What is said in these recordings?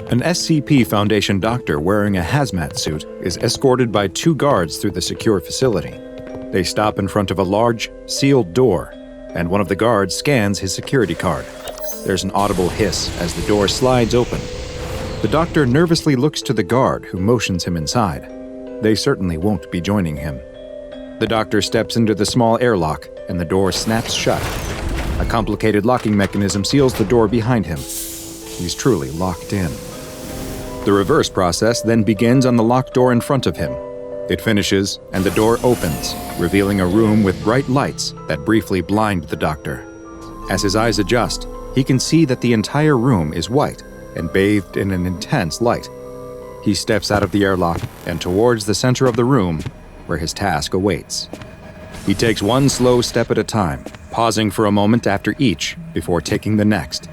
An SCP Foundation doctor wearing a hazmat suit is escorted by 2 guards through the secure facility. They stop in front of a large, sealed door, and one of the guards scans his security card. There's an audible hiss as the door slides open. The doctor nervously looks to the guard, who motions him inside. They certainly won't be joining him. The doctor steps into the small airlock, and the door snaps shut. A complicated locking mechanism seals the door behind him. He's truly locked in. The reverse process then begins on the locked door in front of him. It finishes, and the door opens, revealing a room with bright lights that briefly blind the doctor. As his eyes adjust, he can see that the entire room is white and bathed in an intense light. He steps out of the airlock and towards the center of the room, where his task awaits. He takes one slow step at a time, pausing for a moment after each before taking the next.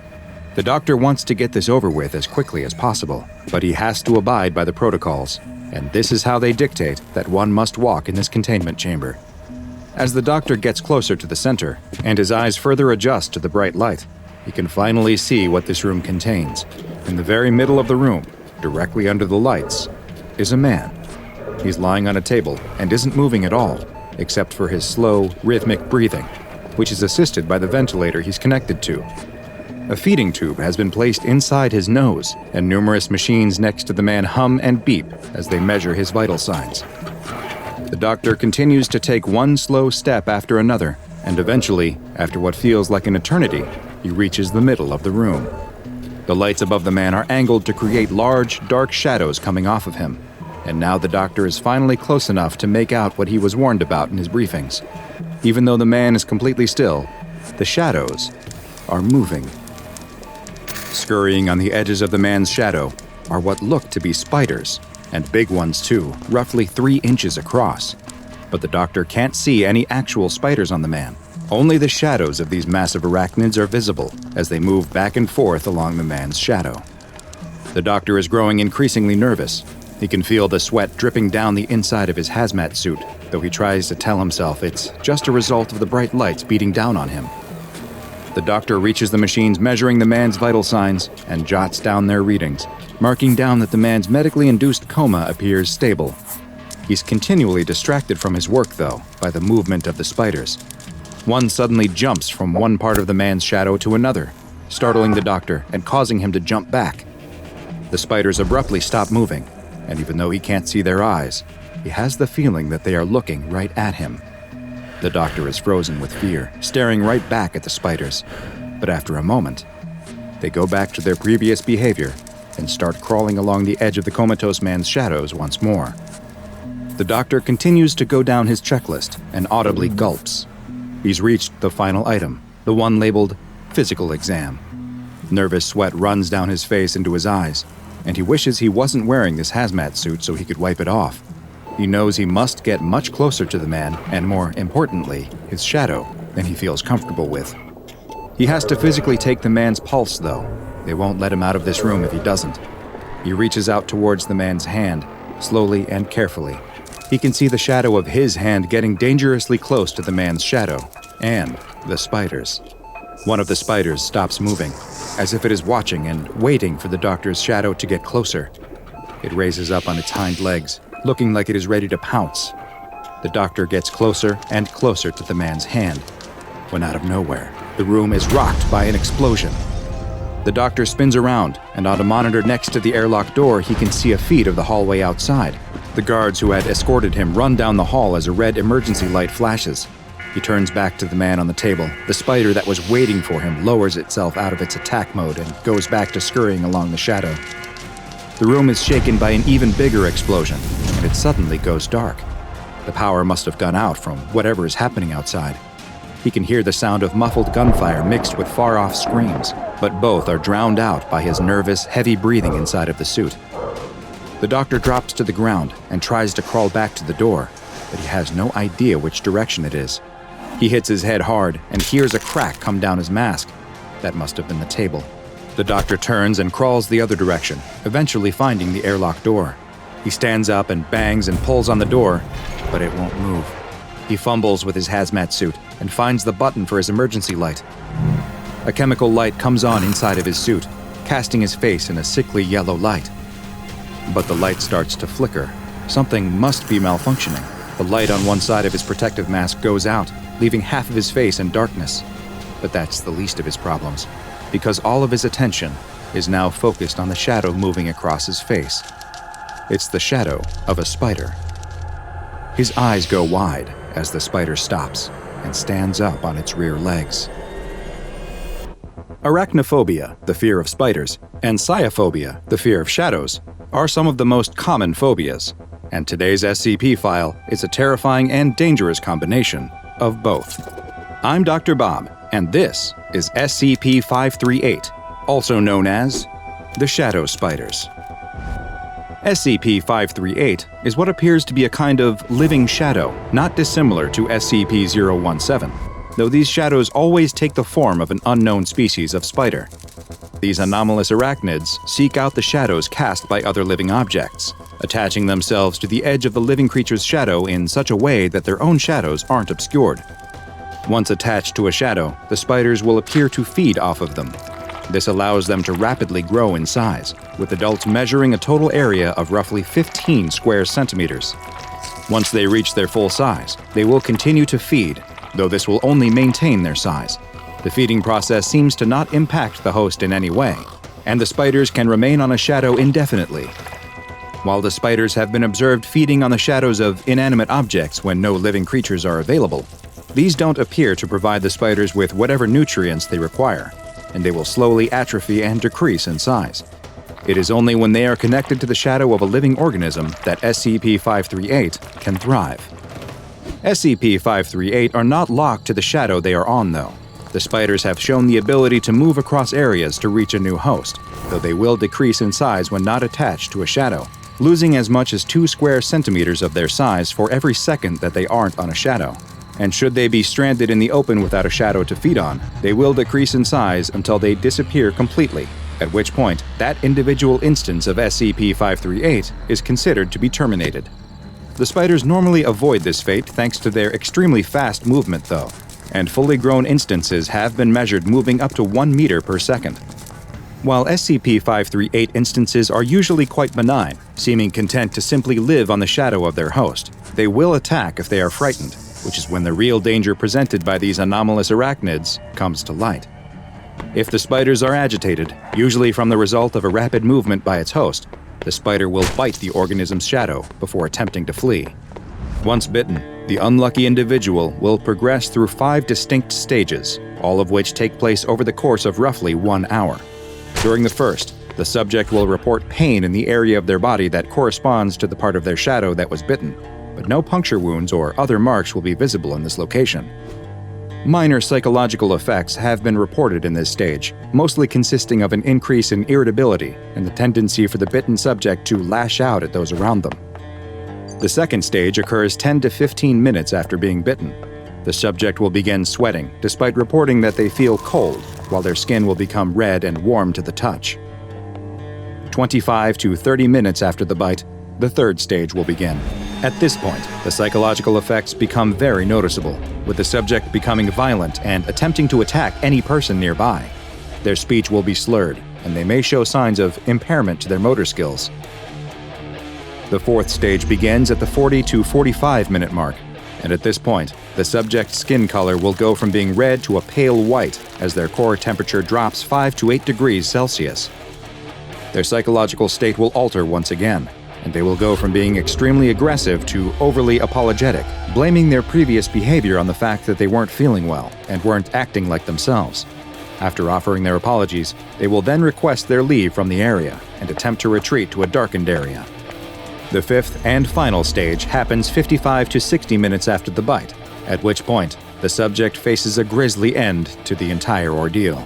The doctor wants to get this over with as quickly as possible, but he has to abide by the protocols, and this is how they dictate that one must walk in this containment chamber. As the doctor gets closer to the center, and his eyes further adjust to the bright light, he can finally see what this room contains. In the very middle of the room, directly under the lights, is a man. He's lying on a table and isn't moving at all, except for his slow, rhythmic breathing, which is assisted by the ventilator he's connected to. A feeding tube has been placed inside his nose, and numerous machines next to the man hum and beep as they measure his vital signs. The doctor continues to take one slow step after another, and eventually, after what feels like an eternity, he reaches the middle of the room. The lights above the man are angled to create large, dark shadows coming off of him, and now the doctor is finally close enough to make out what he was warned about in his briefings. Even though the man is completely still, the shadows are moving. Scurrying on the edges of the man's shadow are what look to be spiders, and big ones too, roughly 3 inches across. But the doctor can't see any actual spiders on the man. Only the shadows of these massive arachnids are visible as they move back and forth along the man's shadow. The doctor is growing increasingly nervous. He can feel the sweat dripping down the inside of his hazmat suit, though he tries to tell himself it's just a result of the bright lights beating down on him. The doctor reaches the machines measuring the man's vital signs and jots down their readings, marking down that the man's medically induced coma appears stable. He's continually distracted from his work, though, by the movement of the spiders. One suddenly jumps from one part of the man's shadow to another, startling the doctor and causing him to jump back. The spiders abruptly stop moving, and even though he can't see their eyes, he has the feeling that they are looking right at him. The doctor is frozen with fear, staring right back at the spiders. But after a moment, they go back to their previous behavior and start crawling along the edge of the comatose man's shadows once more. The doctor continues to go down his checklist and audibly gulps. He's reached the final item, the one labeled physical exam. Nervous sweat runs down his face into his eyes, and he wishes he wasn't wearing this hazmat suit so he could wipe it off. He knows he must get much closer to the man, and more importantly, his shadow, than he feels comfortable with. He has to physically take the man's pulse, though. They won't let him out of this room if he doesn't. He reaches out towards the man's hand, slowly and carefully. He can see the shadow of his hand getting dangerously close to the man's shadow, and the spiders. One of the spiders stops moving, as if it is watching and waiting for the doctor's shadow to get closer. It raises up on its hind legs, looking like it is ready to pounce. The doctor gets closer and closer to the man's hand, when out of nowhere, the room is rocked by an explosion. The doctor spins around, and on a monitor next to the airlock door, he can see a feed of the hallway outside. The guards who had escorted him run down the hall as a red emergency light flashes. He turns back to the man on the table. The spider that was waiting for him lowers itself out of its attack mode and goes back to scurrying along the shadow. The room is shaken by an even bigger explosion, and it suddenly goes dark. The power must have gone out from whatever is happening outside. He can hear the sound of muffled gunfire mixed with far-off screams, but both are drowned out by his nervous, heavy breathing inside of the suit. The doctor drops to the ground and tries to crawl back to the door, but he has no idea which direction it is. He hits his head hard and hears a crack come down his mask. That must have been the table. The doctor turns and crawls the other direction, eventually finding the airlock door. He stands up and bangs and pulls on the door, but it won't move. He fumbles with his hazmat suit and finds the button for his emergency light. A chemical light comes on inside of his suit. casting his face in a sickly yellow light. But the light starts to flicker. Something must be malfunctioning. The light on one side of his protective mask goes out, leaving half of his face in darkness. But that's the least of his problems, because all of his attention is now focused on the shadow moving across his face. It's the shadow of a spider. His eyes go wide as the spider stops and stands up on its rear legs. Arachnophobia, the fear of spiders, and sciophobia, the fear of shadows, are some of the most common phobias, and today's SCP file is a terrifying and dangerous combination of both. I'm Dr. Bob, and this is SCP-538, also known as the Shadow Spiders. SCP-538 is what appears to be a kind of living shadow, not dissimilar to SCP-017, though these shadows always take the form of an unknown species of spider. These anomalous arachnids seek out the shadows cast by other living objects, attaching themselves to the edge of the living creature's shadow in such a way that their own shadows aren't obscured. Once attached to a shadow, the spiders will appear to feed off of them. This allows them to rapidly grow in size, with adults measuring a total area of roughly 15 square centimeters. Once they reach their full size, they will continue to feed, though this will only maintain their size. The feeding process seems to not impact the host in any way, and the spiders can remain on a shadow indefinitely. While the spiders have been observed feeding on the shadows of inanimate objects when no living creatures are available, these don't appear to provide the spiders with whatever nutrients they require, and they will slowly atrophy and decrease in size. It is only when they are connected to the shadow of a living organism that SCP-538 can thrive. SCP-538 are not locked to the shadow they are on, though. The spiders have shown the ability to move across areas to reach a new host, though they will decrease in size when not attached to a shadow, losing as much as 2 square centimeters of their size for every second that they aren't on a shadow. And should they be stranded in the open without a shadow to feed on, they will decrease in size until they disappear completely, at which point that individual instance of SCP-538 is considered to be terminated. The spiders normally avoid this fate thanks to their extremely fast movement, though, and fully grown instances have been measured moving up to 1 meter per second. While SCP-538 instances are usually quite benign, seeming content to simply live on the shadow of their host, they will attack if they are frightened, which is when the real danger presented by these anomalous arachnids comes to light. If the spiders are agitated, usually from the result of a rapid movement by its host, the spider will bite the organism's shadow before attempting to flee. Once bitten, the unlucky individual will progress through 5 distinct stages, all of which take place over the course of roughly 1 hour. During the first, the subject will report pain in the area of their body that corresponds to the part of their shadow that was bitten, but no puncture wounds or other marks will be visible in this location. Minor psychological effects have been reported in this stage, mostly consisting of an increase in irritability and the tendency for the bitten subject to lash out at those around them. The second stage occurs 10 to 15 minutes after being bitten. The subject will begin sweating, despite reporting that they feel cold, while their skin will become red and warm to the touch. 25 to 30 minutes after the bite, the third stage will begin. At this point, the psychological effects become very noticeable, with the subject becoming violent and attempting to attack any person nearby. Their speech will be slurred, and they may show signs of impairment to their motor skills. The fourth stage begins at the 40 to 45 minute mark, and at this point, the subject's skin color will go from being red to a pale white as their core temperature drops 5 to 8 degrees Celsius. Their psychological state will alter once again, and they will go from being extremely aggressive to overly apologetic, blaming their previous behavior on the fact that they weren't feeling well and weren't acting like themselves. After offering their apologies, they will then request their leave from the area and attempt to retreat to a darkened area. The fifth and final stage happens 55 to 60 minutes after the bite, at which point the subject faces a grisly end to the entire ordeal.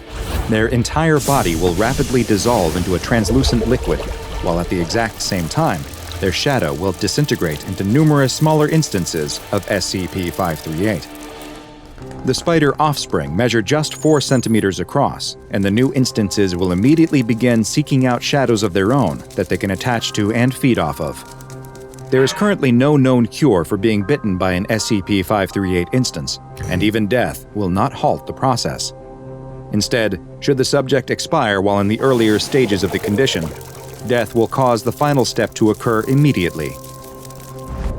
Their entire body will rapidly dissolve into a translucent liquid, while at the exact same time, their shadow will disintegrate into numerous smaller instances of SCP-538. The spider offspring measure just 4 centimeters across, and the new instances will immediately begin seeking out shadows of their own that they can attach to and feed off of. There is currently no known cure for being bitten by an SCP-538 instance, and even death will not halt the process. Instead, should the subject expire while in the earlier stages of the condition, death will cause the final step to occur immediately.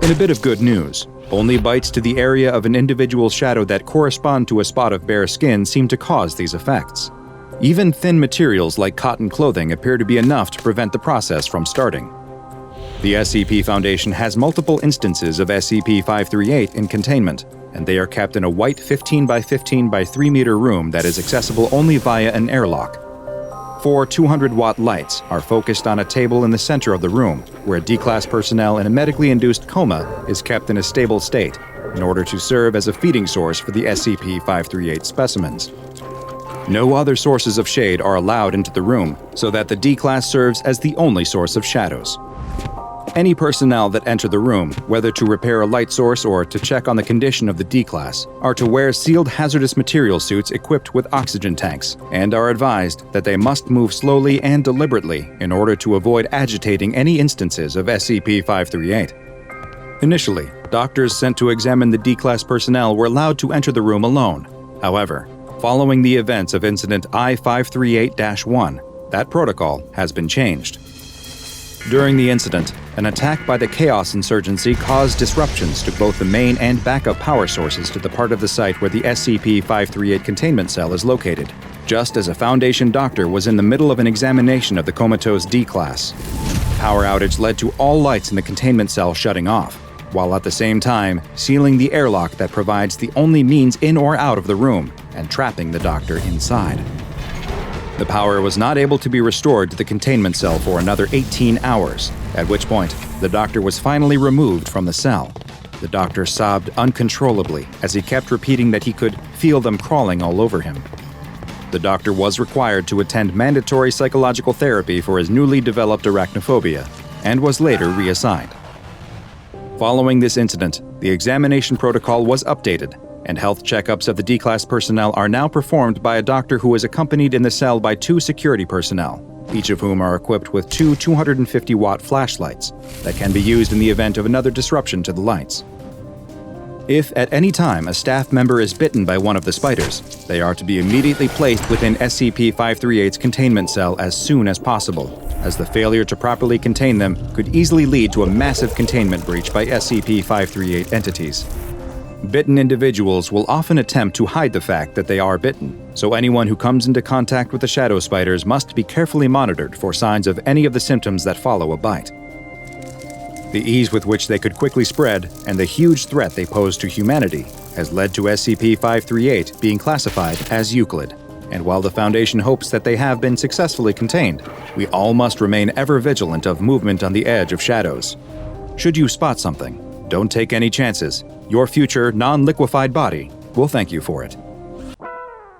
In a bit of good news, only bites to the area of an individual's shadow that correspond to a spot of bare skin seem to cause these effects. Even thin materials like cotton clothing appear to be enough to prevent the process from starting. The SCP Foundation has multiple instances of SCP-538 in containment, and they are kept in a white 15 by 15 by 3 meter room that is accessible only via an airlock. 4 200-watt lights are focused on a table in the center of the room, where D-Class personnel in a medically induced coma is kept in a stable state in order to serve as a feeding source for the SCP-538 specimens. No other sources of shade are allowed into the room, so that the D-Class serves as the only source of shadows. Any personnel that enter the room, whether to repair a light source or to check on the condition of the D-Class, are to wear sealed hazardous material suits equipped with oxygen tanks, and are advised that they must move slowly and deliberately in order to avoid agitating any instances of SCP-538. Initially, doctors sent to examine the D-Class personnel were allowed to enter the room alone. However, following the events of Incident I-538-1, that protocol has been changed. During the incident, an attack by the Chaos Insurgency caused disruptions to both the main and backup power sources to the part of the site where the SCP-538 containment cell is located, just as a Foundation doctor was in the middle of an examination of the comatose D-Class. Power outage led to all lights in the containment cell shutting off, while at the same time sealing the airlock that provides the only means in or out of the room and trapping the doctor inside. The power was not able to be restored to the containment cell for another 18 hours, at which point the doctor was finally removed from the cell. The doctor sobbed uncontrollably as he kept repeating that he could feel them crawling all over him. The doctor was required to attend mandatory psychological therapy for his newly developed arachnophobia and was later reassigned. Following this incident, the examination protocol was updated, and health checkups of the D-Class personnel are now performed by a doctor who is accompanied in the cell by 2 security personnel, each of whom are equipped with 2 250-watt flashlights that can be used in the event of another disruption to the lights. If at any time a staff member is bitten by one of the spiders, they are to be immediately placed within SCP-538's containment cell as soon as possible, as the failure to properly contain them could easily lead to a massive containment breach by SCP-538 entities. Bitten individuals will often attempt to hide the fact that they are bitten, so anyone who comes into contact with the shadow spiders must be carefully monitored for signs of any of the symptoms that follow a bite. The ease with which they could quickly spread and the huge threat they pose to humanity has led to SCP-538 being classified as Euclid, and while the Foundation hopes that they have been successfully contained, we all must remain ever vigilant of movement on the edge of shadows. Should you spot something, don't take any chances. Your future, non-liquefied body will thank you for it.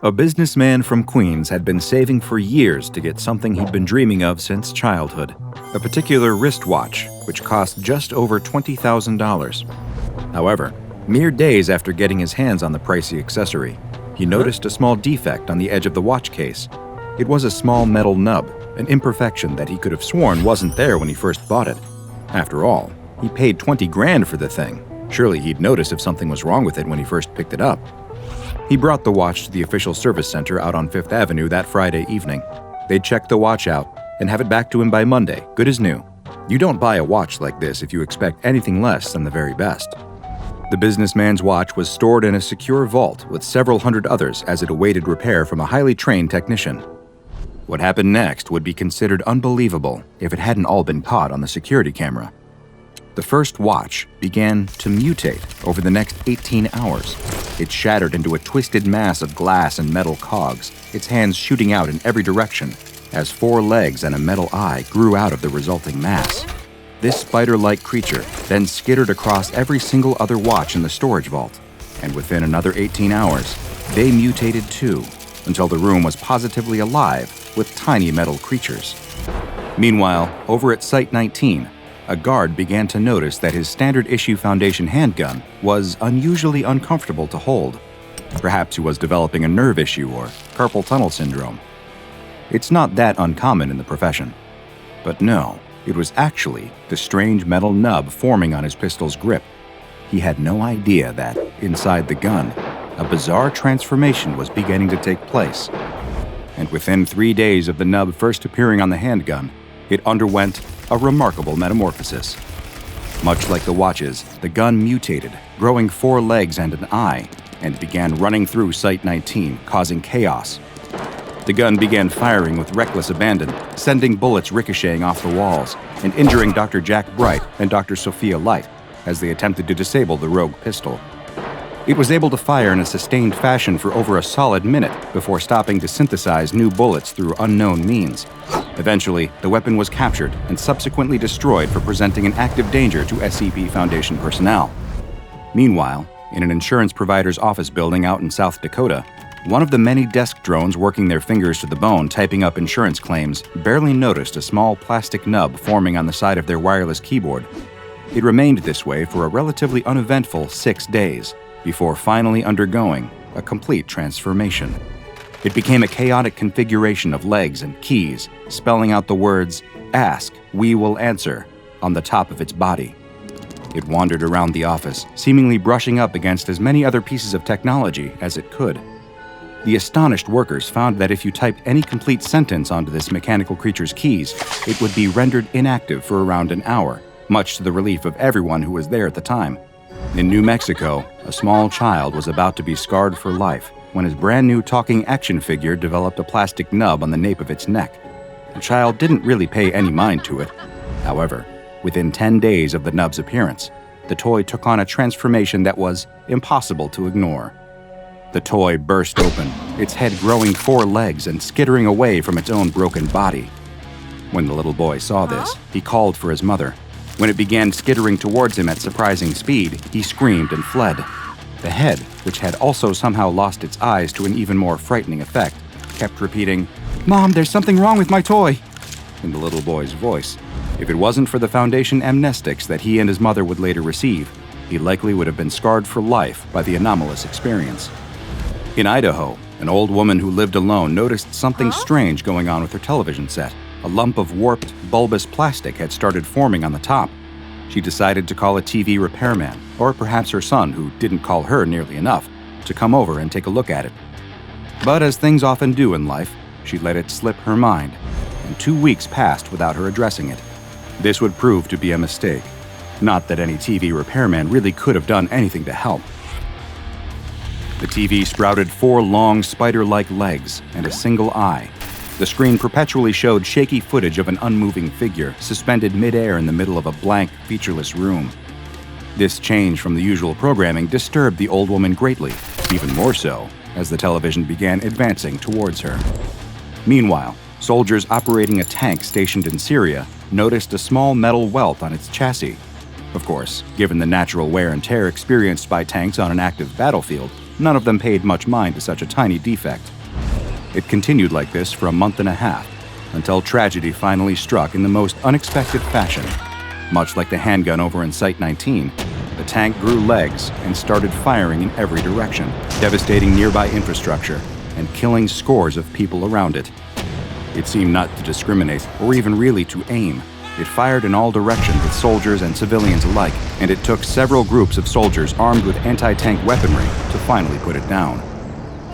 A businessman from Queens had been saving for years to get something he'd been dreaming of since childhood, a particular wristwatch, which cost just over $20,000. However, mere days after getting his hands on the pricey accessory, he noticed a small defect on the edge of the watch case. It was a small metal nub, an imperfection that he could have sworn wasn't there when he first bought it. After all, he paid $20 grand for the thing. Surely he'd notice if something was wrong with it when he first picked it up. He brought the watch to the official service center out on 5th Avenue that Friday evening. They'd check the watch out and have it back to him by Monday, good as new. You don't buy a watch like this if you expect anything less than the very best. The businessman's watch was stored in a secure vault with several hundred others as it awaited repair from a highly trained technician. What happened next would be considered unbelievable if it hadn't all been caught on the security camera. The first watch began to mutate over the next 18 hours. It shattered into a twisted mass of glass and metal cogs, its hands shooting out in every direction, as 4 legs and a metal eye grew out of the resulting mass. This spider-like creature then skittered across every single other watch in the storage vault, and within another 18 hours, they mutated too, until the room was positively alive with tiny metal creatures. Meanwhile, over at Site 19, a guard began to notice that his standard-issue Foundation handgun was unusually uncomfortable to hold. Perhaps he was developing a nerve issue or carpal tunnel syndrome. It's not that uncommon in the profession. But no, it was actually the strange metal nub forming on his pistol's grip. He had no idea that, inside the gun, a bizarre transformation was beginning to take place, and within 3 days of the nub first appearing on the handgun, it underwent a remarkable metamorphosis. Much like the watches, the gun mutated, growing 4 legs and an eye, and began running through Site-19, causing chaos. The gun began firing with reckless abandon, sending bullets ricocheting off the walls and injuring Dr. Jack Bright and Dr. Sophia Light as they attempted to disable the rogue pistol. It was able to fire in a sustained fashion for over a solid minute before stopping to synthesize new bullets through unknown means. Eventually, the weapon was captured and subsequently destroyed for presenting an active danger to SCP Foundation personnel. Meanwhile, in an insurance provider's office building out in South Dakota, one of the many desk drones working their fingers to the bone typing up insurance claims barely noticed a small plastic nub forming on the side of their wireless keyboard. It remained this way for a relatively uneventful 6 days, before finally undergoing a complete transformation. It became a chaotic configuration of legs and keys, spelling out the words, "Ask, we will answer," on the top of its body. It wandered around the office, seemingly brushing up against as many other pieces of technology as it could. The astonished workers found that if you typed any complete sentence onto this mechanical creature's keys, it would be rendered inactive for around an hour, much to the relief of everyone who was there at the time. In New Mexico, a small child was about to be scarred for life when his brand new talking action figure developed a plastic nub on the nape of its neck. The child didn't really pay any mind to it. However, within 10 days of the nub's appearance, the toy took on a transformation that was impossible to ignore. The toy burst open, its head growing 4 legs and skittering away from its own broken body. When the little boy saw this, he called for his mother. When it began skittering towards him at surprising speed, he screamed and fled. The head, which had also somehow lost its eyes to an even more frightening effect, kept repeating, "Mom, there's something wrong with my toy," in the little boy's voice. If it wasn't for the Foundation amnestics that he and his mother would later receive, he likely would have been scarred for life by the anomalous experience. In Idaho, an old woman who lived alone noticed something strange going on with her television set. A lump of warped, bulbous plastic had started forming on the top. She decided to call a TV repairman, or perhaps her son, who didn't call her nearly enough, to come over and take a look at it. But as things often do in life, she let it slip her mind, and 2 weeks passed without her addressing it. This would prove to be a mistake. Not that any TV repairman really could have done anything to help. The TV sprouted 4 long, spider-like legs and a single eye. The screen perpetually showed shaky footage of an unmoving figure suspended mid-air in the middle of a blank, featureless room. This change from the usual programming disturbed the old woman greatly, even more so as the television began advancing towards her. Meanwhile, soldiers operating a tank stationed in Syria noticed a small metal welt on its chassis. Of course, given the natural wear and tear experienced by tanks on an active battlefield, none of them paid much mind to such a tiny defect. It continued like this for a month and a half, until tragedy finally struck in the most unexpected fashion. Much like the handgun over in Site-19, the tank grew legs and started firing in every direction, devastating nearby infrastructure and killing scores of people around it. It seemed not to discriminate or even really to aim. It fired in all directions with soldiers and civilians alike, and it took several groups of soldiers armed with anti-tank weaponry to finally put it down.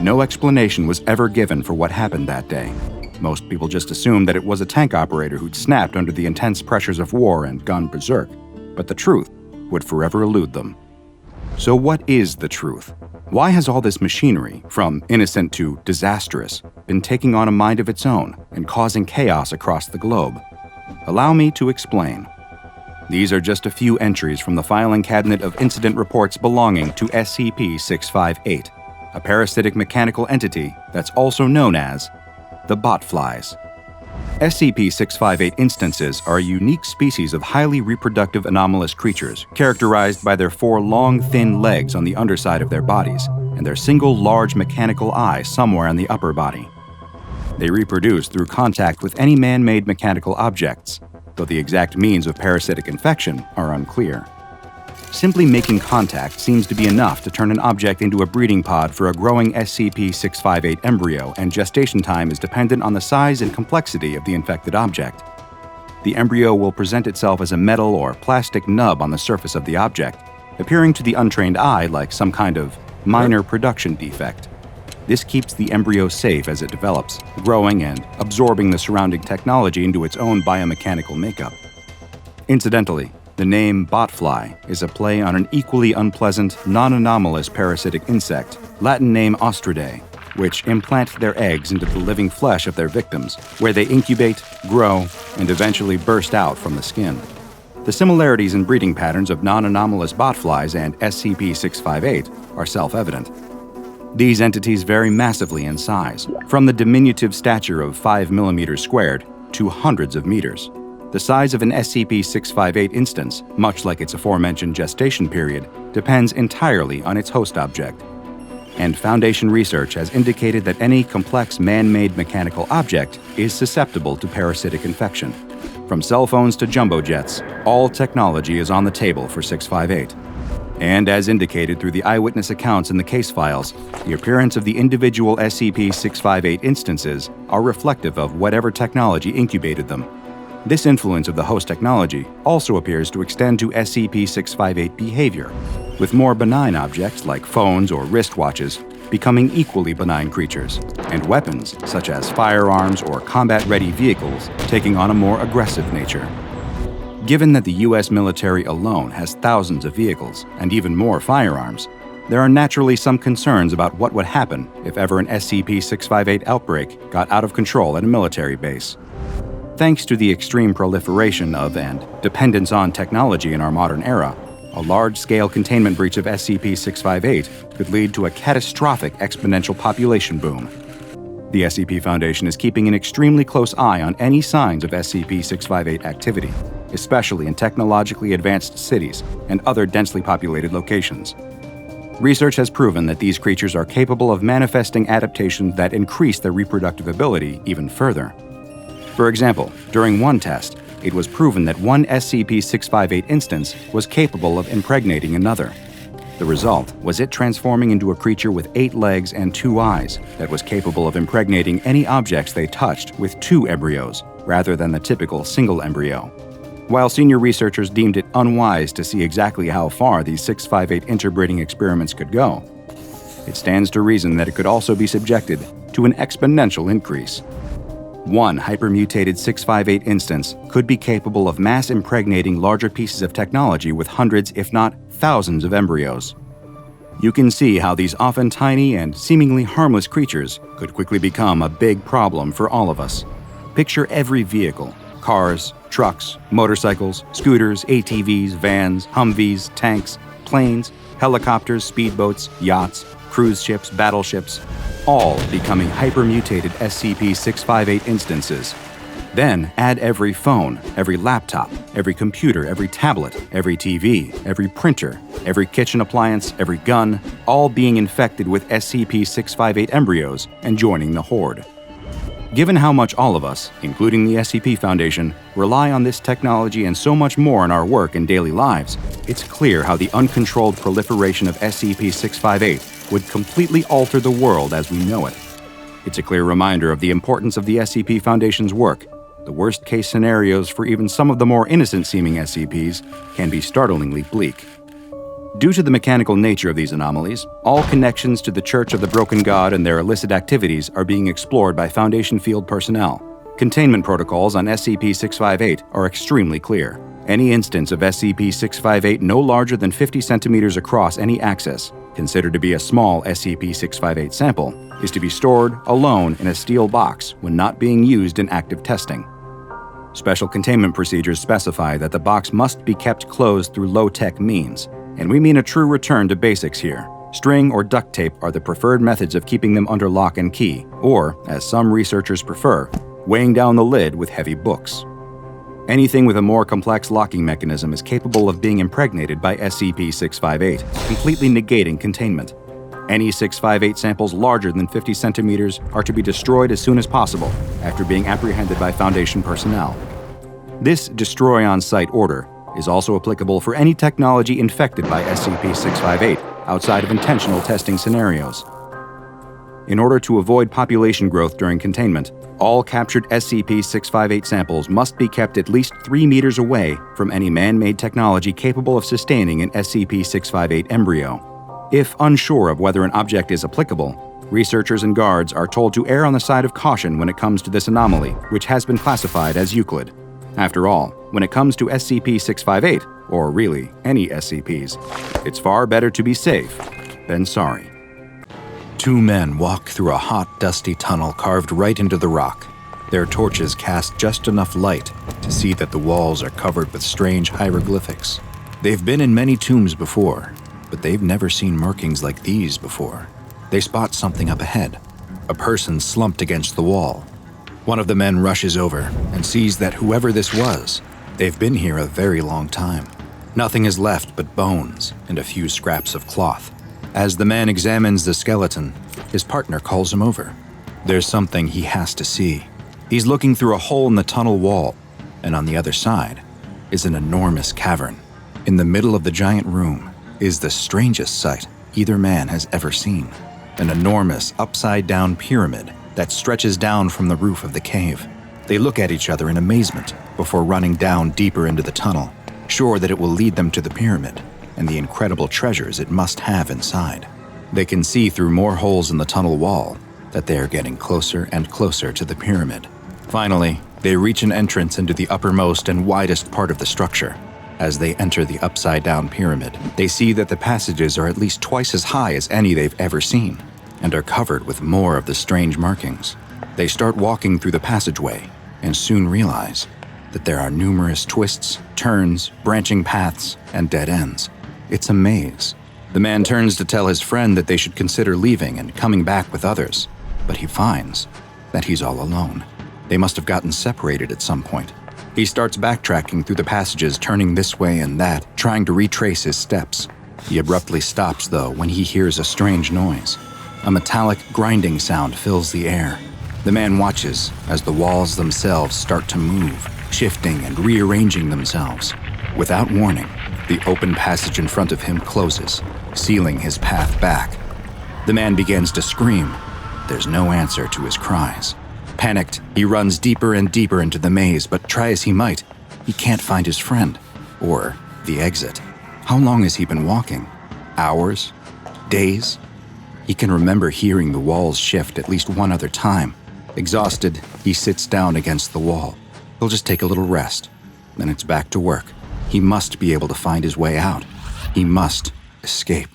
No explanation was ever given for what happened that day. Most people just assumed that it was a tank operator who'd snapped under the intense pressures of war and gone berserk, but the truth would forever elude them. So what is the truth? Why has all this machinery, from innocent to disastrous, been taking on a mind of its own and causing chaos across the globe? Allow me to explain. These are just a few entries from the filing cabinet of incident reports belonging to SCP-658, a parasitic mechanical entity that's also known as the Botflies. SCP-658 instances are a unique species of highly reproductive anomalous creatures characterized by their 4 long, thin legs on the underside of their bodies and their single large mechanical eye somewhere on the upper body. They reproduce through contact with any man-made mechanical objects, though the exact means of parasitic infection are unclear. Simply making contact seems to be enough to turn an object into a breeding pod for a growing SCP-658 embryo, and gestation time is dependent on the size and complexity of the infected object. The embryo will present itself as a metal or plastic nub on the surface of the object, appearing to the untrained eye like some kind of minor production defect. This keeps the embryo safe as it develops, growing and absorbing the surrounding technology into its own biomechanical makeup. Incidentally, the name Botfly is a play on an equally unpleasant, non-anomalous parasitic insect, Latin name Ostridae, which implant their eggs into the living flesh of their victims, where they incubate, grow, and eventually burst out from the skin. The similarities in breeding patterns of non-anomalous botflies and SCP-658 are self-evident. These entities vary massively in size, from the diminutive stature of 5 millimeters squared to hundreds of meters. The size of an SCP-658 instance, much like its aforementioned gestation period, depends entirely on its host object. And Foundation research has indicated that any complex man-made mechanical object is susceptible to parasitic infection. From cell phones to jumbo jets, all technology is on the table for 658. And as indicated through the eyewitness accounts in the case files, the appearance of the individual SCP-658 instances are reflective of whatever technology incubated them. This influence of the host technology also appears to extend to SCP-658 behavior, with more benign objects like phones or wristwatches becoming equally benign creatures, and weapons such as firearms or combat-ready vehicles taking on a more aggressive nature. Given that the U.S. military alone has thousands of vehicles and even more firearms, there are naturally some concerns about what would happen if ever an SCP-658 outbreak got out of control at a military base. Thanks to the extreme proliferation of and dependence on technology in our modern era, a large-scale containment breach of SCP-658 could lead to a catastrophic exponential population boom. The SCP Foundation is keeping an extremely close eye on any signs of SCP-658 activity, especially in technologically advanced cities and other densely populated locations. Research has proven that these creatures are capable of manifesting adaptations that increase their reproductive ability even further. For example, during one test, it was proven that one SCP-658 instance was capable of impregnating another. The result was it transforming into a creature with 8 legs and 2 eyes that was capable of impregnating any objects they touched with 2 embryos, rather than the typical single embryo. While senior researchers deemed it unwise to see exactly how far these 658 interbreeding experiments could go, it stands to reason that it could also be subjected to an exponential increase. One hypermutated 658 instance could be capable of mass impregnating larger pieces of technology with hundreds, if not thousands, of embryos. You can see how these often tiny and seemingly harmless creatures could quickly become a big problem for all of us. Picture every vehicle: cars, trucks, motorcycles, scooters, ATVs, vans, Humvees, tanks, planes, helicopters, speedboats, yachts, cruise ships, battleships, all becoming hypermutated SCP-658 instances. Then add every phone, every laptop, every computer, every tablet, every TV, every printer, every kitchen appliance, every gun, all being infected with SCP-658 embryos and joining the horde. Given how much all of us, including the SCP Foundation, rely on this technology and so much more in our work and daily lives, it's clear how the uncontrolled proliferation of SCP-658 would completely alter the world as we know it. It's a clear reminder of the importance of the SCP Foundation's work. The worst-case scenarios for even some of the more innocent-seeming SCPs can be startlingly bleak. Due to the mechanical nature of these anomalies, all connections to the Church of the Broken God and their illicit activities are being explored by Foundation field personnel. Containment protocols on SCP-658 are extremely clear. Any instance of SCP-658 no larger than 50 centimeters across any axis, considered to be a small SCP-658 sample, is to be stored alone in a steel box when not being used in active testing. Special containment procedures specify that the box must be kept closed through low-tech means, and we mean a true return to basics here. String or duct tape are the preferred methods of keeping them under lock and key, or, as some researchers prefer, weighing down the lid with heavy books. Anything with a more complex locking mechanism is capable of being impregnated by SCP-658, completely negating containment. Any 658 samples larger than 50 centimeters are to be destroyed as soon as possible after being apprehended by Foundation personnel. This destroy-on-site order is also applicable for any technology infected by SCP-658 outside of intentional testing scenarios. In order to avoid population growth during containment, all captured SCP-658 samples must be kept at least 3 meters away from any man-made technology capable of sustaining an SCP-658 embryo. If unsure of whether an object is applicable, researchers and guards are told to err on the side of caution when it comes to this anomaly, which has been classified as Euclid. After all, when it comes to SCP-658, or really any SCPs, it's far better to be safe than sorry. Two men walk through a hot, dusty tunnel carved right into the rock. Their torches cast just enough light to see that the walls are covered with strange hieroglyphics. They've been in many tombs before, but they've never seen markings like these before. They spot something up ahead, a person slumped against the wall. One of the men rushes over and sees that whoever this was, they've been here a very long time. Nothing is left but bones and a few scraps of cloth. As the man examines the skeleton, his partner calls him over. There's something he has to see. He's looking through a hole in the tunnel wall, and on the other side is an enormous cavern. In the middle of the giant room is the strangest sight either man has ever seen. An enormous upside-down pyramid that stretches down from the roof of the cave. They look at each other in amazement before running down deeper into the tunnel, sure that it will lead them to the pyramid and the incredible treasures it must have inside. They can see through more holes in the tunnel wall that they are getting closer and closer to the pyramid. Finally, they reach an entrance into the uppermost and widest part of the structure. As they enter the upside-down pyramid, they see that the passages are at least twice as high as any they've ever seen, and are covered with more of the strange markings. They start walking through the passageway, and soon realize that there are numerous twists, turns, branching paths, and dead ends. It's a maze. The man turns to tell his friend that they should consider leaving and coming back with others, but he finds that he's all alone. They must have gotten separated at some point. He starts backtracking through the passages, turning this way and that, trying to retrace his steps. He abruptly stops, though, when he hears a strange noise. A metallic grinding sound fills the air. The man watches as the walls themselves start to move, shifting and rearranging themselves. Without warning, the open passage in front of him closes, sealing his path back. The man begins to scream. There's no answer to his cries. Panicked, he runs deeper and deeper into the maze, but try as he might, he can't find his friend, or the exit. How long has he been walking? Hours? Days? He can remember hearing the walls shift at least one other time. Exhausted, he sits down against the wall. He'll just take a little rest. Then it's back to work. He must be able to find his way out. He must escape.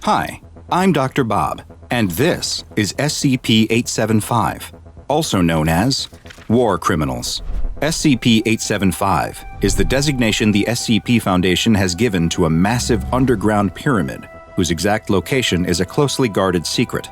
Hi, I'm Dr. Bob, and this is SCP-875, also known as War Criminals. SCP-875 is the designation the SCP Foundation has given to a massive underground pyramid whose exact location is a closely guarded secret.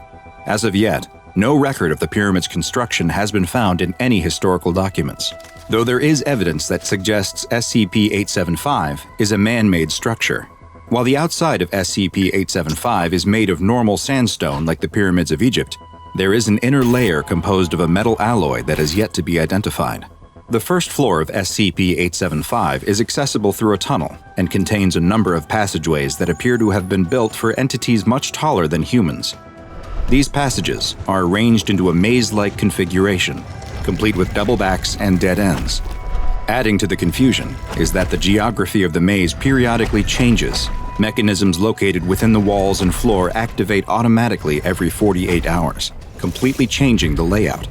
As of yet, no record of the pyramid's construction has been found in any historical documents, though there is evidence that suggests SCP-875 is a man-made structure. While the outside of SCP-875 is made of normal sandstone like the pyramids of Egypt, there is an inner layer composed of a metal alloy that is yet to be identified. The first floor of SCP-875 is accessible through a tunnel and contains a number of passageways that appear to have been built for entities much taller than humans. These passages are arranged into a maze-like configuration, complete with double backs and dead ends. Adding to the confusion is that the geography of the maze periodically changes. Mechanisms located within the walls and floor activate automatically every 48 hours, completely changing the layout.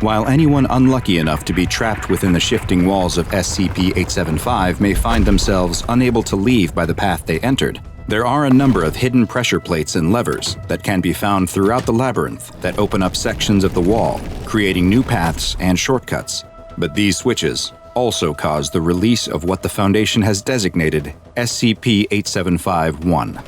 While anyone unlucky enough to be trapped within the shifting walls of SCP-875 may find themselves unable to leave by the path they entered, there are a number of hidden pressure plates and levers that can be found throughout the labyrinth that open up sections of the wall, creating new paths and shortcuts. But these switches also cause the release of what the Foundation has designated SCP-875-1.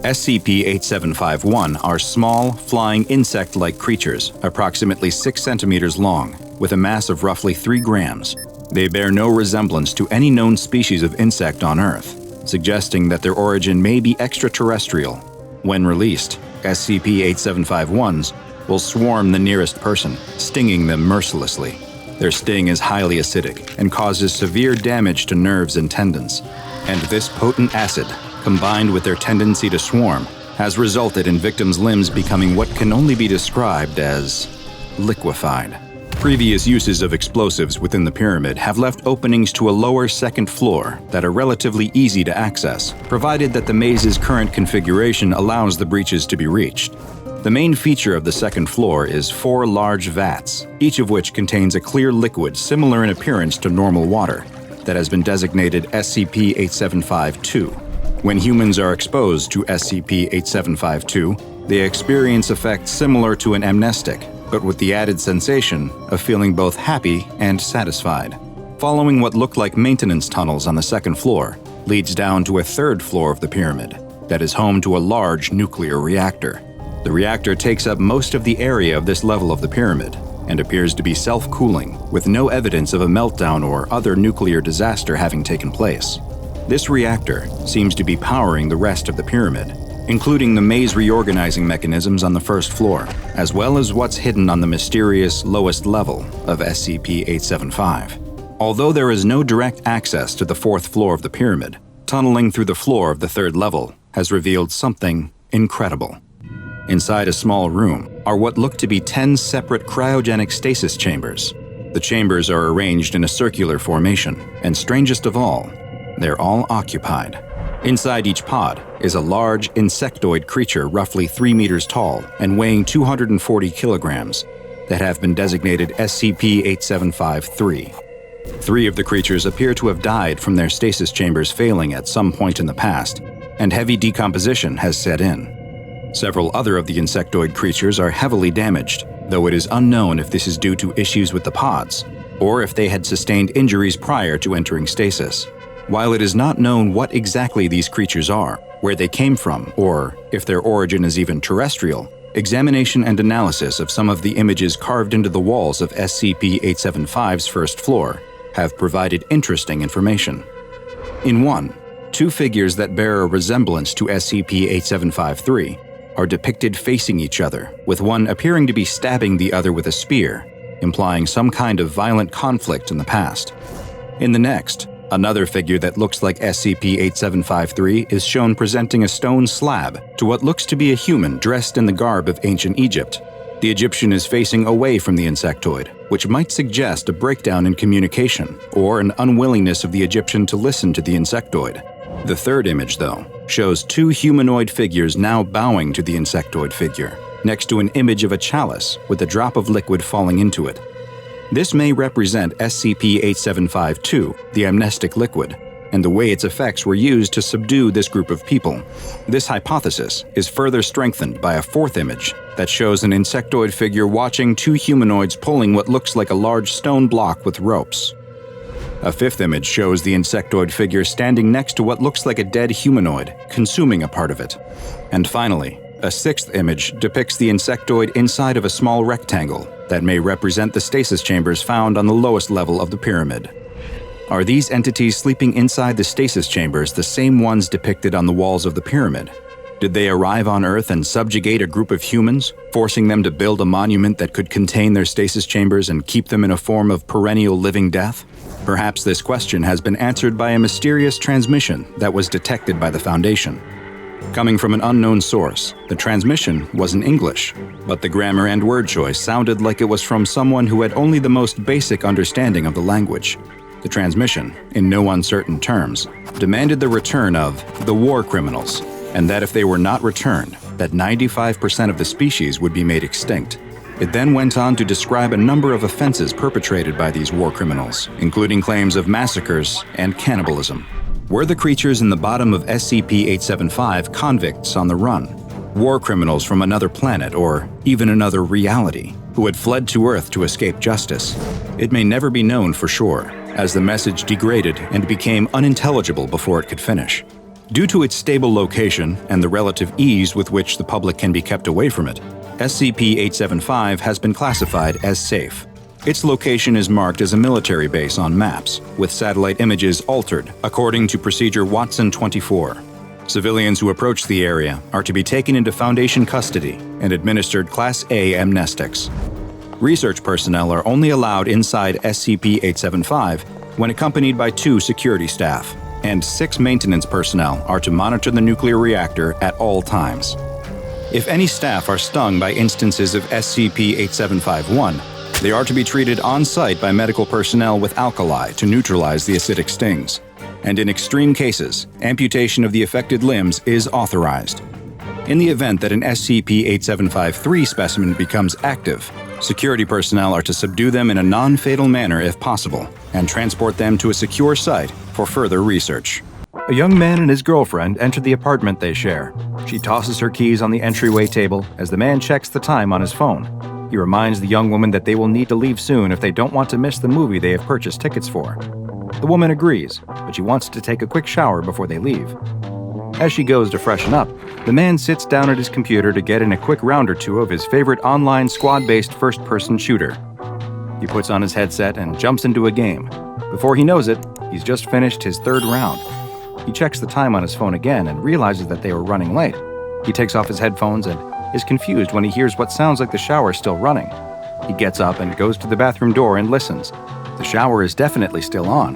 SCP-875-1 are small, flying insect-like creatures, approximately 6 centimeters long, with a mass of roughly 3 grams. They bear no resemblance to any known species of insect on Earth, suggesting that their origin may be extraterrestrial. When released, SCP-875-1s will swarm the nearest person, stinging them mercilessly. Their sting is highly acidic and causes severe damage to nerves and tendons, and this potent acid, combined with their tendency to swarm, has resulted in victims' limbs becoming what can only be described as liquefied. Previous uses of explosives within the pyramid have left openings to a lower second floor that are relatively easy to access, provided that the maze's current configuration allows the breaches to be reached. The main feature of the second floor is 4 large vats, each of which contains a clear liquid similar in appearance to normal water that has been designated SCP-875-2. When humans are exposed to SCP-875-2, they experience effects similar to an amnestic, but with the added sensation of feeling both happy and satisfied. Following what look like maintenance tunnels on the second floor leads down to a third floor of the pyramid that is home to a large nuclear reactor. The reactor takes up most of the area of this level of the pyramid and appears to be self-cooling, with no evidence of a meltdown or other nuclear disaster having taken place. This reactor seems to be powering the rest of the pyramid, including the maze reorganizing mechanisms on the first floor, as well as what's hidden on the mysterious lowest level of SCP-875. Although there is no direct access to the fourth floor of the pyramid, tunneling through the floor of the third level has revealed something incredible. Inside a small room are what look to be 10 separate cryogenic stasis chambers. The chambers are arranged in a circular formation, and strangest of all, they're all occupied. Inside each pod is a large insectoid creature roughly 3 meters tall and weighing 240 kilograms that have been designated SCP-875-3. 3 of the creatures appear to have died from their stasis chambers failing at some point in the past, and heavy decomposition has set in. Several other of the insectoid creatures are heavily damaged, though it is unknown if this is due to issues with the pods, or if they had sustained injuries prior to entering stasis. While it is not known what exactly these creatures are, where they came from, or if their origin is even terrestrial, examination and analysis of some of the images carved into the walls of SCP-875's first floor have provided interesting information. In one, 2 figures that bear a resemblance to SCP-875-3 are depicted facing each other, with one appearing to be stabbing the other with a spear, implying some kind of violent conflict in the past. In the next, another figure that looks like SCP-875-3 is shown presenting a stone slab to what looks to be a human dressed in the garb of ancient Egypt. The Egyptian is facing away from the insectoid, which might suggest a breakdown in communication or an unwillingness of the Egyptian to listen to the insectoid. The third image, though, shows 2 humanoid figures now bowing to the insectoid figure, next to an image of a chalice with a drop of liquid falling into it. This may represent SCP-875-2, the amnestic liquid, and the way its effects were used to subdue this group of people. This hypothesis is further strengthened by a 4th image that shows an insectoid figure watching 2 humanoids pulling what looks like a large stone block with ropes. A 5th image shows the insectoid figure standing next to what looks like a dead humanoid, consuming a part of it. And finally, a 6th image depicts the insectoid inside of a small rectangle that may represent the stasis chambers found on the lowest level of the pyramid. Are these entities sleeping inside the stasis chambers the same ones depicted on the walls of the pyramid? Did they arrive on Earth and subjugate a group of humans, forcing them to build a monument that could contain their stasis chambers and keep them in a form of perennial living death? Perhaps this question has been answered by a mysterious transmission that was detected by the Foundation. Coming from an unknown source, the transmission was in English, but the grammar and word choice sounded like it was from someone who had only the most basic understanding of the language. The transmission, in no uncertain terms, demanded the return of the war criminals, and that if they were not returned, that 95% of the species would be made extinct. It then went on to describe a number of offenses perpetrated by these war criminals, including claims of massacres and cannibalism. Were the creatures in the bottom of SCP-875 convicts on the run, war criminals from another planet or even another reality, who had fled to Earth to escape justice? It may never be known for sure, as the message degraded and became unintelligible before it could finish. Due to its stable location and the relative ease with which the public can be kept away from it, SCP-875 has been classified as safe. Its location is marked as a military base on maps, with satellite images altered according to Procedure Watson 24. Civilians who approach the area are to be taken into Foundation custody and administered Class A amnestics. Research personnel are only allowed inside SCP-875 when accompanied by 2 security staff, and 6 maintenance personnel are to monitor the nuclear reactor at all times. If any staff are stung by instances of SCP-875-1, They are to be treated on-site by medical personnel with alkali to neutralize the acidic stings. And in extreme cases, amputation of the affected limbs is authorized. In the event that an SCP-8753 specimen becomes active, security personnel are to subdue them in a non-fatal manner if possible, and transport them to a secure site for further research. A young man and his girlfriend enter the apartment they share. She tosses her keys on the entryway table as the man checks the time on his phone. He reminds the young woman that they will need to leave soon if they don't want to miss the movie they have purchased tickets for. The woman agrees, but she wants to take a quick shower before they leave. As she goes to freshen up, the man sits down at his computer to get in a quick round or two of his favorite online squad-based first-person shooter. He puts on his headset and jumps into a game. Before he knows it, he's just finished his third round. He checks the time on his phone again and realizes that they were running late. He takes off his headphones and is confused when he hears what sounds like the shower still running. He gets up and goes to the bathroom door and listens. The shower is definitely still on.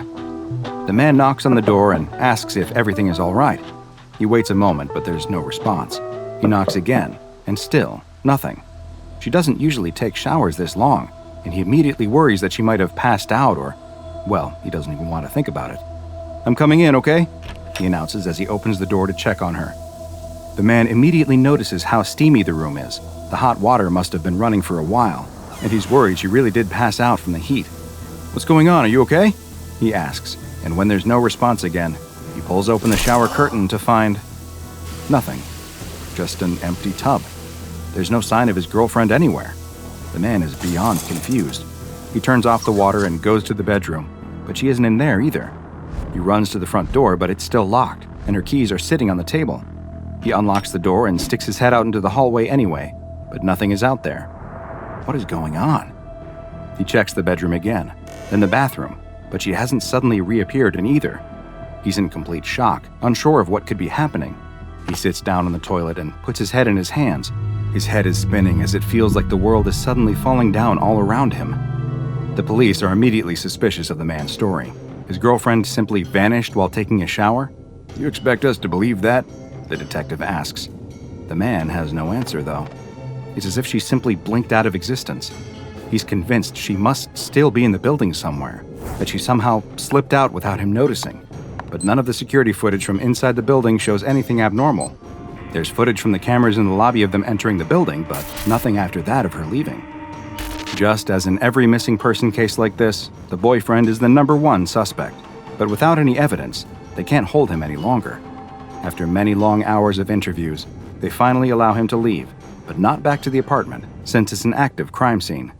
The man knocks on the door and asks if everything is all right. He waits a moment, but there's no response. He knocks again, and still nothing. She doesn't usually take showers this long, and he immediately worries that she might have passed out or, well, he doesn't even want to think about it. "I'm coming in, okay?" he announces as he opens the door to check on her. The man immediately notices how steamy the room is. The hot water must have been running for a while, and he's worried she really did pass out from the heat. "What's going on? Are you okay?" he asks, and when there's no response again, he pulls open the shower curtain to find nothing. Just an empty tub. There's no sign of his girlfriend anywhere. The man is beyond confused. He turns off the water and goes to the bedroom, but she isn't in there either. He runs to the front door, but it's still locked, and her keys are sitting on the table. He unlocks the door and sticks his head out into the hallway anyway, but nothing is out there. What is going on? He checks the bedroom again, then the bathroom, but she hasn't suddenly reappeared in either. He's in complete shock, unsure of what could be happening. He sits down on the toilet and puts his head in his hands. His head is spinning as it feels like the world is suddenly falling down all around him. The police are immediately suspicious of the man's story. His girlfriend simply vanished while taking a shower? "You expect us to believe that?" the detective asks. The man has no answer, though. It's as if she simply blinked out of existence. He's convinced she must still be in the building somewhere, that she somehow slipped out without him noticing. But none of the security footage from inside the building shows anything abnormal. There's footage from the cameras in the lobby of them entering the building, but nothing after that of her leaving. Just as in every missing person case like this, the boyfriend is the #1 suspect. But without any evidence, they can't hold him any longer. After many long hours of interviews, they finally allow him to leave, but not back to the apartment, since it's an active crime scene.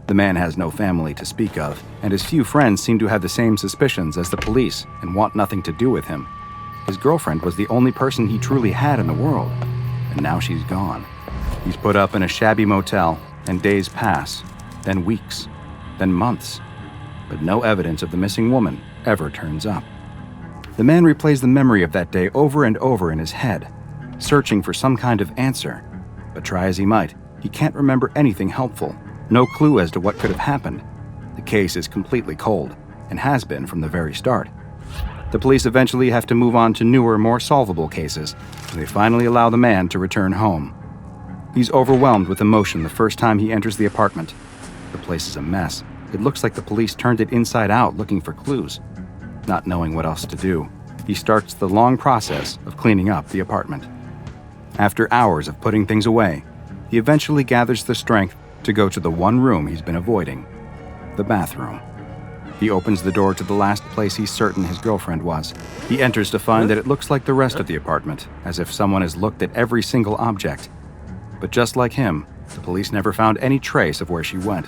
The man has no family to speak of, and his few friends seem to have the same suspicions as the police and want nothing to do with him. His girlfriend was the only person he truly had in the world, and now she's gone. He's put up in a shabby motel, and days pass, then weeks, then months, but no evidence of the missing woman ever turns up. The man replays the memory of that day over and over in his head, searching for some kind of answer, but try as he might, he can't remember anything helpful. No clue as to what could have happened. The case is completely cold, and has been from the very start. The police eventually have to move on to newer, more solvable cases, and they finally allow the man to return home. He's overwhelmed with emotion the first time he enters the apartment. The place is a mess. It looks like the police turned it inside out looking for clues. Not knowing what else to do, he starts the long process of cleaning up the apartment. After hours of putting things away, he eventually gathers the strength to go to the one room he's been avoiding, the bathroom. He opens the door to the last place he's certain his girlfriend was. He enters to find that it looks like the rest of the apartment, as if someone has looked at every single object. But just like him, the police never found any trace of where she went.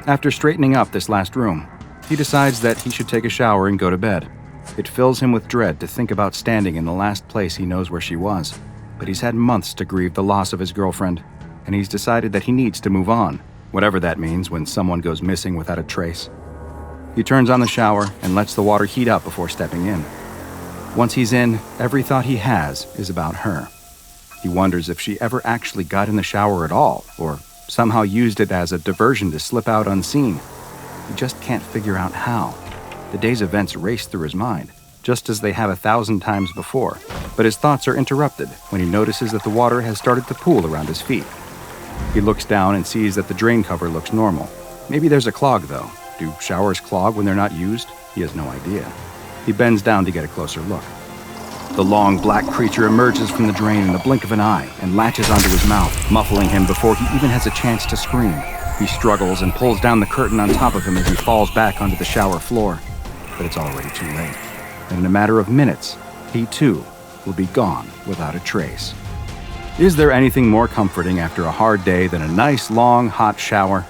After straightening up this last room, he decides that he should take a shower and go to bed. It fills him with dread to think about standing in the last place he knows where she was. But he's had months to grieve the loss of his girlfriend, and he's decided that he needs to move on, whatever that means when someone goes missing without a trace. He turns on the shower and lets the water heat up before stepping in. Once he's in, every thought he has is about her. He wonders if she ever actually got in the shower at all, or somehow used it as a diversion to slip out unseen. He just can't figure out how. The day's events race through his mind, just as they have 1,000 times before, but his thoughts are interrupted when he notices that the water has started to pool around his feet. He looks down and sees that the drain cover looks normal. Maybe there's a clog, though. Do showers clog when they're not used? He has no idea. He bends down to get a closer look. The long, black creature emerges from the drain in the blink of an eye and latches onto his mouth, muffling him before he even has a chance to scream. He struggles and pulls down the curtain on top of him as he falls back onto the shower floor. But it's already too late. And in a matter of minutes, he too will be gone without a trace. Is there anything more comforting after a hard day than a nice, long, hot shower?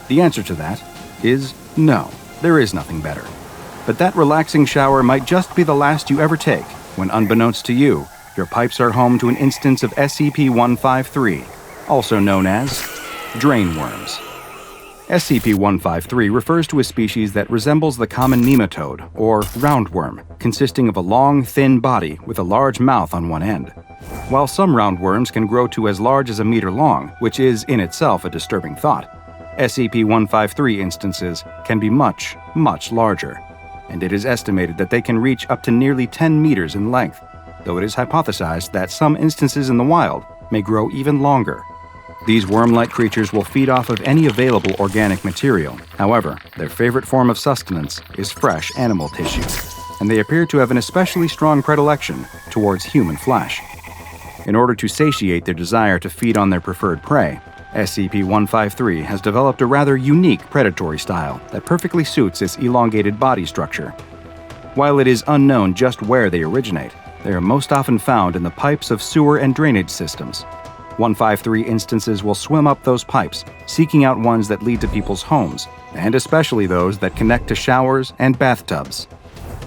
The answer to that is no, there is nothing better. But that relaxing shower might just be the last you ever take when, unbeknownst to you, your pipes are home to an instance of SCP-153, also known as drain worms. SCP-153 refers to a species that resembles the common nematode, or roundworm, consisting of a long, thin body with a large mouth on one end. While some roundworms can grow to as large as a meter long, which is in itself a disturbing thought, SCP-153 instances can be much, much larger, and it is estimated that they can reach up to nearly 10 meters in length, though it is hypothesized that some instances in the wild may grow even longer. These worm-like creatures will feed off of any available organic material. However, their favorite form of sustenance is fresh animal tissue, and they appear to have an especially strong predilection towards human flesh. In order to satiate their desire to feed on their preferred prey, SCP-153 has developed a rather unique predatory style that perfectly suits its elongated body structure. While it is unknown just where they originate, they are most often found in the pipes of sewer and drainage systems. 153 instances will swim up those pipes, seeking out ones that lead to people's homes, and especially those that connect to showers and bathtubs.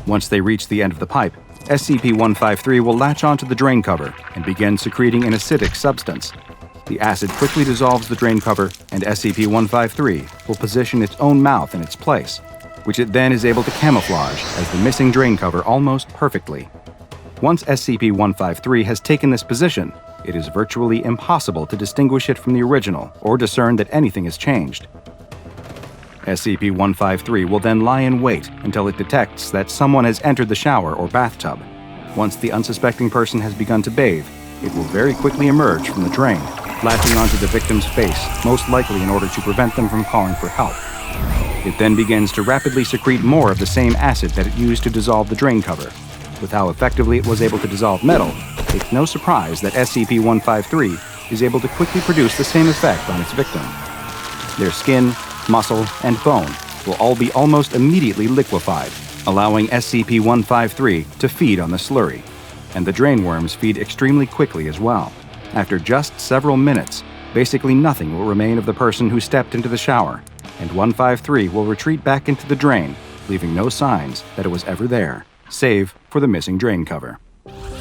Once they reach the end of the pipe, SCP-153 will latch onto the drain cover and begin secreting an acidic substance. The acid quickly dissolves the drain cover, and SCP-153 will position its own mouth in its place, which it then is able to camouflage as the missing drain cover almost perfectly. Once SCP-153 has taken this position, it is virtually impossible to distinguish it from the original or discern that anything has changed. SCP-153 will then lie in wait until it detects that someone has entered the shower or bathtub. Once the unsuspecting person has begun to bathe, it will very quickly emerge from the drain, latching onto the victim's face, most likely in order to prevent them from calling for help. It then begins to rapidly secrete more of the same acid that it used to dissolve the drain cover. With how effectively it was able to dissolve metal, it's no surprise that SCP-153 is able to quickly produce the same effect on its victim. Their skin, muscle, and bone will all be almost immediately liquefied, allowing SCP-153 to feed on the slurry. And the drain worms feed extremely quickly as well. After just several minutes, basically nothing will remain of the person who stepped into the shower, and 153 will retreat back into the drain, leaving no signs that it was ever there, save for the missing drain cover.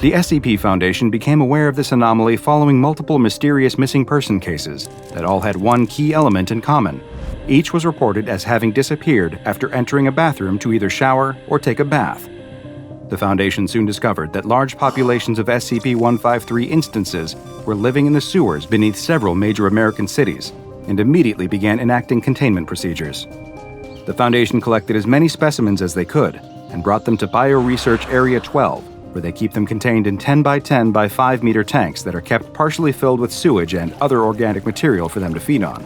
The SCP Foundation became aware of this anomaly following multiple mysterious missing person cases that all had one key element in common. Each was reported as having disappeared after entering a bathroom to either shower or take a bath. The Foundation soon discovered that large populations of SCP-153 instances were living in the sewers beneath several major American cities, and immediately began enacting containment procedures. The Foundation collected as many specimens as they could and brought them to Bioresearch Area 12, where they keep them contained in 10 by 10 by 5 meter tanks that are kept partially filled with sewage and other organic material for them to feed on.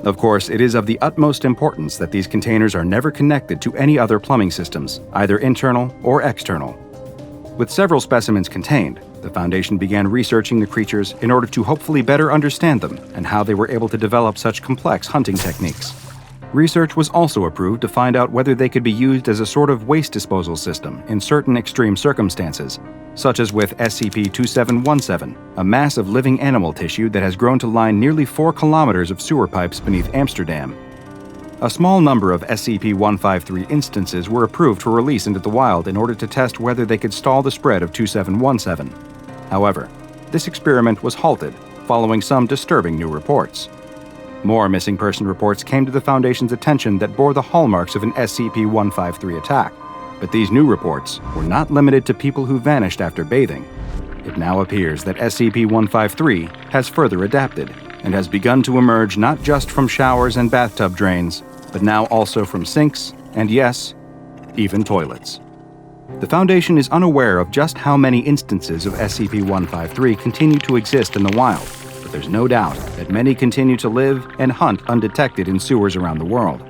Of course, it is of the utmost importance that these containers are never connected to any other plumbing systems, either internal or external. With several specimens contained, the Foundation began researching the creatures in order to hopefully better understand them and how they were able to develop such complex hunting techniques. Research was also approved to find out whether they could be used as a sort of waste disposal system in certain extreme circumstances, such as with SCP-2717, a mass of living animal tissue that has grown to line nearly 4 kilometers of sewer pipes beneath Amsterdam. A small number of SCP-153 instances were approved for release into the wild in order to test whether they could stall the spread of 2717. However, this experiment was halted following some disturbing new reports. More missing person reports came to the Foundation's attention that bore the hallmarks of an SCP-153 attack, but these new reports were not limited to people who vanished after bathing. It now appears that SCP-153 has further adapted and has begun to emerge not just from showers and bathtub drains, but now also from sinks and, yes, even toilets. The Foundation is unaware of just how many instances of SCP-153 continue to exist in the wild, but there's no doubt that many continue to live and hunt undetected in sewers around the world.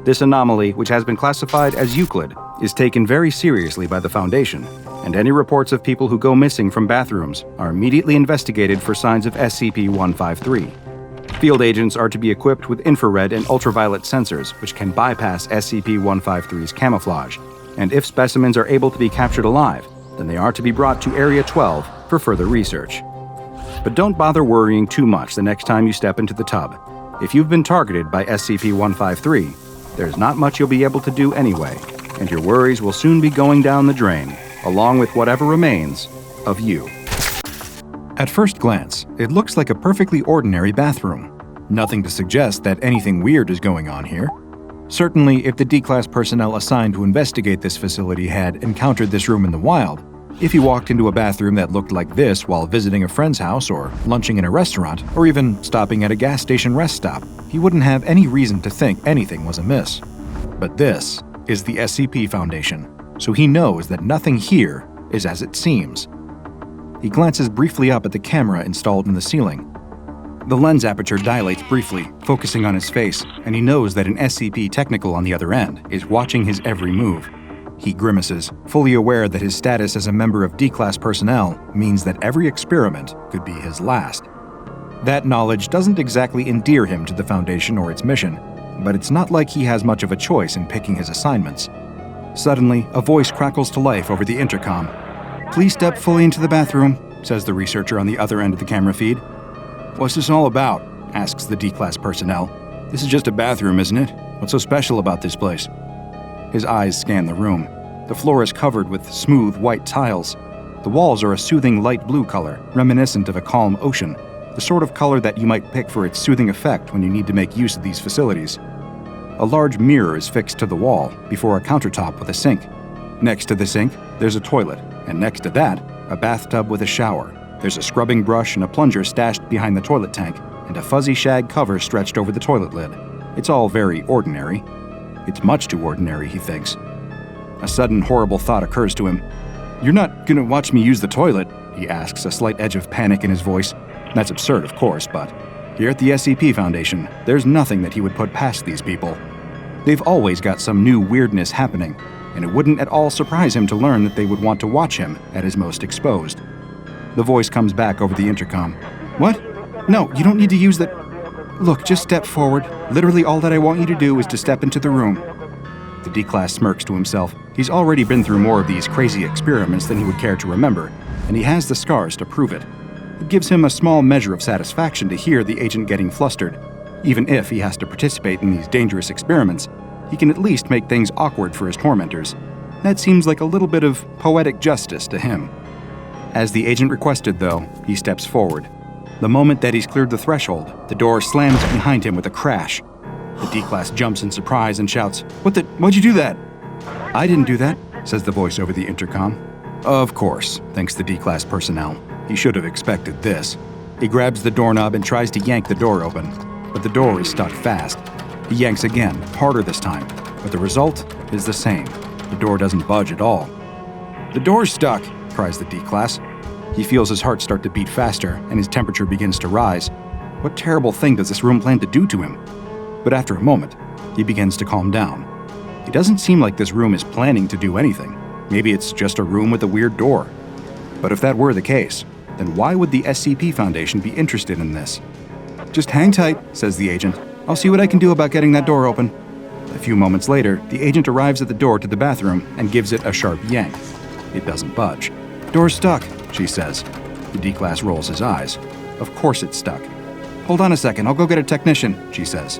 This anomaly, which has been classified as Euclid, is taken very seriously by the Foundation, and any reports of people who go missing from bathrooms are immediately investigated for signs of SCP-153. Field agents are to be equipped with infrared and ultraviolet sensors, which can bypass SCP-153's camouflage, and if specimens are able to be captured alive, then they are to be brought to Area 12 for further research. But don't bother worrying too much the next time you step into the tub. If you've been targeted by SCP-153, there's not much you'll be able to do anyway, and your worries will soon be going down the drain, along with whatever remains of you. At first glance, it looks like a perfectly ordinary bathroom. Nothing to suggest that anything weird is going on here. Certainly, if the D-Class personnel assigned to investigate this facility had encountered this room in the wild, if he walked into a bathroom that looked like this while visiting a friend's house or lunching in a restaurant, or even stopping at a gas station rest stop, he wouldn't have any reason to think anything was amiss. But this is the SCP Foundation, so he knows that nothing here is as it seems. He glances briefly up at the camera installed in the ceiling. The lens aperture dilates briefly, focusing on his face, and he knows that an SCP technical on the other end is watching his every move. He grimaces, fully aware that his status as a member of D-Class personnel means that every experiment could be his last. That knowledge doesn't exactly endear him to the Foundation or its mission, but it's not like he has much of a choice in picking his assignments. Suddenly, a voice crackles to life over the intercom. "Please step fully into the bathroom," says the researcher on the other end of the camera feed. "What's this all about?" asks the D-Class personnel. "This is just a bathroom, isn't it? What's so special about this place?" His eyes scan the room. The floor is covered with smooth white tiles. The walls are a soothing light blue color, reminiscent of a calm ocean, the sort of color that you might pick for its soothing effect when you need to make use of these facilities. A large mirror is fixed to the wall, before a countertop with a sink. Next to the sink, there's a toilet, and next to that, a bathtub with a shower. There's a scrubbing brush and a plunger stashed behind the toilet tank, and a fuzzy shag cover stretched over the toilet lid. It's all very ordinary. It's much too ordinary, he thinks. A sudden horrible thought occurs to him. "You're not gonna watch me use the toilet?" he asks, a slight edge of panic in his voice. That's absurd, of course, but here at the SCP Foundation, there's nothing that he would put past these people. They've always got some new weirdness happening, and it wouldn't at all surprise him to learn that they would want to watch him at his most exposed. The voice comes back over the intercom. "What? No, you don't need to use that. Look, just step forward. Literally all that I want you to do is to step into the room." The D-Class smirks to himself. He's already been through more of these crazy experiments than he would care to remember, and he has the scars to prove it. It gives him a small measure of satisfaction to hear the agent getting flustered. Even if he has to participate in these dangerous experiments, he can at least make things awkward for his tormentors. That seems like a little bit of poetic justice to him. As the agent requested, though, he steps forward. The moment that he's cleared the threshold, the door slams behind him with a crash. The D-Class jumps in surprise and shouts, Why'd you do that?" "I didn't do that," says the voice over the intercom. Of course, thinks the D-Class personnel. He should have expected this. He grabs the doorknob and tries to yank the door open, but the door is stuck fast. He yanks again, harder this time, but the result is the same. The door doesn't budge at all. "The door's stuck," cries the D-Class. He feels his heart start to beat faster, and his temperature begins to rise. What terrible thing does this room plan to do to him? But after a moment, he begins to calm down. It doesn't seem like this room is planning to do anything. Maybe it's just a room with a weird door. But if that were the case, then why would the SCP Foundation be interested in this? "Just hang tight," says the agent. "I'll see what I can do about getting that door open." A few moments later, the agent arrives at the door to the bathroom and gives it a sharp yank. It doesn't budge. "Door's stuck," she says. The D-Class rolls his eyes. Of course it's stuck. "Hold on a second, I'll go get a technician," she says.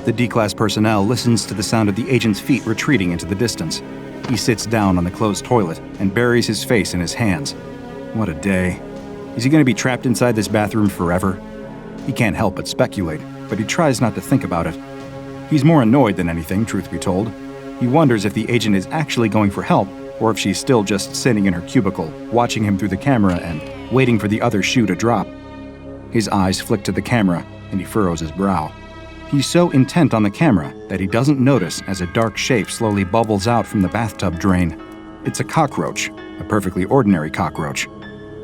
The D-Class personnel listens to the sound of the agent's feet retreating into the distance. He sits down on the closed toilet and buries his face in his hands. What a day. Is he going to be trapped inside this bathroom forever? He can't help but speculate, but he tries not to think about it. He's more annoyed than anything, truth be told. He wonders if the agent is actually going for help, or if she's still just sitting in her cubicle, watching him through the camera and waiting for the other shoe to drop. His eyes flick to the camera, and he furrows his brow. He's so intent on the camera that he doesn't notice as a dark shape slowly bubbles out from the bathtub drain. It's a cockroach, a perfectly ordinary cockroach.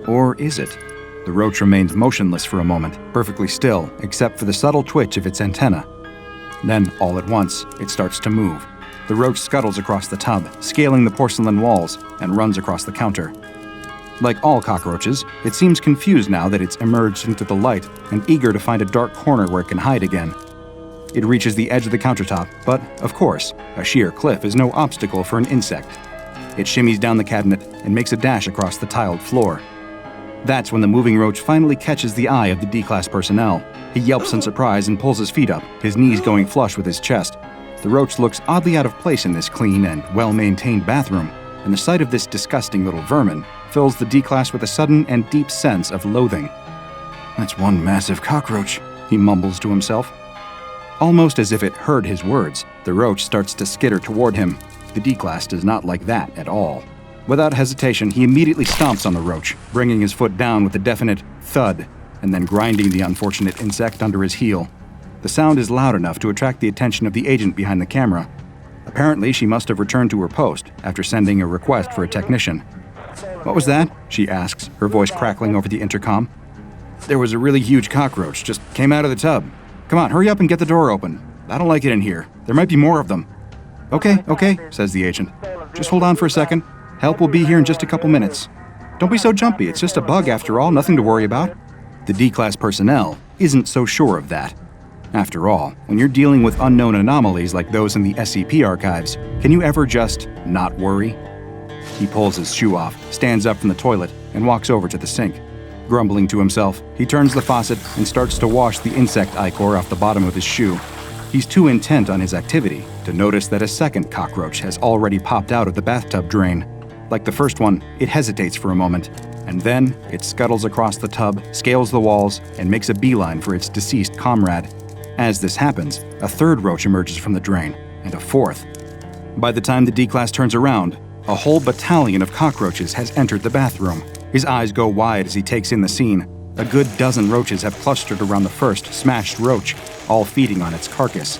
Or is it? The roach remains motionless for a moment, perfectly still, except for the subtle twitch of its antenna. Then, all at once, it starts to move. The roach scuttles across the tub, scaling the porcelain walls, and runs across the counter. Like all cockroaches, it seems confused now that it's emerged into the light and eager to find a dark corner where it can hide again. It reaches the edge of the countertop, but, of course, a sheer cliff is no obstacle for an insect. It shimmies down the cabinet and makes a dash across the tiled floor. That's when the moving roach finally catches the eye of the D-Class personnel. He yelps in surprise and pulls his feet up, his knees going flush with his chest. The roach looks oddly out of place in this clean and well-maintained bathroom, and the sight of this disgusting little vermin fills the D-Class with a sudden and deep sense of loathing. "That's one massive cockroach," he mumbles to himself. Almost as if it heard his words, the roach starts to skitter toward him. The D-Class does not like that at all. Without hesitation, he immediately stomps on the roach, bringing his foot down with a definite thud, and then grinding the unfortunate insect under his heel. The sound is loud enough to attract the attention of the agent behind the camera. Apparently, she must have returned to her post after sending a request for a technician. "What was that?" she asks, her voice crackling over the intercom. "There was a really huge cockroach, just came out of the tub. Come on, hurry up and get the door open. I don't like it in here. There might be more of them." Okay, says the agent. "Just hold on for a second. Help will be here in just a couple minutes. Don't be so jumpy, it's just a bug after all, nothing to worry about." The D-Class personnel isn't so sure of that. After all, when you're dealing with unknown anomalies like those in the SCP archives, can you ever just not worry? He pulls his shoe off, stands up from the toilet, and walks over to the sink. Grumbling to himself, he turns the faucet and starts to wash the insect ichor off the bottom of his shoe. He's too intent on his activity to notice that a second cockroach has already popped out of the bathtub drain. Like the first one, it hesitates for a moment, and then it scuttles across the tub, scales the walls, and makes a beeline for its deceased comrade. As this happens, a third roach emerges from the drain, and a fourth. By the time the D-Class turns around, a whole battalion of cockroaches has entered the bathroom. His eyes go wide as he takes in the scene. A good dozen roaches have clustered around the first smashed roach, all feeding on its carcass.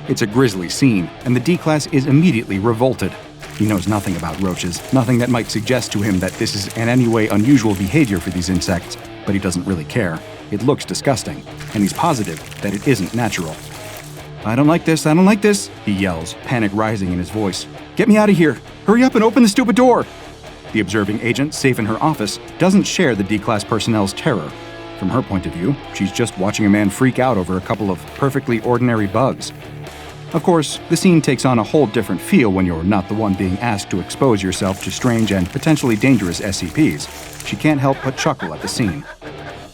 It's a grisly scene, and the D-Class is immediately revolted. He knows nothing about roaches, nothing that might suggest to him that this is in any way unusual behavior for these insects, but he doesn't really care. It looks disgusting, and he's positive that it isn't natural. I don't like this, he yells, panic rising in his voice. "Get me out of here! Hurry up and open the stupid door!" The observing agent, safe in her office, doesn't share the D-Class personnel's terror. From her point of view, she's just watching a man freak out over a couple of perfectly ordinary bugs. Of course, the scene takes on a whole different feel when you're not the one being asked to expose yourself to strange and potentially dangerous SCPs. She can't help but chuckle at the scene.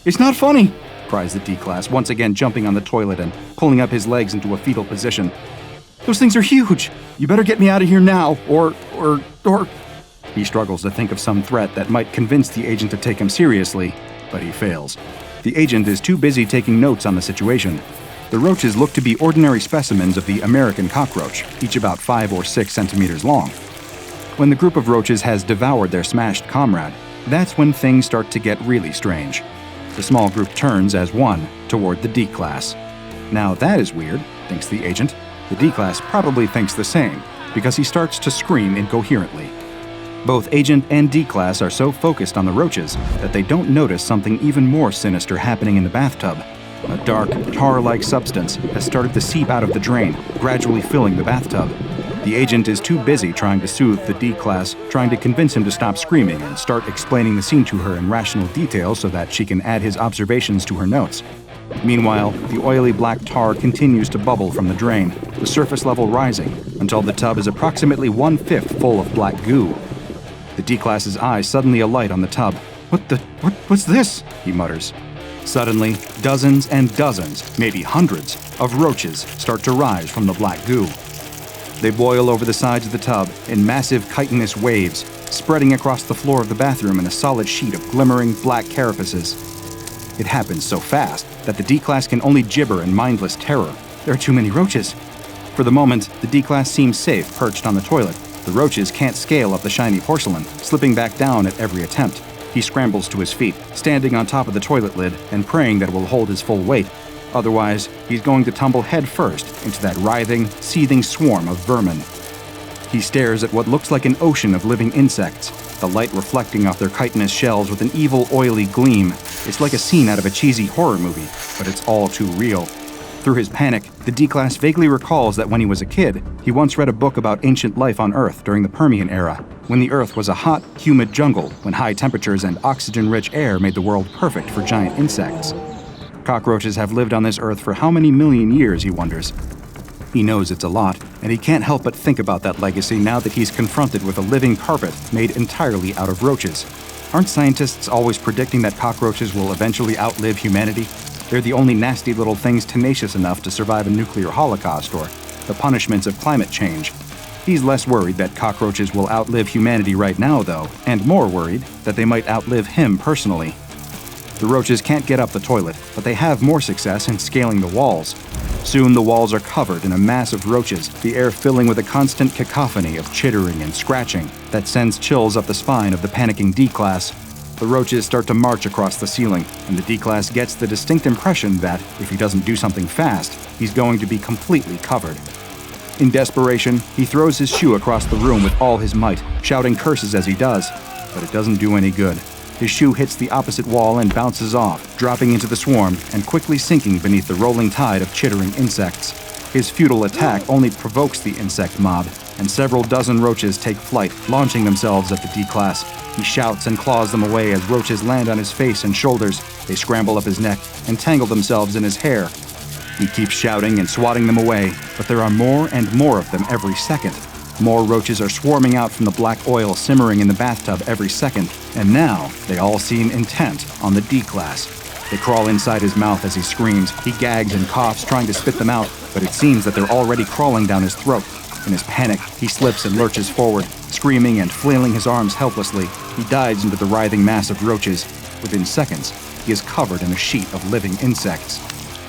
"It's not funny!" cries the D-Class, once again jumping on the toilet and pulling up his legs into a fetal position. "Those things are huge! You better get me out of here now, or... He struggles to think of some threat that might convince the agent to take him seriously, but he fails. The agent is too busy taking notes on the situation. The roaches look to be ordinary specimens of the American cockroach, each about 5 or 6 centimeters long. When the group of roaches has devoured their smashed comrade, that's when things start to get really strange. The small group turns as one toward the D-Class. Now that is weird, thinks the agent. The D-Class probably thinks the same, because he starts to scream incoherently. Both agent and D-Class are so focused on the roaches that they don't notice something even more sinister happening in the bathtub. A dark, tar-like substance has started to seep out of the drain, gradually filling the bathtub. The agent is too busy trying to soothe the D-Class, trying to convince him to stop screaming and start explaining the scene to her in rational detail so that she can add his observations to her notes. Meanwhile, the oily black tar continues to bubble from the drain, the surface level rising, until the tub is approximately 1/5 full of black goo. The D-Class's eyes suddenly alight on the tub. What's this? He mutters. Suddenly, dozens and dozens, maybe hundreds, of roaches start to rise from the black goo. They boil over the sides of the tub in massive chitinous waves, spreading across the floor of the bathroom in a solid sheet of glimmering black carapaces. It happens so fast that the D-Class can only gibber in mindless terror. There are too many roaches. For the moment, the D-Class seems safe perched on the toilet. The roaches can't scale up the shiny porcelain, slipping back down at every attempt. He scrambles to his feet, standing on top of the toilet lid and praying that it will hold his full weight. Otherwise, he's going to tumble head first into that writhing, seething swarm of vermin. He stares at what looks like an ocean of living insects, the light reflecting off their chitinous shells with an evil, oily gleam. It's like a scene out of a cheesy horror movie, but it's all too real. Through his panic, the D-Class vaguely recalls that when he was a kid, he once read a book about ancient life on Earth during the Permian era, when the Earth was a hot, humid jungle, when high temperatures and oxygen-rich air made the world perfect for giant insects. Cockroaches have lived on this Earth for how many million years, he wonders. He knows it's a lot, and he can't help but think about that legacy now that he's confronted with a living carpet made entirely out of roaches. Aren't scientists always predicting that cockroaches will eventually outlive humanity? They're the only nasty little things tenacious enough to survive a nuclear holocaust or the punishments of climate change. He's less worried that cockroaches will outlive humanity right now, though, and more worried that they might outlive him personally. The roaches can't get up the toilet, but they have more success in scaling the walls. Soon the walls are covered in a mass of roaches, the air filling with a constant cacophony of chittering and scratching that sends chills up the spine of the panicking D-Class. The roaches start to march across the ceiling, and the D-Class gets the distinct impression that, if he doesn't do something fast, he's going to be completely covered. In desperation, he throws his shoe across the room with all his might, shouting curses as he does, but it doesn't do any good. His shoe hits the opposite wall and bounces off, dropping into the swarm and quickly sinking beneath the rolling tide of chittering insects. His futile attack only provokes the insect mob, and several dozen roaches take flight, launching themselves at the D-Class. He shouts and claws them away as roaches land on his face and shoulders. They scramble up his neck and tangle themselves in his hair. He keeps shouting and swatting them away, but there are more and more of them every second. More roaches are swarming out from the black oil simmering in the bathtub every second, and now they all seem intent on the D-Class. They crawl inside his mouth as he screams. He gags and coughs, trying to spit them out, but it seems that they're already crawling down his throat. In his panic, he slips and lurches forward, screaming and flailing his arms helplessly. He dives into the writhing mass of roaches. Within seconds, he is covered in a sheet of living insects.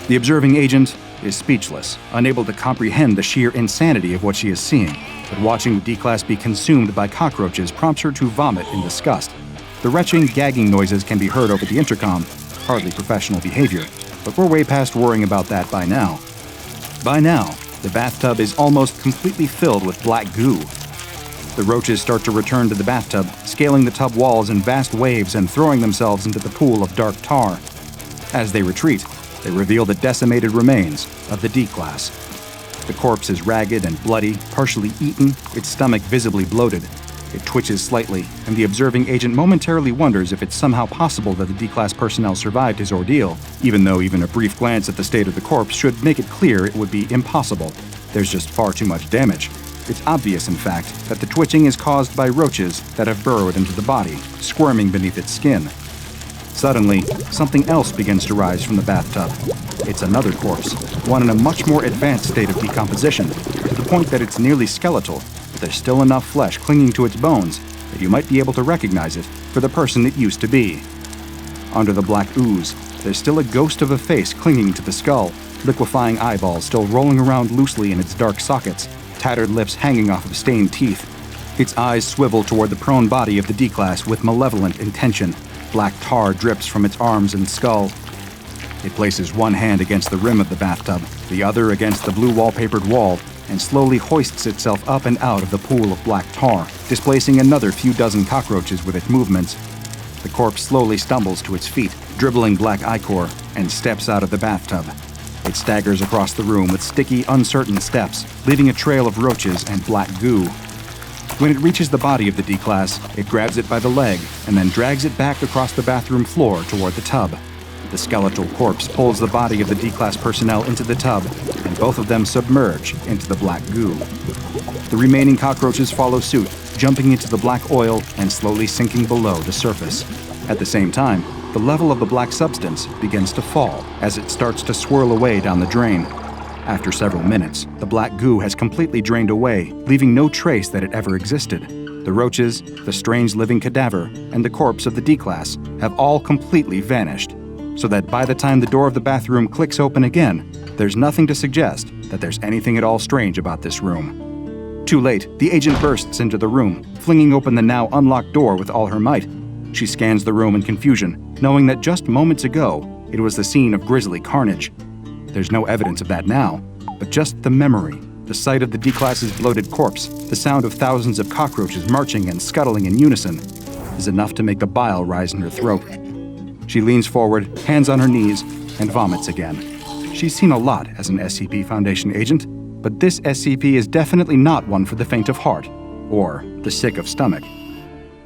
The observing agent is speechless, unable to comprehend the sheer insanity of what she is seeing, but watching the D-Class be consumed by cockroaches prompts her to vomit in disgust. The retching, gagging noises can be heard over the intercom, hardly professional behavior, but we're way past worrying about that by now. By now, the bathtub is almost completely filled with black goo. The roaches start to return to the bathtub, scaling the tub walls in vast waves and throwing themselves into the pool of dark tar. As they retreat, they reveal the decimated remains of the D-Class. The corpse is ragged and bloody, partially eaten, its stomach visibly bloated. It twitches slightly, and the observing agent momentarily wonders if it's somehow possible that the D-Class personnel survived his ordeal, even though even a brief glance at the state of the corpse should make it clear it would be impossible. There's just far too much damage. It's obvious, in fact, that the twitching is caused by roaches that have burrowed into the body, squirming beneath its skin. Suddenly, something else begins to rise from the bathtub. It's another corpse, one in a much more advanced state of decomposition, to the point that it's nearly skeletal, but there's still enough flesh clinging to its bones that you might be able to recognize it for the person it used to be. Under the black ooze, there's still a ghost of a face clinging to the skull, liquefying eyeballs still rolling around loosely in its dark sockets, tattered lips hanging off of stained teeth. Its eyes swivel toward the prone body of the D-Class with malevolent intention. Black tar drips from its arms and skull. It places one hand against the rim of the bathtub, the other against the blue wallpapered wall, and slowly hoists itself up and out of the pool of black tar, displacing another few dozen cockroaches with its movements. The corpse slowly stumbles to its feet, dribbling black ichor, and steps out of the bathtub. It staggers across the room with sticky, uncertain steps, leaving a trail of roaches and black goo. When it reaches the body of the D-Class, it grabs it by the leg and then drags it back across the bathroom floor toward the tub. The skeletal corpse pulls the body of the D-Class personnel into the tub, and both of them submerge into the black goo. The remaining cockroaches follow suit, jumping into the black oil and slowly sinking below the surface. At the same time, the level of the black substance begins to fall as it starts to swirl away down the drain. After several minutes, the black goo has completely drained away, leaving no trace that it ever existed. The roaches, the strange living cadaver, and the corpse of the D-Class have all completely vanished, so that by the time the door of the bathroom clicks open again, there's nothing to suggest that there's anything at all strange about this room. Too late, the agent bursts into the room, flinging open the now unlocked door with all her might. She scans the room in confusion, knowing that just moments ago, it was the scene of grisly carnage. There's no evidence of that now, but just the memory The sight of the D-Class's bloated corpse, the sound of thousands of cockroaches marching and scuttling in unison, is enough to make the bile rise in her throat. She leans forward, hands on her knees, and vomits again. She's seen a lot as an SCP Foundation agent, but this SCP is definitely not one for the faint of heart, or the sick of stomach.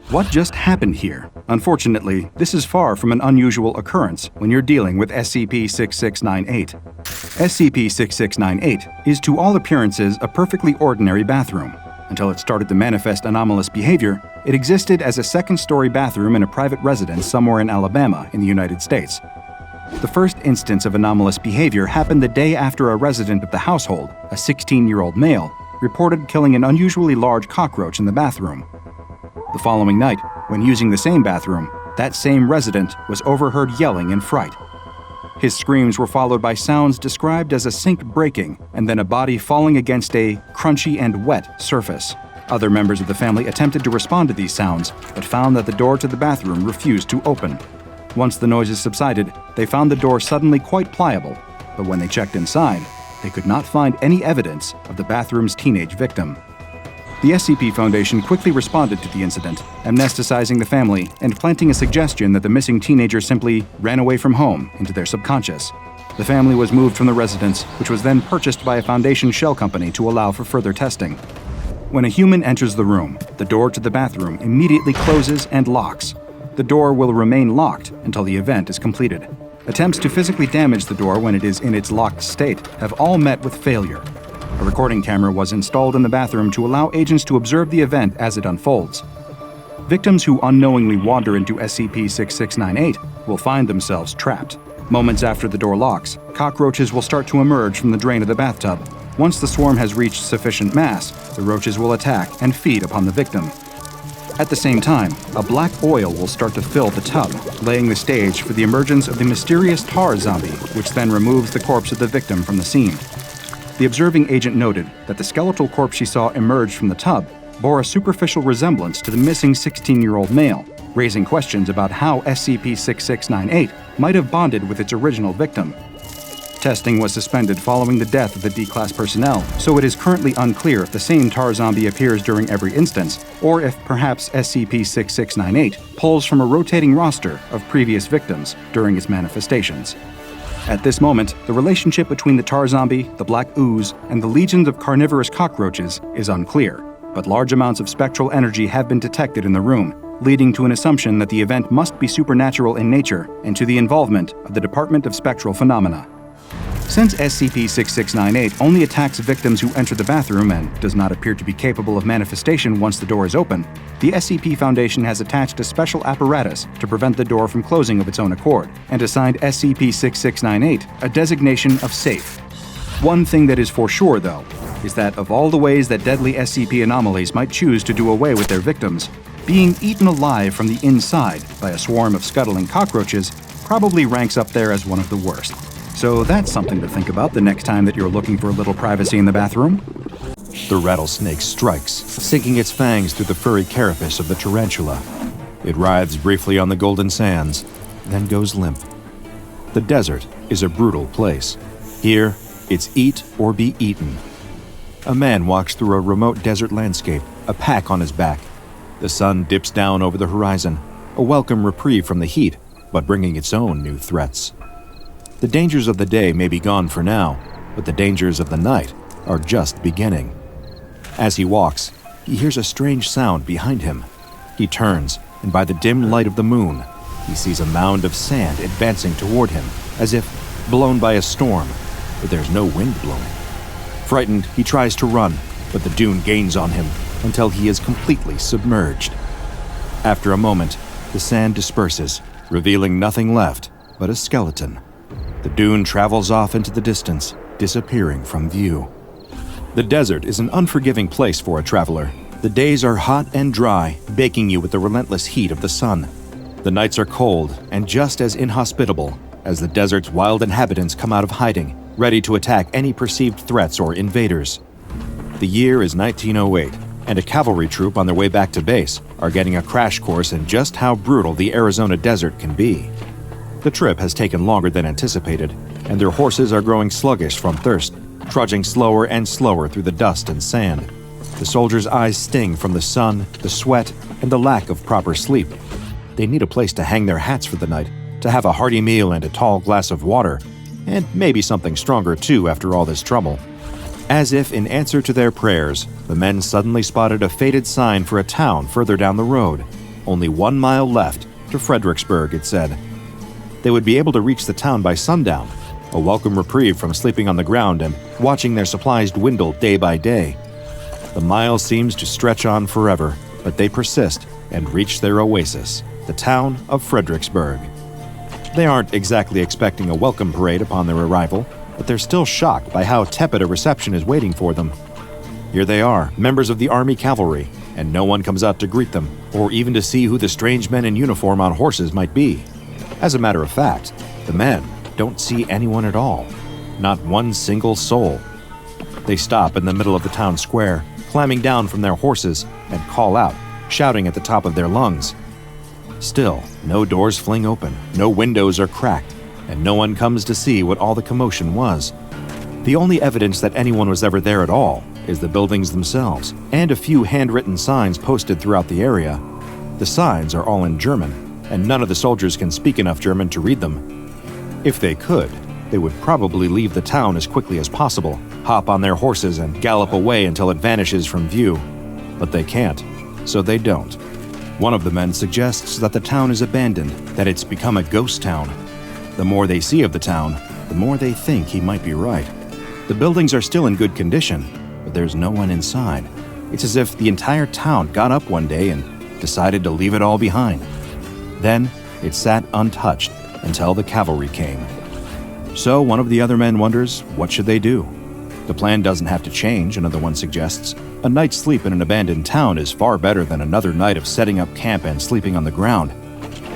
What just happened here? Unfortunately, this is far from an unusual occurrence when you're dealing with SCP-6698. SCP-6698 is to all appearances a perfectly ordinary bathroom. Until it started to manifest anomalous behavior, it existed as a second-story bathroom in a private residence somewhere in Alabama in the United States. The first instance of anomalous behavior happened the day after a resident of the household, a 16-year-old male, reported killing an unusually large cockroach in the bathroom. The following night, when using the same bathroom, that same resident was overheard yelling in fright. His screams were followed by sounds described as a sink breaking and then a body falling against a crunchy and wet surface. Other members of the family attempted to respond to these sounds, but found that the door to the bathroom refused to open. Once the noises subsided, they found the door suddenly quite pliable, but when they checked inside, they could not find any evidence of the bathroom's teenage victim. The SCP Foundation quickly responded to the incident, amnesticizing the family and planting a suggestion that the missing teenager simply ran away from home into their subconscious. The family was moved from the residence, which was then purchased by a Foundation shell company to allow for further testing. When a human enters the room, the door to the bathroom immediately closes and locks. The door will remain locked until the event is completed. Attempts to physically damage the door when it is in its locked state have all met with failure. A recording camera was installed in the bathroom to allow agents to observe the event as it unfolds. Victims who unknowingly wander into SCP-6698 will find themselves trapped. Moments after the door locks, cockroaches will start to emerge from the drain of the bathtub. Once the swarm has reached sufficient mass, the roaches will attack and feed upon the victim. At the same time, a black oil will start to fill the tub, laying the stage for the emergence of the mysterious tar zombie, which then removes the corpse of the victim from the scene. The observing agent noted that the skeletal corpse she saw emerge from the tub bore a superficial resemblance to the missing 16-year-old male, raising questions about how SCP-6698 might have bonded with its original victim. Testing was suspended following the death of the D-Class personnel, so it is currently unclear if the same tar zombie appears during every instance, or if perhaps SCP-6698 pulls from a rotating roster of previous victims during its manifestations. At this moment, the relationship between the tar zombie, the black ooze, and the legions of carnivorous cockroaches is unclear, but large amounts of spectral energy have been detected in the room, leading to an assumption that the event must be supernatural in nature and to the involvement of the Department of Spectral Phenomena. Since SCP-6698 only attacks victims who enter the bathroom and does not appear to be capable of manifestation once the door is open, the SCP Foundation has attached a special apparatus to prevent the door from closing of its own accord, and assigned SCP-6698 a designation of safe. One thing that is for sure, though, is that of all the ways that deadly SCP anomalies might choose to do away with their victims, being eaten alive from the inside by a swarm of scuttling cockroaches probably ranks up there as one of the worst. So that's something to think about the next time that you're looking for a little privacy in the bathroom. The rattlesnake strikes, sinking its fangs through the furry carapace of the tarantula. It writhes briefly on the golden sands, then goes limp. The desert is a brutal place. Here, it's eat or be eaten. A man walks through a remote desert landscape, a pack on his back. The sun dips down over the horizon, a welcome reprieve from the heat, but bringing its own new threats. The dangers of the day may be gone for now, but the dangers of the night are just beginning. As he walks, he hears a strange sound behind him. He turns, and by the dim light of the moon, he sees a mound of sand advancing toward him, as if blown by a storm, but there's no wind blowing. Frightened, he tries to run, but the dune gains on him until he is completely submerged. After a moment, the sand disperses, revealing nothing left but a skeleton. The dune travels off into the distance, disappearing from view. The desert is an unforgiving place for a traveler. The days are hot and dry, baking you with the relentless heat of the sun. The nights are cold and just as inhospitable as the desert's wild inhabitants come out of hiding, ready to attack any perceived threats or invaders. The year is 1908, and a cavalry troop on their way back to base are getting a crash course in just how brutal the Arizona desert can be. The trip has taken longer than anticipated, and their horses are growing sluggish from thirst. trudging slower and slower through the dust and sand. The soldiers' eyes sting from the sun, the sweat, and the lack of proper sleep. They need a place to hang their hats for the night, to have a hearty meal and a tall glass of water, and maybe something stronger too after all this trouble. As if in answer to their prayers, the men suddenly spotted a faded sign for a town further down the road. Only 1 mile left to Fredericksburg, it said. They would be able to reach the town by sundown, a welcome reprieve from sleeping on the ground and watching their supplies dwindle day by day. The mile seems to stretch on forever, but they persist and reach their oasis, the town of Fredericksburg. They aren't exactly expecting a welcome parade upon their arrival, but they're still shocked by how tepid a reception is waiting for them. Here they are, members of the Army Cavalry, and no one comes out to greet them, or even to see who the strange men in uniform on horses might be. As a matter of fact, the men don't see anyone at all, not one single soul. They stop in the middle of the town square, climbing down from their horses, and call out, shouting at the top of their lungs. Still, no doors fling open, no windows are cracked, and no one comes to see what all the commotion was. The only evidence that anyone was ever there at all is the buildings themselves, and a few handwritten signs posted throughout the area. The signs are all in German, and none of the soldiers can speak enough German to read them. If they could, they would probably leave the town as quickly as possible, hop on their horses and gallop away until it vanishes from view. But they can't, so they don't. One of the men suggests that the town is abandoned, that it's become a ghost town. The more they see of the town, the more they think he might be right. The buildings are still in good condition, but there's no one inside. It's as if the entire town got up one day and decided to leave it all behind. Then, it sat untouched until the cavalry came. So one of the other men wonders, what should they do? The plan doesn't have to change, another one suggests. A night's sleep in an abandoned town is far better than another night of setting up camp and sleeping on the ground.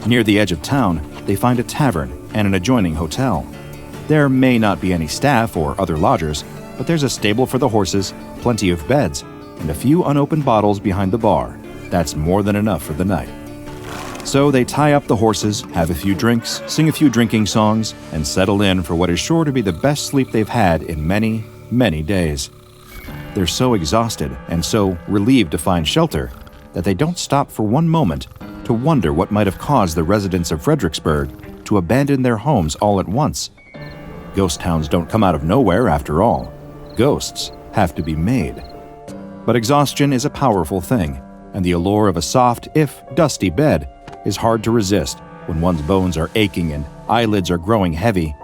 Near the edge of town, they find a tavern and an adjoining hotel. There may not be any staff or other lodgers, but there's a stable for the horses, plenty of beds, and a few unopened bottles behind the bar. That's more than enough for the night. So they tie up the horses, have a few drinks, sing a few drinking songs, and settle in for what is sure to be the best sleep they've had in many, many days. They're so exhausted and so relieved to find shelter that they don't stop for one moment to wonder what might have caused the residents of Fredericksburg to abandon their homes all at once. Ghost towns don't come out of nowhere, after all. Ghosts have to be made. But exhaustion is a powerful thing, and the allure of a soft, if dusty bed is hard to resist when one's bones are aching and eyelids are growing heavy.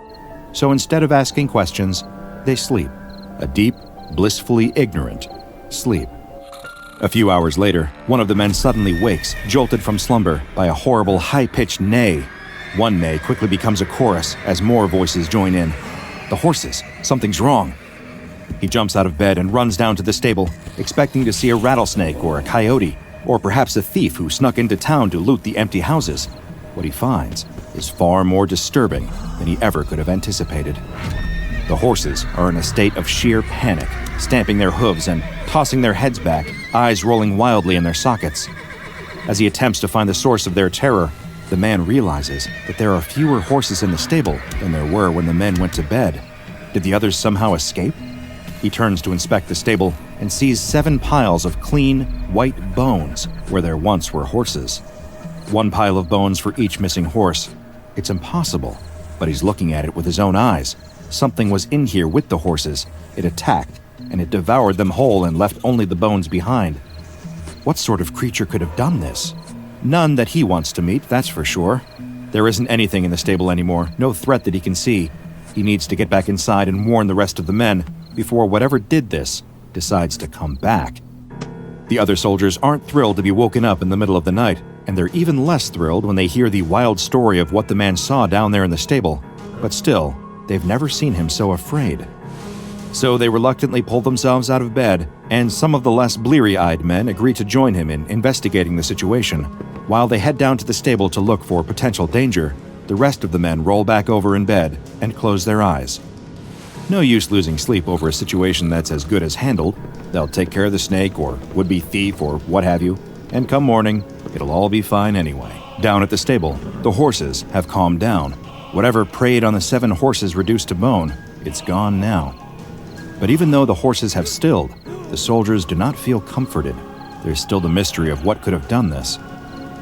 So instead of asking questions, they sleep. A deep, blissfully ignorant sleep. A few hours later, one of the men suddenly wakes, jolted from slumber by a horrible high-pitched neigh. One neigh quickly becomes a chorus as more voices join in. The horses, something's wrong. He jumps out of bed and runs down to the stable, expecting to see a rattlesnake or a coyote, or perhaps a thief who snuck into town to loot the empty houses. What he finds is far more disturbing than he ever could have anticipated. The horses are in a state of sheer panic, stamping their hooves and tossing their heads back, eyes rolling wildly in their sockets. As he attempts to find the source of their terror, the man realizes that there are fewer horses in the stable than there were when the men went to bed. Did the others somehow escape? He turns to inspect the stable and sees 7 piles of clean, white bones where there once were horses. 1 pile of bones for each missing horse. It's impossible, but he's looking at it with his own eyes. Something was in here with the horses. It attacked, and it devoured them whole and left only the bones behind. What sort of creature could have done this? None that he wants to meet, that's for sure. There isn't anything in the stable anymore, no threat that he can see. He needs to get back inside and warn the rest of the men before whatever did this decides to come back. The other soldiers aren't thrilled to be woken up in the middle of the night, and they're even less thrilled when they hear the wild story of what the man saw down there in the stable. But still, they've never seen him so afraid. So they reluctantly pull themselves out of bed, and some of the less bleary-eyed men agree to join him in investigating the situation. While they head down to the stable to look for potential danger, the rest of the men roll back over in bed and close their eyes. No use losing sleep over a situation that's as good as handled. They'll take care of the snake or would-be thief or what have you, and come morning, it'll all be fine anyway. Down at the stable, the horses have calmed down. Whatever preyed on the 7 horses reduced to bone, it's gone now. But even though the horses have stilled, the soldiers do not feel comforted. There's still the mystery of what could have done this.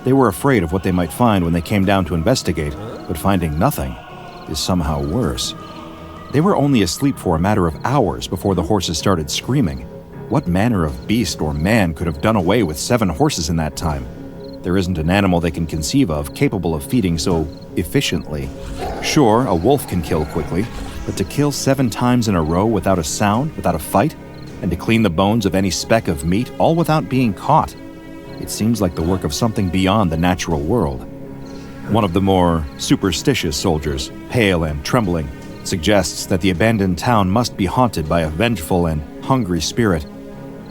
They were afraid of what they might find when they came down to investigate, but finding nothing is somehow worse. They were only asleep for a matter of hours before the horses started screaming. What manner of beast or man could have done away with 7 horses in that time? There isn't an animal they can conceive of capable of feeding so efficiently. Sure, a wolf can kill quickly, but to kill 7 times in a row without a sound, without a fight, and to clean the bones of any speck of meat, all without being caught, it seems like the work of something beyond the natural world. One of the more superstitious soldiers, pale and trembling, suggests that the abandoned town must be haunted by a vengeful and hungry spirit.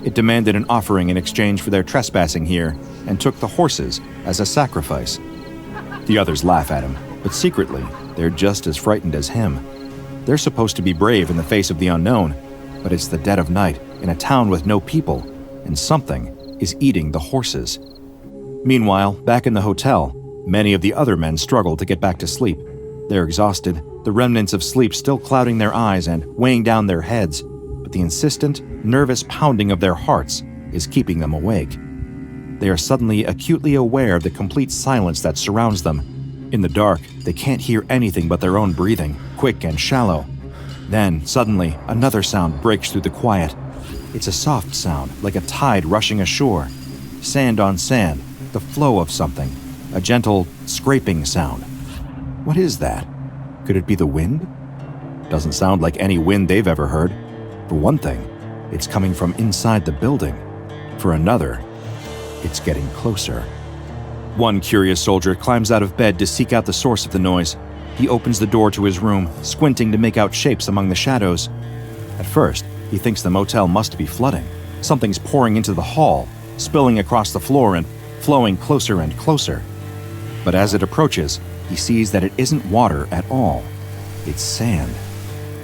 It demanded an offering in exchange for their trespassing here, and took the horses as a sacrifice. The others laugh at him, but secretly, they're just as frightened as him. They're supposed to be brave in the face of the unknown, but it's the dead of night in a town with no people, and something is eating the horses. Meanwhile, back in the hotel, many of the other men struggle to get back to sleep. They're exhausted, the remnants of sleep still clouding their eyes and weighing down their heads, but the insistent, nervous pounding of their hearts is keeping them awake. They are suddenly acutely aware of the complete silence that surrounds them. In the dark, they can't hear anything but their own breathing, quick and shallow. Then, suddenly, another sound breaks through the quiet. It's a soft sound, like a tide rushing ashore. Sand on sand, the flow of something. A gentle, scraping sound. What is that? Could it be the wind? Doesn't sound like any wind they've ever heard. For one thing, it's coming from inside the building. For another, it's getting closer. One curious soldier climbs out of bed to seek out the source of the noise. He opens the door to his room, squinting to make out shapes among the shadows. At first, he thinks the motel must be flooding. Something's pouring into the hall, spilling across the floor and flowing closer and closer. But as it approaches, he sees that it isn't water at all. It's sand.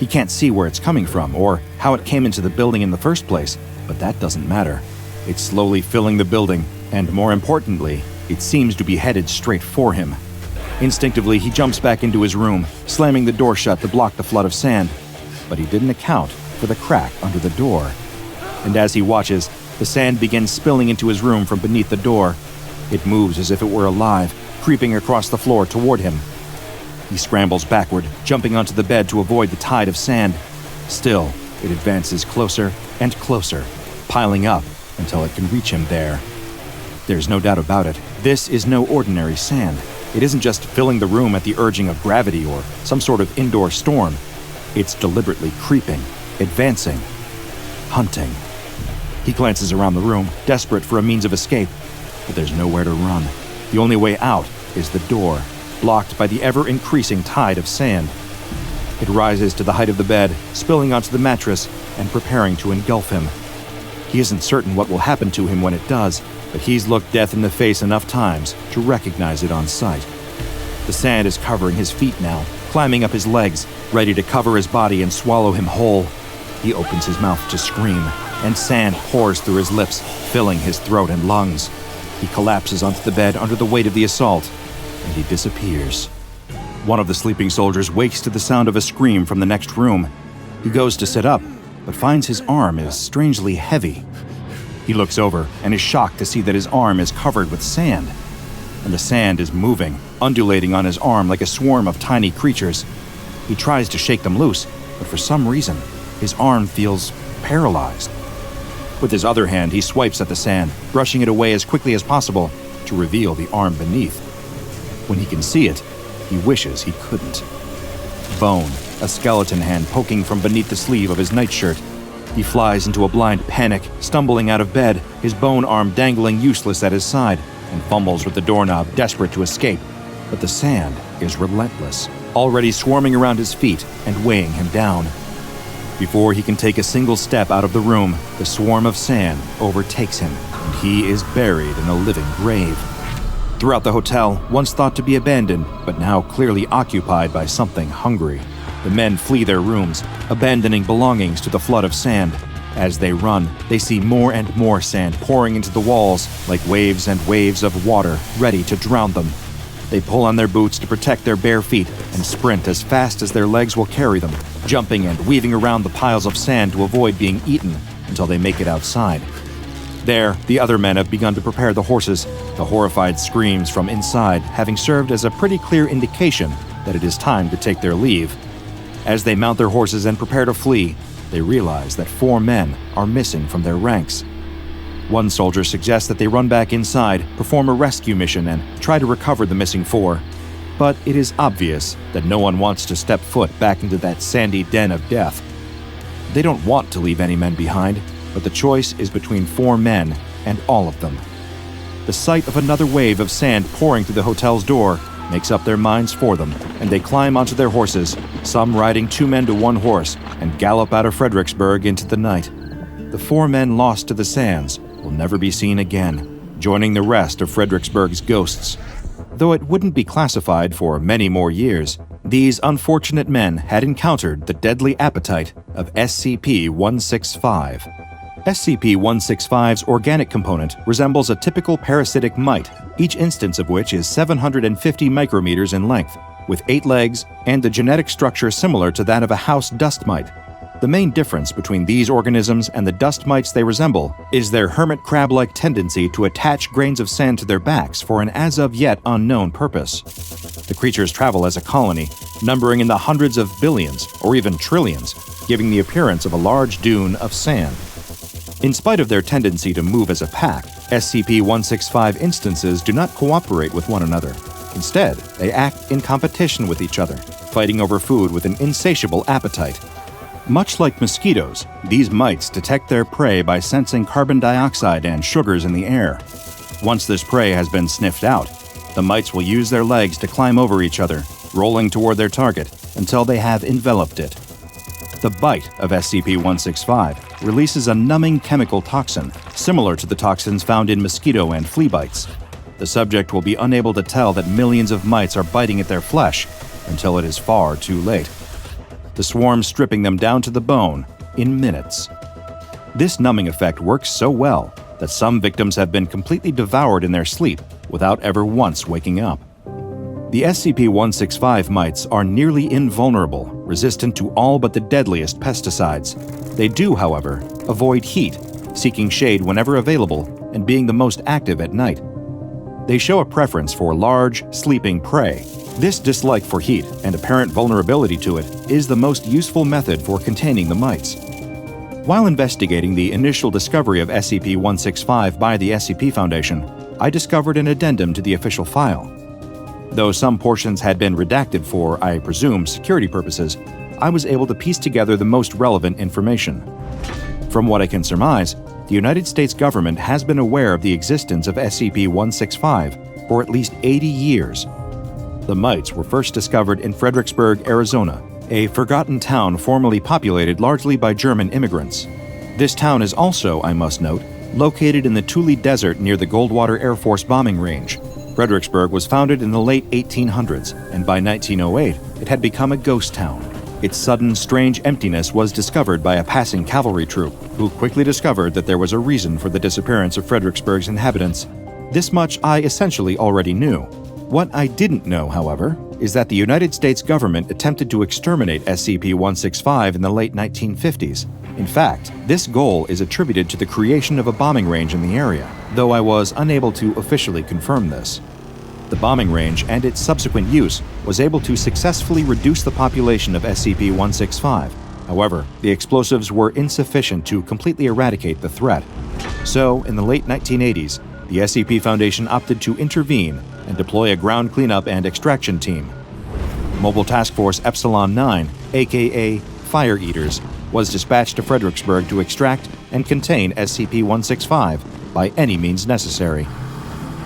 He can't see where it's coming from or how it came into the building in the first place, but that doesn't matter. It's slowly filling the building, and more importantly, it seems to be headed straight for him. Instinctively, he jumps back into his room, slamming the door shut to block the flood of sand. But he didn't account for the crack under the door. And as he watches, the sand begins spilling into his room from beneath the door. It moves as if it were alive, creeping across the floor toward him. He scrambles backward, jumping onto the bed to avoid the tide of sand. Still, it advances closer and closer, piling up until it can reach him there. There's no doubt about it. This is no ordinary sand. It isn't just filling the room at the urging of gravity or some sort of indoor storm. It's deliberately creeping, advancing, hunting. He glances around the room, desperate for a means of escape, but there's nowhere to run. The only way out is the door, blocked by the ever-increasing tide of sand. It rises to the height of the bed, spilling onto the mattress and preparing to engulf him. He isn't certain what will happen to him when it does, but he's looked death in the face enough times to recognize it on sight. The sand is covering his feet now, climbing up his legs, ready to cover his body and swallow him whole. He opens his mouth to scream, and sand pours through his lips, filling his throat and lungs. He collapses onto the bed under the weight of the assault, and he disappears. One of the sleeping soldiers wakes to the sound of a scream from the next room. He goes to sit up, but finds his arm is strangely heavy. He looks over and is shocked to see that his arm is covered with sand. And the sand is moving, undulating on his arm like a swarm of tiny creatures. He tries to shake them loose, but for some reason, his arm feels paralyzed. With his other hand, he swipes at the sand, brushing it away as quickly as possible to reveal the arm beneath. When he can see it, he wishes he couldn't. Bone, a skeleton hand poking from beneath the sleeve of his nightshirt. He flies into a blind panic, stumbling out of bed, his bone arm dangling useless at his side, and fumbles with the doorknob, desperate to escape. But the sand is relentless, already swarming around his feet and weighing him down. Before he can take a single step out of the room, the swarm of sand overtakes him, and he is buried in a living grave. Throughout the hotel, once thought to be abandoned, but now clearly occupied by something hungry, the men flee their rooms, abandoning belongings to the flood of sand. As they run, they see more and more sand pouring into the walls like waves and waves of water ready to drown them. They pull on their boots to protect their bare feet and sprint as fast as their legs will carry them, jumping and weaving around the piles of sand to avoid being eaten until they make it outside. There, the other men have begun to prepare the horses, the horrified screams from inside having served as a pretty clear indication that it is time to take their leave. As they mount their horses and prepare to flee, they realize that 4 men are missing from their ranks. One soldier suggests that they run back inside, perform a rescue mission, and try to recover the missing 4. But it is obvious that no one wants to step foot back into that sandy den of death. They don't want to leave any men behind, but the choice is between 4 men and all of them. The sight of another wave of sand pouring through the hotel's door makes up their minds for them, and they climb onto their horses, some riding 2 men to 1 horse, and gallop out of Fredericksburg into the night. The 4 men lost to the sands will never be seen again, joining the rest of Fredericksburg's ghosts. Though it wouldn't be classified for many more years, these unfortunate men had encountered the deadly appetite of SCP-165. SCP-165's organic component resembles a typical parasitic mite, each instance of which is 750 micrometers in length, with 8 legs and a genetic structure similar to that of a house dust mite. The main difference between these organisms and the dust mites they resemble is their hermit crab-like tendency to attach grains of sand to their backs for an as-of-yet unknown purpose. The creatures travel as a colony, numbering in the hundreds of billions or even trillions, giving the appearance of a large dune of sand. In spite of their tendency to move as a pack, SCP-165 instances do not cooperate with one another. Instead, they act in competition with each other, fighting over food with an insatiable appetite. Much like mosquitoes, these mites detect their prey by sensing carbon dioxide and sugars in the air. Once this prey has been sniffed out, the mites will use their legs to climb over each other, rolling toward their target until they have enveloped it. The bite of SCP-165 releases a numbing chemical toxin, similar to the toxins found in mosquito and flea bites. The subject will be unable to tell that millions of mites are biting at their flesh until it is far too late. The swarm stripping them down to the bone in minutes. This numbing effect works so well that some victims have been completely devoured in their sleep without ever once waking up. The SCP-165 mites are nearly invulnerable, resistant to all but the deadliest pesticides. They do, however, avoid heat, seeking shade whenever available and being the most active at night. They show a preference for large, sleeping prey. This dislike for heat and apparent vulnerability to it is the most useful method for containing the mites. While investigating the initial discovery of SCP-165 by the SCP Foundation, I discovered an addendum to the official file. Though some portions had been redacted for, I presume, security purposes, I was able to piece together the most relevant information. From what I can surmise, the United States government has been aware of the existence of SCP-165 for at least 80 years. The mites were first discovered in Fredericksburg, Arizona, a forgotten town formerly populated largely by German immigrants. This town is also, I must note, located in the Tule Desert near the Goldwater Air Force bombing range. Fredericksburg was founded in the late 1800s, and by 1908, it had become a ghost town. Its sudden, strange emptiness was discovered by a passing cavalry troop, who quickly discovered that there was a reason for the disappearance of Fredericksburg's inhabitants. This much I essentially already knew. What I didn't know, however, is that the United States government attempted to exterminate SCP-165 in the late 1950s. In fact, this goal is attributed to the creation of a bombing range in the area, though I was unable to officially confirm this. The bombing range and its subsequent use was able to successfully reduce the population of SCP-165. However, the explosives were insufficient to completely eradicate the threat. So, in the late 1980s, the SCP Foundation opted to intervene and deploy a ground cleanup and extraction team. Mobile Task Force Epsilon 9, aka Fire Eaters, was dispatched to Fredericksburg to extract and contain SCP-165 by any means necessary.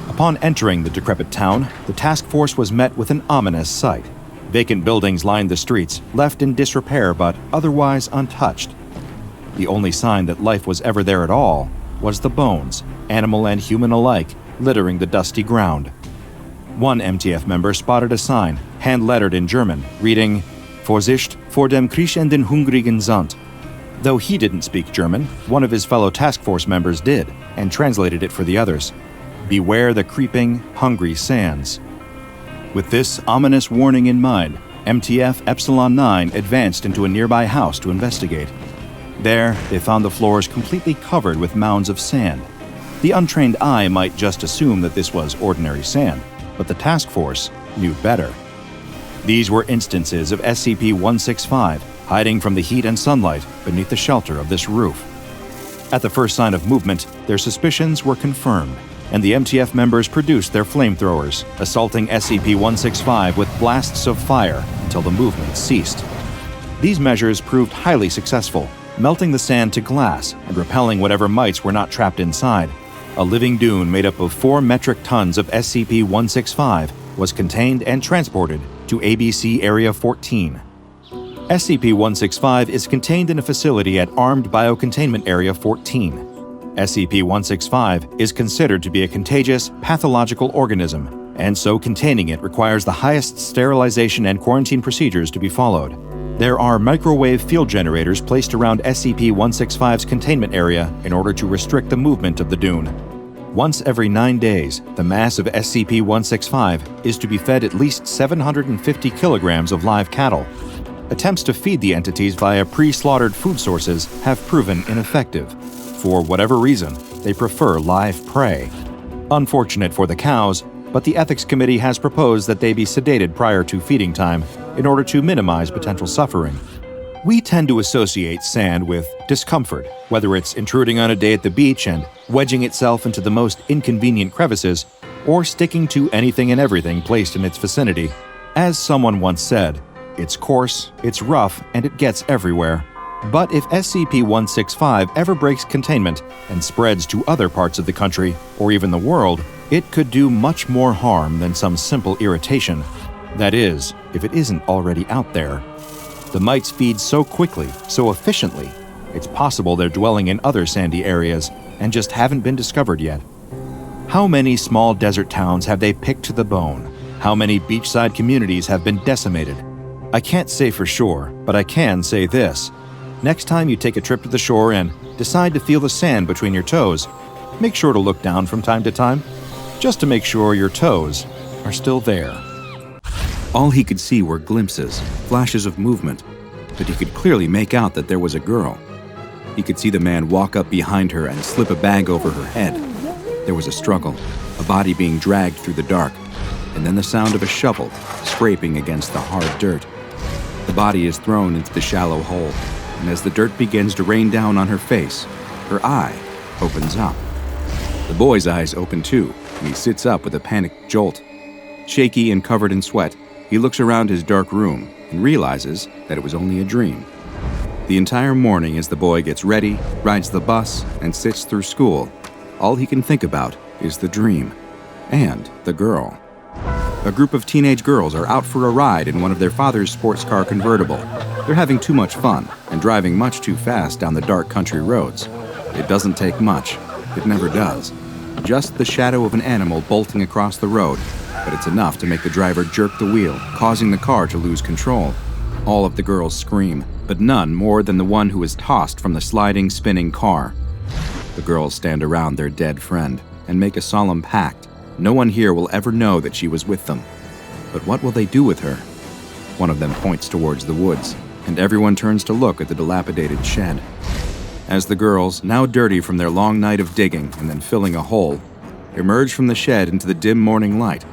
Upon entering the decrepit town, the task force was met with an ominous sight. Vacant buildings lined the streets, left in disrepair but otherwise untouched. The only sign that life was ever there at all was the bones, animal and human alike, littering the dusty ground. One MTF member spotted a sign, hand-lettered in German, reading, Vorsicht vor dem kriechenden hungrigen Sand. Though he didn't speak German, one of his fellow task force members did, and translated it for the others. Beware the creeping, hungry sands. With this ominous warning in mind, MTF Epsilon 9 advanced into a nearby house to investigate. There, they found the floors completely covered with mounds of sand. The untrained eye might just assume that this was ordinary sand, but the task force knew better. These were instances of SCP-165 hiding from the heat and sunlight beneath the shelter of this roof. At the first sign of movement, their suspicions were confirmed, and the MTF members produced their flamethrowers, assaulting SCP-165 with blasts of fire until the movement ceased. These measures proved highly successful, melting the sand to glass and repelling whatever mites were not trapped inside. A living dune made up of 4 metric tons of SCP-165 was contained and transported to ABC Area 14. SCP-165 is contained in a facility at Armed Biocontainment Area 14. SCP-165 is considered to be a contagious, pathological organism, and so containing it requires the highest sterilization and quarantine procedures to be followed. There are microwave field generators placed around SCP-165's containment area in order to restrict the movement of the dune. Once every 9 days, the mass of SCP-165 is to be fed at least 750 kilograms of live cattle. Attempts to feed the entities via pre-slaughtered food sources have proven ineffective. For whatever reason, they prefer live prey. Unfortunate for the cows, but the Ethics Committee has proposed that they be sedated prior to feeding time in order to minimize potential suffering. We tend to associate sand with discomfort, whether it's intruding on a day at the beach and wedging itself into the most inconvenient crevices, or sticking to anything and everything placed in its vicinity. As someone once said, it's coarse, it's rough, and it gets everywhere. But if SCP-165 ever breaks containment and spreads to other parts of the country, or even the world, it could do much more harm than some simple irritation. That is, if it isn't already out there. The mites feed so quickly, so efficiently, it's possible they're dwelling in other sandy areas and just haven't been discovered yet. How many small desert towns have they picked to the bone? How many beachside communities have been decimated? I can't say for sure, but I can say this. Next time you take a trip to the shore and decide to feel the sand between your toes, make sure to look down from time to time, just to make sure your toes are still there. All he could see were glimpses, flashes of movement, but he could clearly make out that there was a girl. He could see the man walk up behind her and slip a bag over her head. There was a struggle, a body being dragged through the dark, and then the sound of a shovel scraping against the hard dirt. The body is thrown into the shallow hole, and as the dirt begins to rain down on her face, her eye opens up. The boy's eyes open too, and he sits up with a panicked jolt. Shaky and covered in sweat, he looks around his dark room and realizes that it was only a dream. The entire morning as the boy gets ready, rides the bus, and sits through school, all he can think about is the dream and the girl. A group of teenage girls are out for a ride in one of their father's sports car convertible. They're having too much fun and driving much too fast down the dark country roads. It doesn't take much. It never does. Just the shadow of an animal bolting across the road, but it's enough to make the driver jerk the wheel, causing the car to lose control. All of the girls scream, but none more than the one who is tossed from the sliding, spinning car. The girls stand around their dead friend and make a solemn pact. No one here will ever know that she was with them. But what will they do with her? One of them points towards the woods, and everyone turns to look at the dilapidated shed. As the girls, now dirty from their long night of digging and then filling a hole, emerge from the shed into the dim morning light,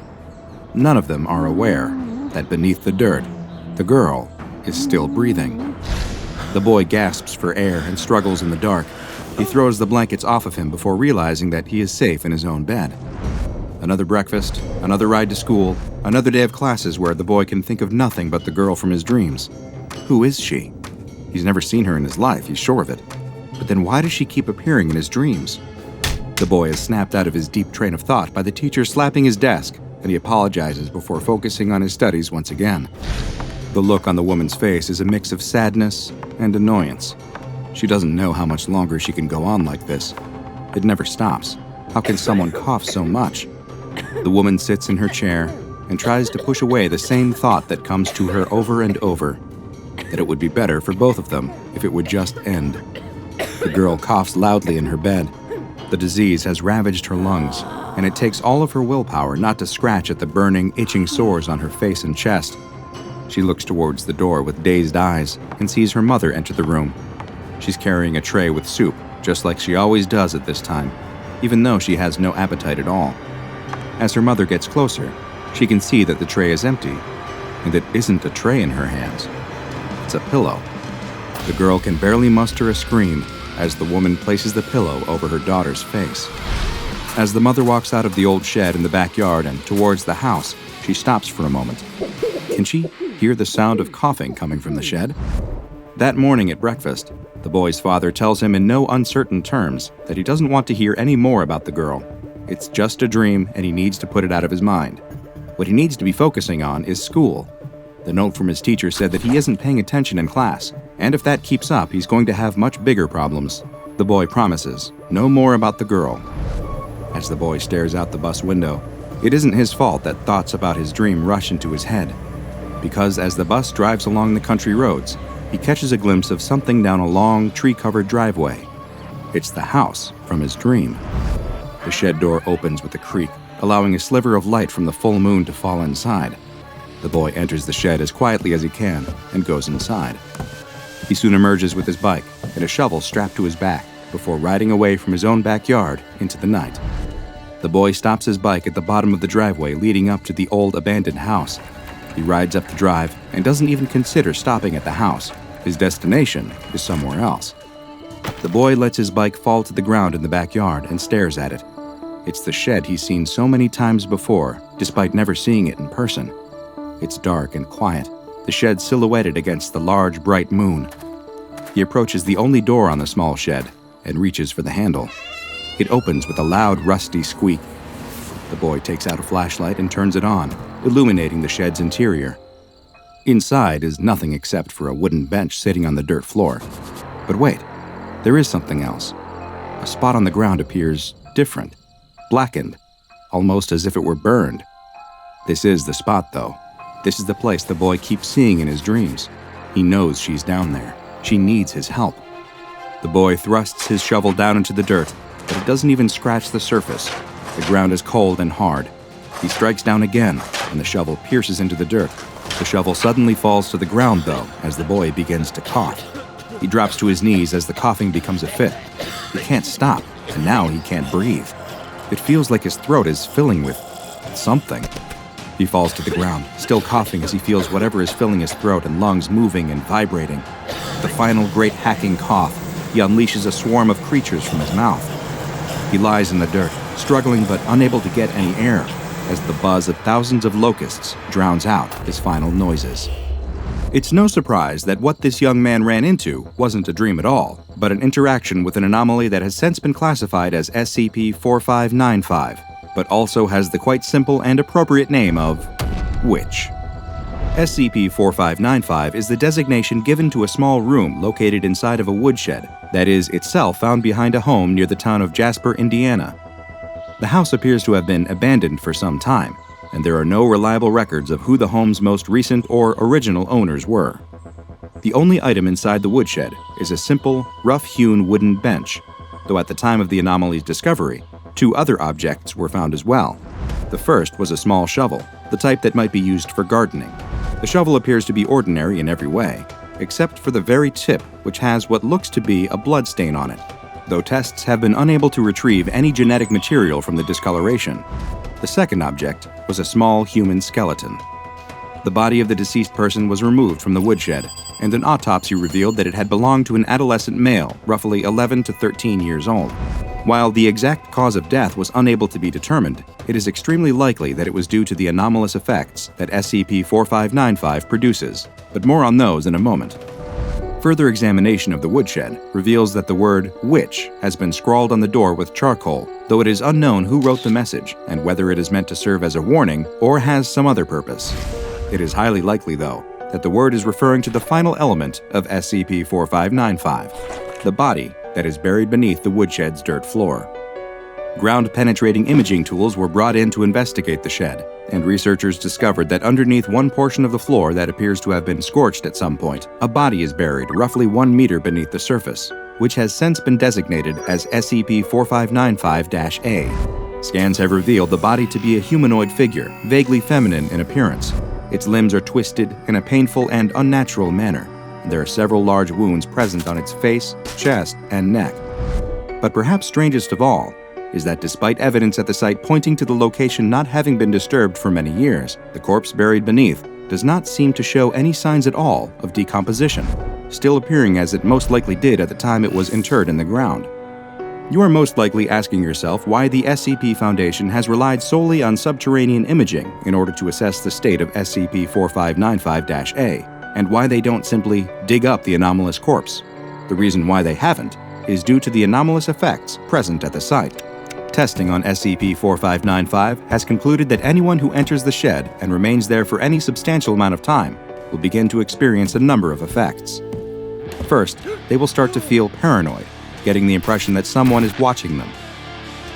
none of them are aware that beneath the dirt, the girl is still breathing. The boy gasps for air and struggles in the dark. He throws the blankets off of him before realizing that he is safe in his own bed. Another breakfast, another ride to school, another day of classes where the boy can think of nothing but the girl from his dreams. Who is she? He's never seen her in his life, he's sure of it. But then why does she keep appearing in his dreams? The boy is snapped out of his deep train of thought by the teacher slapping his desk, and he apologizes before focusing on his studies once again. The look on the woman's face is a mix of sadness and annoyance. She doesn't know how much longer she can go on like this. It never stops. How can someone cough so much? The woman sits in her chair and tries to push away the same thought that comes to her over and over, that it would be better for both of them if it would just end. The girl coughs loudly in her bed. The disease has ravaged her lungs, and it takes all of her willpower not to scratch at the burning, itching sores on her face and chest. She looks towards the door with dazed eyes and sees her mother enter the room. She's carrying a tray with soup, just like she always does at this time, even though she has no appetite at all. As her mother gets closer, she can see that the tray is empty, and it isn't a tray in her hands. It's a pillow. The girl can barely muster a scream as the woman places the pillow over her daughter's face. As the mother walks out of the old shed in the backyard and towards the house, she stops for a moment. Can she hear the sound of coughing coming from the shed? That morning at breakfast, the boy's father tells him in no uncertain terms that he doesn't want to hear any more about the girl. It's just a dream and he needs to put it out of his mind. What he needs to be focusing on is school. The note from his teacher said that he isn't paying attention in class, and if that keeps up, he's going to have much bigger problems. The boy promises no more about the girl. As the boy stares out the bus window, it isn't his fault that thoughts about his dream rush into his head. Because as the bus drives along the country roads, he catches a glimpse of something down a long, tree-covered driveway. It's the house from his dream. The shed door opens with a creak, allowing a sliver of light from the full moon to fall inside. The boy enters the shed as quietly as he can and goes inside. He soon emerges with his bike and a shovel strapped to his back before riding away from his own backyard into the night. The boy stops his bike at the bottom of the driveway leading up to the old abandoned house. He rides up the drive and doesn't even consider stopping at the house. His destination is somewhere else. The boy lets his bike fall to the ground in the backyard and stares at it. It's the shed he's seen so many times before, despite never seeing it in person. It's dark and quiet, the shed silhouetted against the large, bright moon. He approaches the only door on the small shed and reaches for the handle. It opens with a loud, rusty squeak. The boy takes out a flashlight and turns it on, illuminating the shed's interior. Inside is nothing except for a wooden bench sitting on the dirt floor. But wait, there is something else. A spot on the ground appears different, blackened, almost as if it were burned. This is the spot, though. This is the place the boy keeps seeing in his dreams. He knows she's down there. She needs his help. The boy thrusts his shovel down into the dirt, but it doesn't even scratch the surface. The ground is cold and hard. He strikes down again, and the shovel pierces into the dirt. The shovel suddenly falls to the ground, though, as the boy begins to cough. He drops to his knees as the coughing becomes a fit. He can't stop, and now he can't breathe. It feels like his throat is filling with something. He falls to the ground, still coughing as he feels whatever is filling his throat and lungs moving and vibrating. The final great hacking cough, he unleashes a swarm of creatures from his mouth. He lies in the dirt, struggling but unable to get any air, as the buzz of thousands of locusts drowns out his final noises. It's no surprise that what this young man ran into wasn't a dream at all, but an interaction with an anomaly that has since been classified as SCP-4595, but also has the quite simple and appropriate name of Witch. SCP-4595 is the designation given to a small room located inside of a woodshed that is itself found behind a home near the town of Jasper, Indiana. The house appears to have been abandoned for some time, and there are no reliable records of who the home's most recent or original owners were. The only item inside the woodshed is a simple, rough-hewn wooden bench, though at the time of the anomaly's discovery, 2 other objects were found as well. The first was a small shovel, the type that might be used for gardening. The shovel appears to be ordinary in every way, except for the very tip, which has what looks to be a blood stain on it, though tests have been unable to retrieve any genetic material from the discoloration. The second object was a small human skeleton. The body of the deceased person was removed from the woodshed, and an autopsy revealed that it had belonged to an adolescent male, roughly 11 to 13 years old. While the exact cause of death was unable to be determined, it is extremely likely that it was due to the anomalous effects that SCP-4595 produces, but more on those in a moment. Further examination of the woodshed reveals that the word witch has been scrawled on the door with charcoal, though it is unknown who wrote the message and whether it is meant to serve as a warning or has some other purpose. It is highly likely, though, that the word is referring to the final element of SCP-4595, the body that is buried beneath the woodshed's dirt floor. Ground-penetrating imaging tools were brought in to investigate the shed, and researchers discovered that underneath one portion of the floor that appears to have been scorched at some point, a body is buried roughly 1 meter beneath the surface. which has since been designated as SCP-4595-A. Scans have revealed the body to be a humanoid figure, vaguely feminine in appearance. Its limbs are twisted in a painful and unnatural manner, and there are several large wounds present on its face, chest, and neck. But perhaps strangest of all is that despite evidence at the site pointing to the location not having been disturbed for many years, the corpse buried beneath does not seem to show any signs at all of decomposition, still appearing as it most likely did at the time it was interred in the ground. You are most likely asking yourself why the SCP Foundation has relied solely on subterranean imaging in order to assess the state of SCP-4595-A, and why they don't simply dig up the anomalous corpse. The reason why they haven't is due to the anomalous effects present at the site. Testing on SCP-4595 has concluded that anyone who enters the shed and remains there for any substantial amount of time will begin to experience a number of effects. First, they will start to feel paranoid, getting the impression that someone is watching them.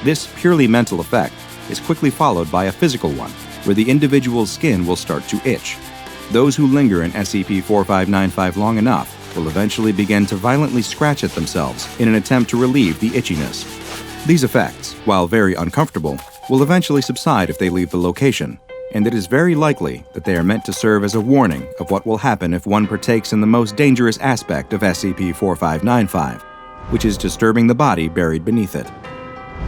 This purely mental effect is quickly followed by a physical one, where the individual's skin will start to itch. Those who linger in SCP-4595 long enough will eventually begin to violently scratch at themselves in an attempt to relieve the itchiness. These effects, while very uncomfortable, will eventually subside if they leave the location, and it is very likely that they are meant to serve as a warning of what will happen if one partakes in the most dangerous aspect of SCP-4595, which is disturbing the body buried beneath it.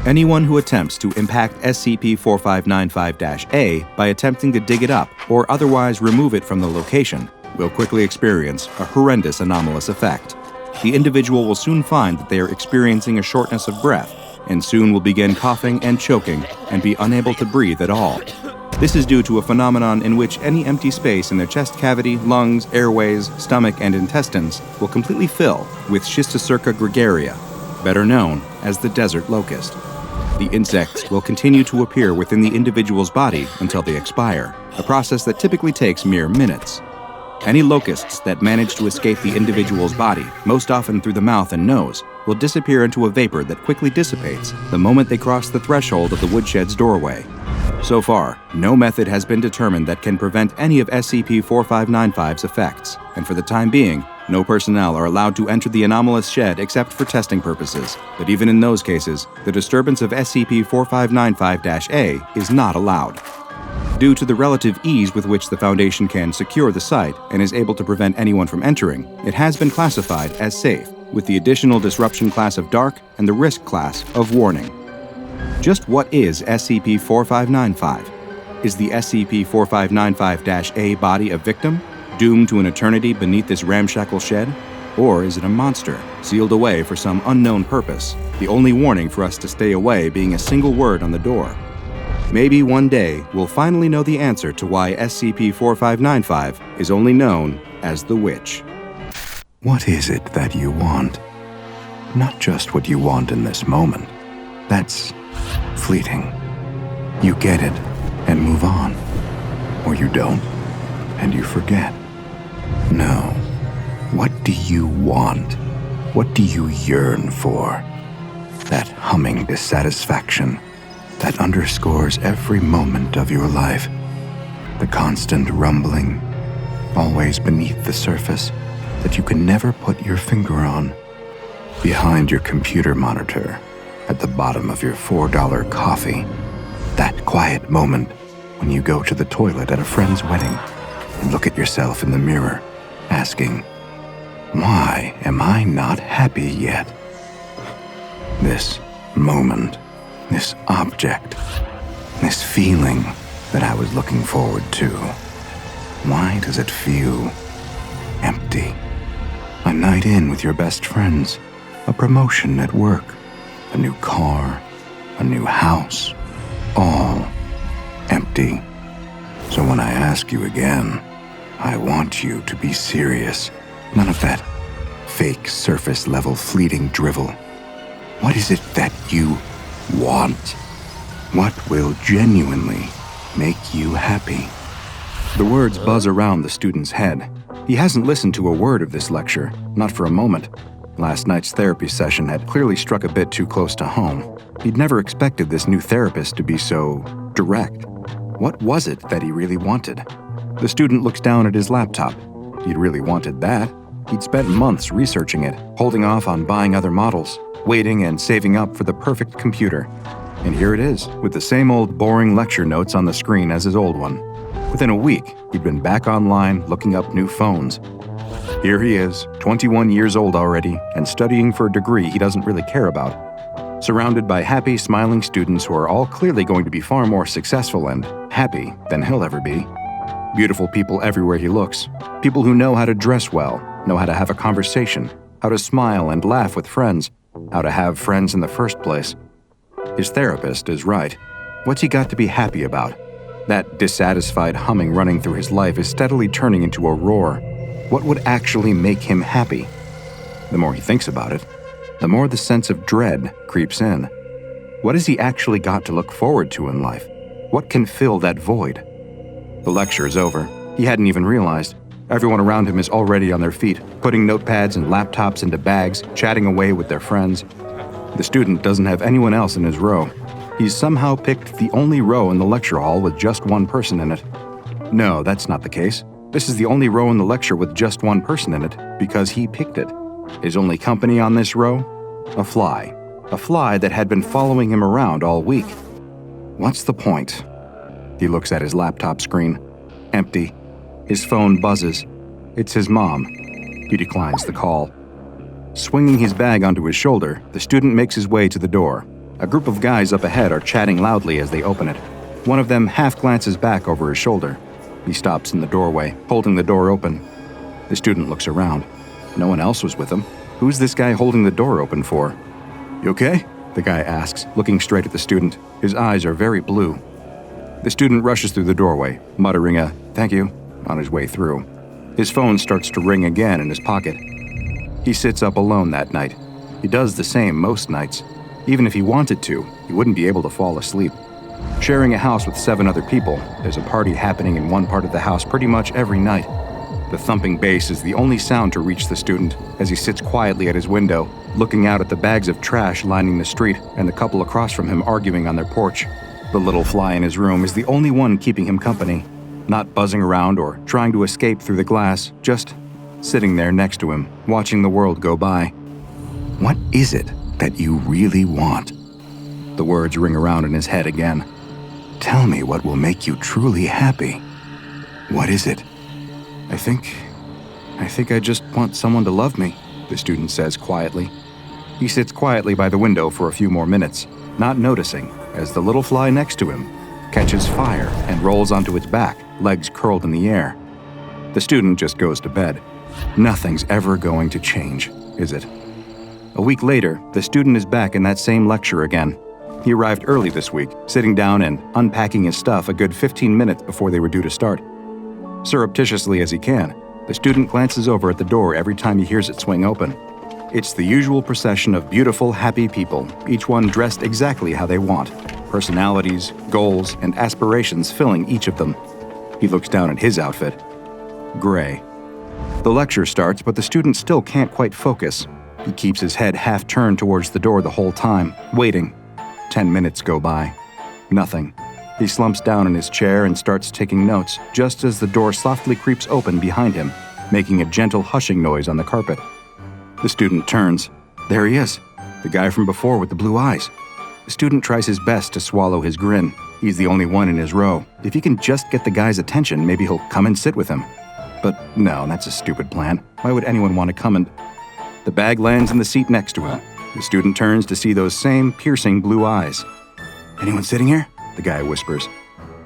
Anyone who attempts to impact SCP-4595-A by attempting to dig it up or otherwise remove it from the location will quickly experience a horrendous anomalous effect. The individual will soon find that they are experiencing a shortness of breath, and soon will begin coughing and choking and be unable to breathe at all. This is due to a phenomenon in which any empty space in their chest cavity, lungs, airways, stomach, and intestines will completely fill with Schistocerca gregaria, better known as the desert locust. The insects will continue to appear within the individual's body until they expire, a process that typically takes mere minutes. Any locusts that manage to escape the individual's body, most often through the mouth and nose, will disappear into a vapor that quickly dissipates the moment they cross the threshold of the woodshed's doorway. So far, no method has been determined that can prevent any of SCP-4595's effects, and for the time being, no personnel are allowed to enter the anomalous shed except for testing purposes. But even in those cases, the disturbance of SCP-4595-A is not allowed. Due to the relative ease with which the Foundation can secure the site and is able to prevent anyone from entering, it has been classified as safe, with the additional disruption class of Dark and the risk class of Warning. Just what is SCP-4595? Is the SCP-4595-A body a victim, doomed to an eternity beneath this ramshackle shed? Or is it a monster, sealed away for some unknown purpose, the only warning for us to stay away being a single word on the door? Maybe one day we'll finally know the answer to why SCP-4595 is only known as the Witch. What is it that you want? Not just what you want in this moment. That's fleeting. You get it and move on. Or you don't, and you forget. No. What do you want? What do you yearn for? That humming dissatisfaction that underscores every moment of your life. The constant rumbling, always beneath the surface, that you can never put your finger on. Behind your computer monitor, at the bottom of your $4 coffee. That quiet moment when you go to the toilet at a friend's wedding and look at yourself in the mirror, asking, why am I not happy yet? This moment, this object, this feeling that I was looking forward to. Why does it feel empty? A night in with your best friends, a promotion at work, a new car, a new house, all empty. So when I ask you again, I want you to be serious. None of that fake surface-level fleeting drivel. What is it that you want? What will genuinely make you happy? The words buzz around the student's head. He hasn't listened to a word of this lecture, not for a moment. Last night's therapy session had clearly struck a bit too close to home. He'd never expected this new therapist to be so direct. What was it that he really wanted? The student looks down at his laptop. He'd really wanted that. He'd spent months researching it, holding off on buying other models, waiting and saving up for the perfect computer. And here it is, with the same old boring lecture notes on the screen as his old one. Within a week, he'd been back online looking up new phones. Here he is, 21 years old already, and studying for a degree he doesn't really care about. Surrounded by happy, smiling students who are all clearly going to be far more successful and happy than he'll ever be. Beautiful people everywhere he looks. People who know how to dress well, know how to have a conversation, how to smile and laugh with friends, how to have friends in the first place. His therapist is right. What's he got to be happy about? That dissatisfied humming running through his life is steadily turning into a roar. What would actually make him happy? The more he thinks about it, the more the sense of dread creeps in. What has he actually got to look forward to in life? What can fill that void? The lecture is over. He hadn't even realized. Everyone around him is already on their feet, putting notepads and laptops into bags, chatting away with their friends. The student doesn't have anyone else in his row. He's somehow picked the only row in the lecture hall with just one person in it. No, that's not the case. This is the only row in the lecture with just one person in it, because he picked it. His only company on this row? A fly. A fly that had been following him around all week. What's the point? He looks at his laptop screen. Empty. His phone buzzes. It's his mom. He declines the call. Swinging his bag onto his shoulder, the student makes his way to the door. A group of guys up ahead are chatting loudly as they open it. One of them half glances back over his shoulder. He stops in the doorway, holding the door open. The student looks around. No one else was with him. Who's this guy holding the door open for? "You okay?" the guy asks, looking straight at the student. His eyes are very blue. The student rushes through the doorway, muttering a "thank you" on his way through. His phone starts to ring again in his pocket. He sits up alone that night. He does the same most nights. Even if he wanted to, he wouldn't be able to fall asleep. Sharing a house with 7 other people, there's a party happening in one part of the house pretty much every night. The thumping bass is the only sound to reach the student as he sits quietly at his window, looking out at the bags of trash lining the street and the couple across from him arguing on their porch. The little fly in his room is the only one keeping him company, not buzzing around or trying to escape through the glass, just sitting there next to him, watching the world go by. What is it that you really want? The words ring around in his head again. Tell me what will make you truly happy. What is it? I think I just want someone to love me, the student says quietly. He sits quietly by the window for a few more minutes, not noticing as the little fly next to him catches fire and rolls onto its back, legs curled in the air. The student just goes to bed. Nothing's ever going to change, is it? A week later, the student is back in that same lecture again. He arrived early this week, sitting down and unpacking his stuff a good 15 minutes before they were due to start. Surreptitiously as he can, the student glances over at the door every time he hears it swing open. It's the usual procession of beautiful, happy people, each one dressed exactly how they want. Personalities, goals, and aspirations filling each of them. He looks down at his outfit. Gray. The lecture starts, but the student still can't quite focus. He keeps his head half turned towards the door the whole time, waiting. 10 minutes go by. Nothing. He slumps down in his chair and starts taking notes, just as the door softly creeps open behind him, making a gentle hushing noise on the carpet. The student turns. There he is, the guy from before with the blue eyes. The student tries his best to swallow his grin. He's the only one in his row. If he can just get the guy's attention, maybe he'll come and sit with him. But no, that's a stupid plan. Why would anyone want to come and... The bag lands in the seat next to him. The student turns to see those same piercing blue eyes. "Anyone sitting here?" the guy whispers.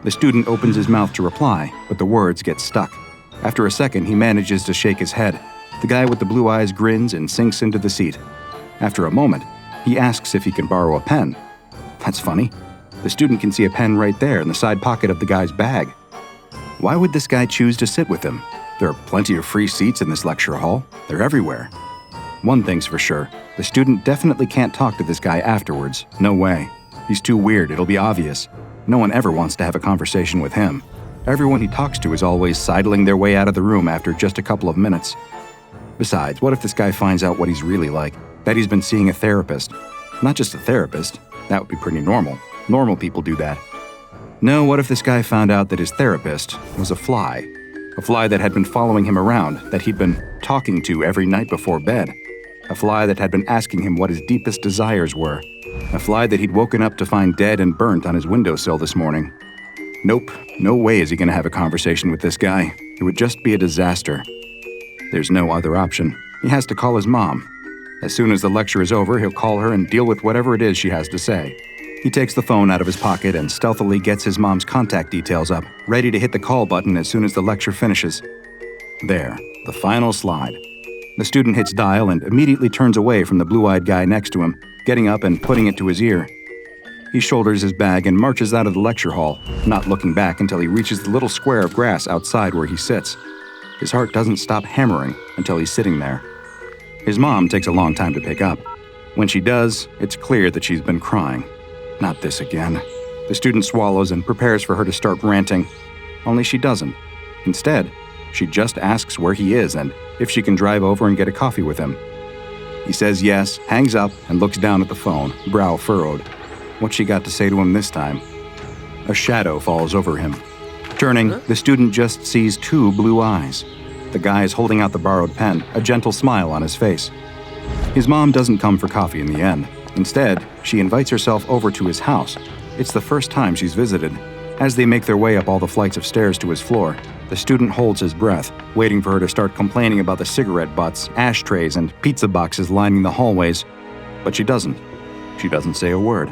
The student opens his mouth to reply, but the words get stuck. After a second, he manages to shake his head. The guy with the blue eyes grins and sinks into the seat. After a moment, he asks if he can borrow a pen. That's funny. The student can see a pen right there in the side pocket of the guy's bag. Why would this guy choose to sit with him? There are plenty of free seats in this lecture hall. They're everywhere. One thing's for sure, the student definitely can't talk to this guy afterwards. No way. He's too weird, it'll be obvious. No one ever wants to have a conversation with him. Everyone he talks to is always sidling their way out of the room after just a couple of minutes. Besides, what if this guy finds out what he's really like? That he's been seeing a therapist. Not just a therapist. That would be pretty normal. Normal people do that. No, what if this guy found out that his therapist was a fly? A fly that had been following him around, that he'd been talking to every night before bed. A fly that had been asking him what his deepest desires were. A fly that he'd woken up to find dead and burnt on his windowsill this morning. Nope, no way is he going to have a conversation with this guy. It would just be a disaster. There's no other option. He has to call his mom. As soon as the lecture is over, he'll call her and deal with whatever it is she has to say. He takes the phone out of his pocket and stealthily gets his mom's contact details up, ready to hit the call button as soon as the lecture finishes. There, the final slide. The student hits dial and immediately turns away from the blue-eyed guy next to him, getting up and putting it to his ear. He shoulders his bag and marches out of the lecture hall, not looking back until he reaches the little square of grass outside where he sits. His heart doesn't stop hammering until he's sitting there. His mom takes a long time to pick up. When she does, it's clear that she's been crying. Not this again. The student swallows and prepares for her to start ranting. Only she doesn't. Instead, she just asks where he is and if she can drive over and get a coffee with him. He says yes, hangs up, and looks down at the phone, brow furrowed. What's she got to say to him this time? A shadow falls over him. Turning, the student just sees two blue eyes. The guy is holding out the borrowed pen, a gentle smile on his face. His mom doesn't come for coffee in the end. Instead, she invites herself over to his house. It's the first time she's visited. As they make their way up all the flights of stairs to his floor, the student holds his breath, waiting for her to start complaining about the cigarette butts, ashtrays, and pizza boxes lining the hallways. But she doesn't. She doesn't say a word.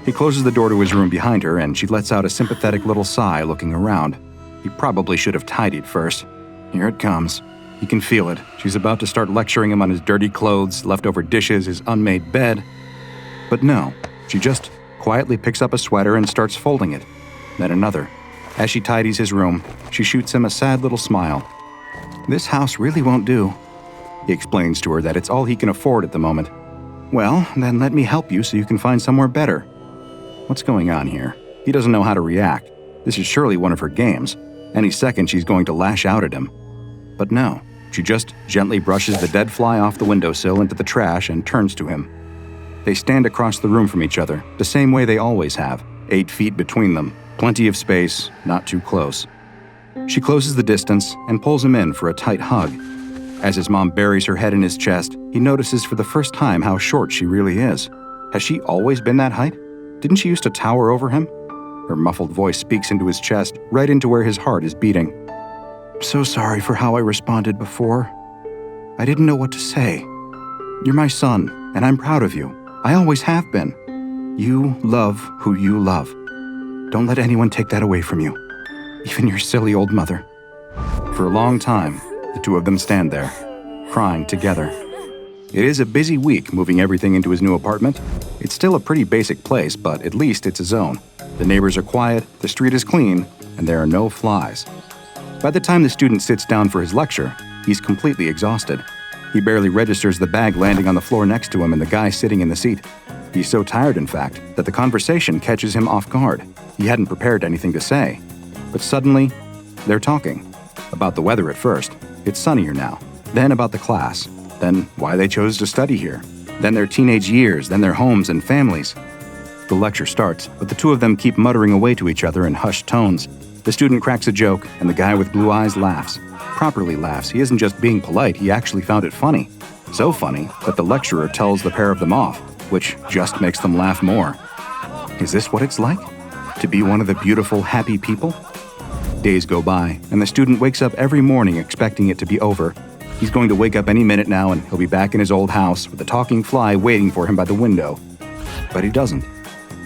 He closes the door to his room behind her, and she lets out a sympathetic little sigh looking around. He probably should have tidied first. Here it comes. He can feel it. She's about to start lecturing him on his dirty clothes, leftover dishes, his unmade bed. But no, she just quietly picks up a sweater and starts folding it. Then another. As she tidies his room, she shoots him a sad little smile. This house really won't do. He explains to her that it's all he can afford at the moment. Well, then let me help you so you can find somewhere better. What's going on here? He doesn't know how to react. This is surely one of her games. Any second she's going to lash out at him. But no, she just gently brushes the dead fly off the windowsill into the trash and turns to him. They stand across the room from each other, the same way they always have, 8 feet between them, plenty of space, not too close. She closes the distance and pulls him in for a tight hug. As his mom buries her head in his chest, he notices for the first time how short she really is. Has she always been that height? Didn't she used to tower over him? Her muffled voice speaks into his chest, right into where his heart is beating. I'm so sorry for how I responded before. I didn't know what to say. You're my son, and I'm proud of you. I always have been. You love who you love. Don't let anyone take that away from you. Even your silly old mother. For a long time, the two of them stand there, crying together. It is a busy week moving everything into his new apartment. It's still a pretty basic place, but at least it's his own. The neighbors are quiet, the street is clean, and there are no flies. By the time the student sits down for his lecture, he's completely exhausted. He barely registers the bag landing on the floor next to him and the guy sitting in the seat. He's so tired, in fact, that the conversation catches him off guard. He hadn't prepared anything to say. But suddenly, they're talking. About the weather at first. It's sunnier now. Then about the class. Then why they chose to study here. Then their teenage years. Then their homes and families. The lecture starts, but the two of them keep muttering away to each other in hushed tones. The student cracks a joke, and the guy with blue eyes laughs. Properly laughs. He isn't just being polite, he actually found it funny. So funny that the lecturer tells the pair of them off, which just makes them laugh more. Is this what it's like? To be one of the beautiful, happy people? Days go by, and the student wakes up every morning expecting it to be over. He's going to wake up any minute now, and he'll be back in his old house with a talking fly waiting for him by the window. But he doesn't.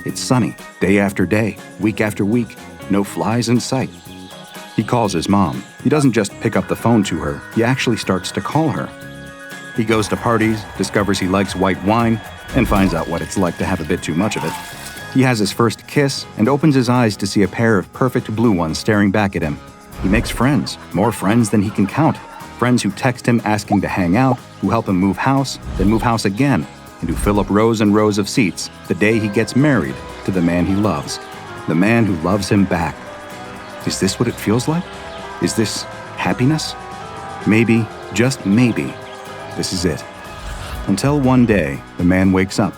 It's sunny, day after day, week after week. No flies in sight. He calls his mom. He doesn't just pick up the phone to her, he actually starts to call her. He goes to parties, discovers he likes white wine, and finds out what it's like to have a bit too much of it. He has his first kiss and opens his eyes to see a pair of perfect blue ones staring back at him. He makes friends, more friends than he can count. Friends who text him asking to hang out, who help him move house, then move house again, and who fill up rows and rows of seats the day he gets married to the man he loves. The man who loves him back. Is this what it feels like? Is this happiness? Maybe, just maybe, this is it. Until one day, the man wakes up.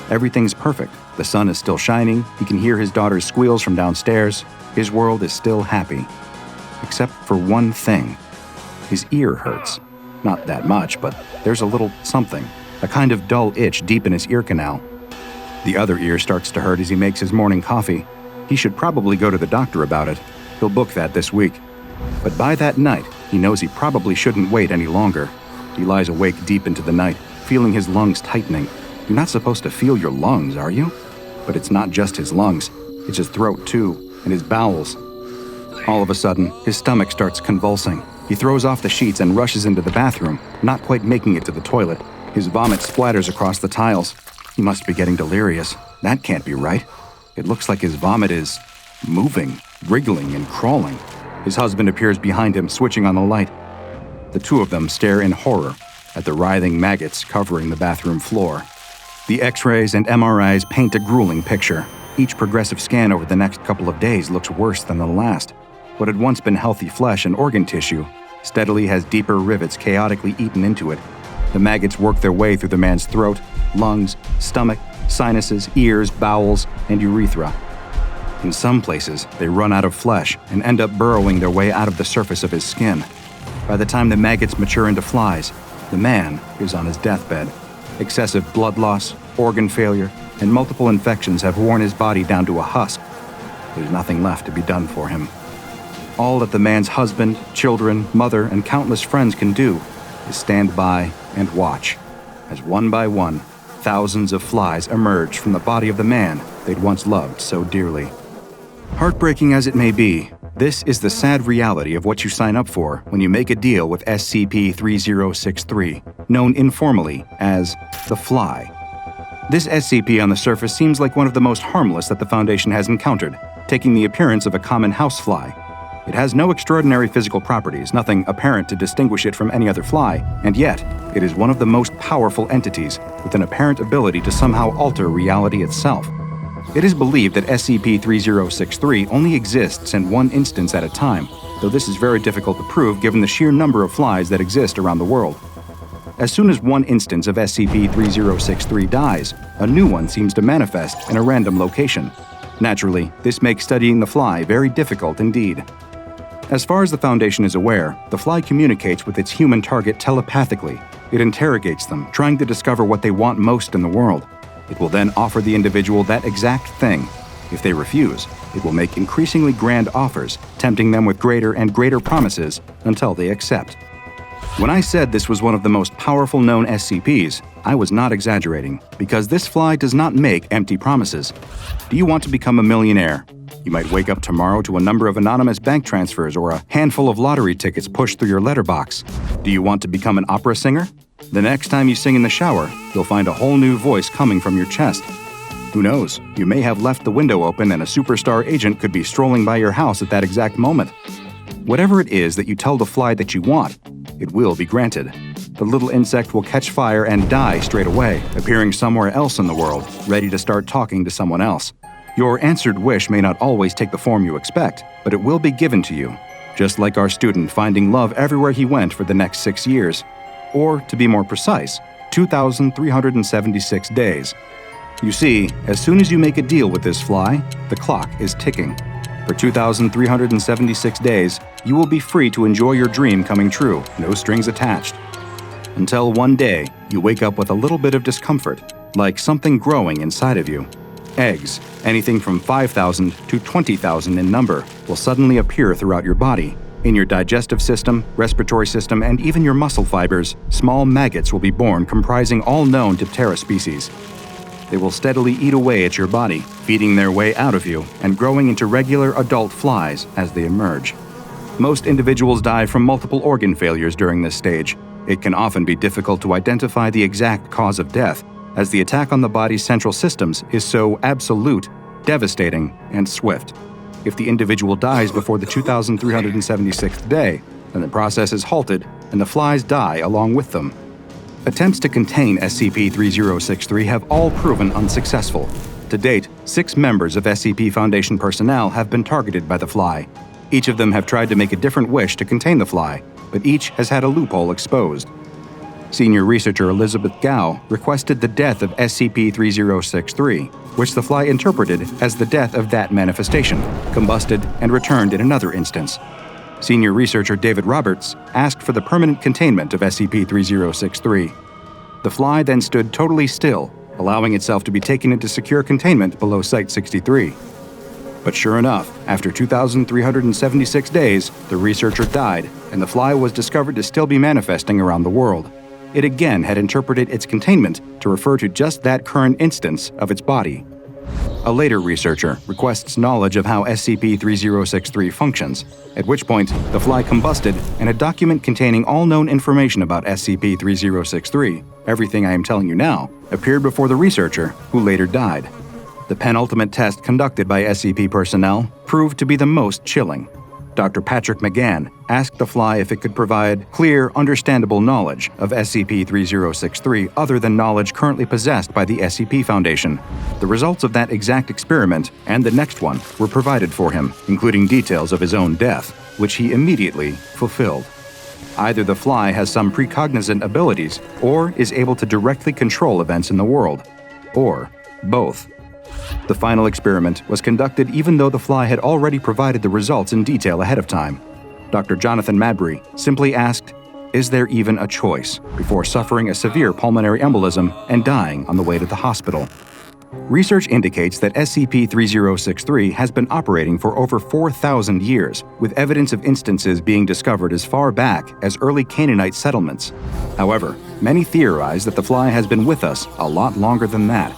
Everything's perfect. The sun is still shining. He can hear his daughter's squeals from downstairs. His world is still happy. except for one thing. His ear hurts. Not that much, but there's a little something, a kind of dull itch deep in his ear canal. The other ear starts to hurt as he makes his morning coffee. He should probably go to the doctor about it. He'll book that this week. But by that night, he knows he probably shouldn't wait any longer. He lies awake deep into the night, feeling his lungs tightening. You're not supposed to feel your lungs, are you? But it's not just his lungs. It's his throat, too, and his bowels. All of a sudden, his stomach starts convulsing. He throws off the sheets and rushes into the bathroom, not quite making it to the toilet. His vomit splatters across the tiles. He must be getting delirious. That can't be right. It looks like his vomit is moving, wriggling, and crawling. His husband appears behind him, switching on the light. The two of them stare in horror at the writhing maggots covering the bathroom floor. The X-rays and MRIs paint a grueling picture. Each progressive scan over the next couple of days looks worse than the last. What had once been healthy flesh and organ tissue steadily has deeper rivets chaotically eaten into it. The maggots work their way through the man's throat, lungs, stomach, sinuses, ears, bowels, and urethra. In some places, they run out of flesh and end up burrowing their way out of the surface of his skin. By the time the maggots mature into flies, the man is on his deathbed. Excessive blood loss, organ failure, and multiple infections have worn his body down to a husk. There's nothing left to be done for him. All that the man's husband, children, mother, and countless friends can do is stand by and watch, as one by one, thousands of flies emerge from the body of the man they'd once loved so dearly. Heartbreaking as it may be, this is the sad reality of what you sign up for when you make a deal with SCP-3063, known informally as the Fly. This SCP on the surface seems like one of the most harmless that the Foundation has encountered, taking the appearance of a common housefly. It has no extraordinary physical properties, nothing apparent to distinguish it from any other fly, and yet, it is one of the most powerful entities with an apparent ability to somehow alter reality itself. It is believed that SCP-3063 only exists in one instance at a time, though this is very difficult to prove given the sheer number of flies that exist around the world. As soon as one instance of SCP-3063 dies, a new one seems to manifest in a random location. Naturally, this makes studying the fly very difficult indeed. As far as the Foundation is aware, the fly communicates with its human target telepathically. It interrogates them, trying to discover what they want most in the world. It will then offer the individual that exact thing. If they refuse, it will make increasingly grand offers, tempting them with greater and greater promises until they accept. When I said this was one of the most powerful known SCPs, I was not exaggerating, because this fly does not make empty promises. Do you want to become a millionaire? You might wake up tomorrow to a number of anonymous bank transfers or a handful of lottery tickets pushed through your letterbox. Do you want to become an opera singer? The next time you sing in the shower, you'll find a whole new voice coming from your chest. Who knows, you may have left the window open and a superstar agent could be strolling by your house at that exact moment. Whatever it is that you tell the fly that you want, it will be granted. The little insect will catch fire and die straight away, appearing somewhere else in the world, ready to start talking to someone else. Your answered wish may not always take the form you expect, but it will be given to you, just like our student finding love everywhere he went for the next 6 years. Or, to be more precise, 2,376 days. You see, as soon as you make a deal with this fly, the clock is ticking. For 2,376 days, you will be free to enjoy your dream coming true, no strings attached. Until one day, you wake up with a little bit of discomfort, like something growing inside of you. Eggs, anything from 5,000 to 20,000 in number, will suddenly appear throughout your body. In your digestive system, respiratory system, and even your muscle fibers, small maggots will be born comprising all known Diptera species. They will steadily eat away at your body, feeding their way out of you and growing into regular adult flies as they emerge. Most individuals die from multiple organ failures during this stage. It can often be difficult to identify the exact cause of death, as the attack on the body's central systems is so absolute, devastating, and swift. If the individual dies before the 2,376th day, then the process is halted and the flies die along with them. Attempts to contain SCP-3063 have all proven unsuccessful. To date, 6 members of SCP Foundation personnel have been targeted by the fly. Each of them have tried to make a different wish to contain the fly, but each has had a loophole exposed. Senior researcher Elizabeth Gao requested the death of SCP-3063, which the fly interpreted as the death of that manifestation, combusted and returned in another instance. Senior researcher David Roberts asked for the permanent containment of SCP-3063. The fly then stood totally still, allowing itself to be taken into secure containment below Site-63. But sure enough, after 2,376 days, the researcher died, and the fly was discovered to still be manifesting around the world. It again had interpreted its containment to refer to just that current instance of its body. A later researcher requests knowledge of how SCP-3063 functions, at which point the fly combusted and a document containing all known information about SCP-3063, everything I am telling you now, appeared before the researcher, who later died. The penultimate test conducted by SCP personnel proved to be the most chilling. Dr. Patrick McGann asked the fly if it could provide clear, understandable knowledge of SCP-3063 other than knowledge currently possessed by the SCP Foundation. The results of that exact experiment and the next one were provided for him, including details of his own death, which he immediately fulfilled. Either the fly has some precognizant abilities or is able to directly control events in the world, or both. The final experiment was conducted even though the fly had already provided the results in detail ahead of time. Dr. Jonathan Mabry simply asked, "Is there even a choice?" before suffering a severe pulmonary embolism and dying on the way to the hospital. Research indicates that SCP-3063 has been operating for over 4,000 years, with evidence of instances being discovered as far back as early Canaanite settlements. However, many theorize that the fly has been with us a lot longer than that.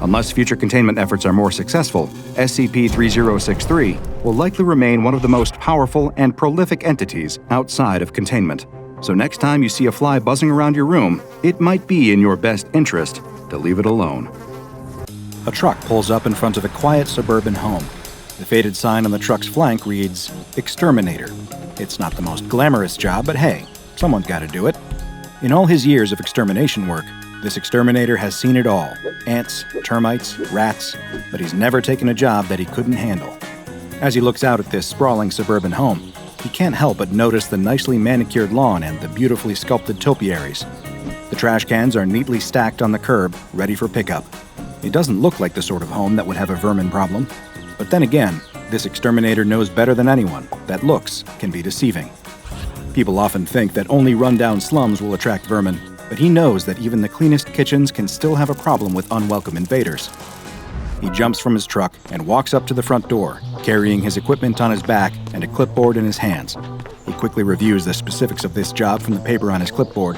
Unless future containment efforts are more successful, SCP-3063 will likely remain one of the most powerful and prolific entities outside of containment. So next time you see a fly buzzing around your room, it might be in your best interest to leave it alone. A truck pulls up in front of a quiet suburban home. The faded sign on the truck's flank reads, "Exterminator." It's not the most glamorous job, but hey, someone's got to do it. In all his years of extermination work, this exterminator has seen it all: ants, termites, rats, but he's never taken a job that he couldn't handle. As he looks out at this sprawling suburban home, he can't help but notice the nicely manicured lawn and the beautifully sculpted topiaries. The trash cans are neatly stacked on the curb, ready for pickup. It doesn't look like the sort of home that would have a vermin problem. But then again, this exterminator knows better than anyone that looks can be deceiving. People often think that only run-down slums will attract vermin, but he knows that even the cleanest kitchens can still have a problem with unwelcome invaders. He jumps from his truck and walks up to the front door, carrying his equipment on his back and a clipboard in his hands. He quickly reviews the specifics of this job from the paper on his clipboard.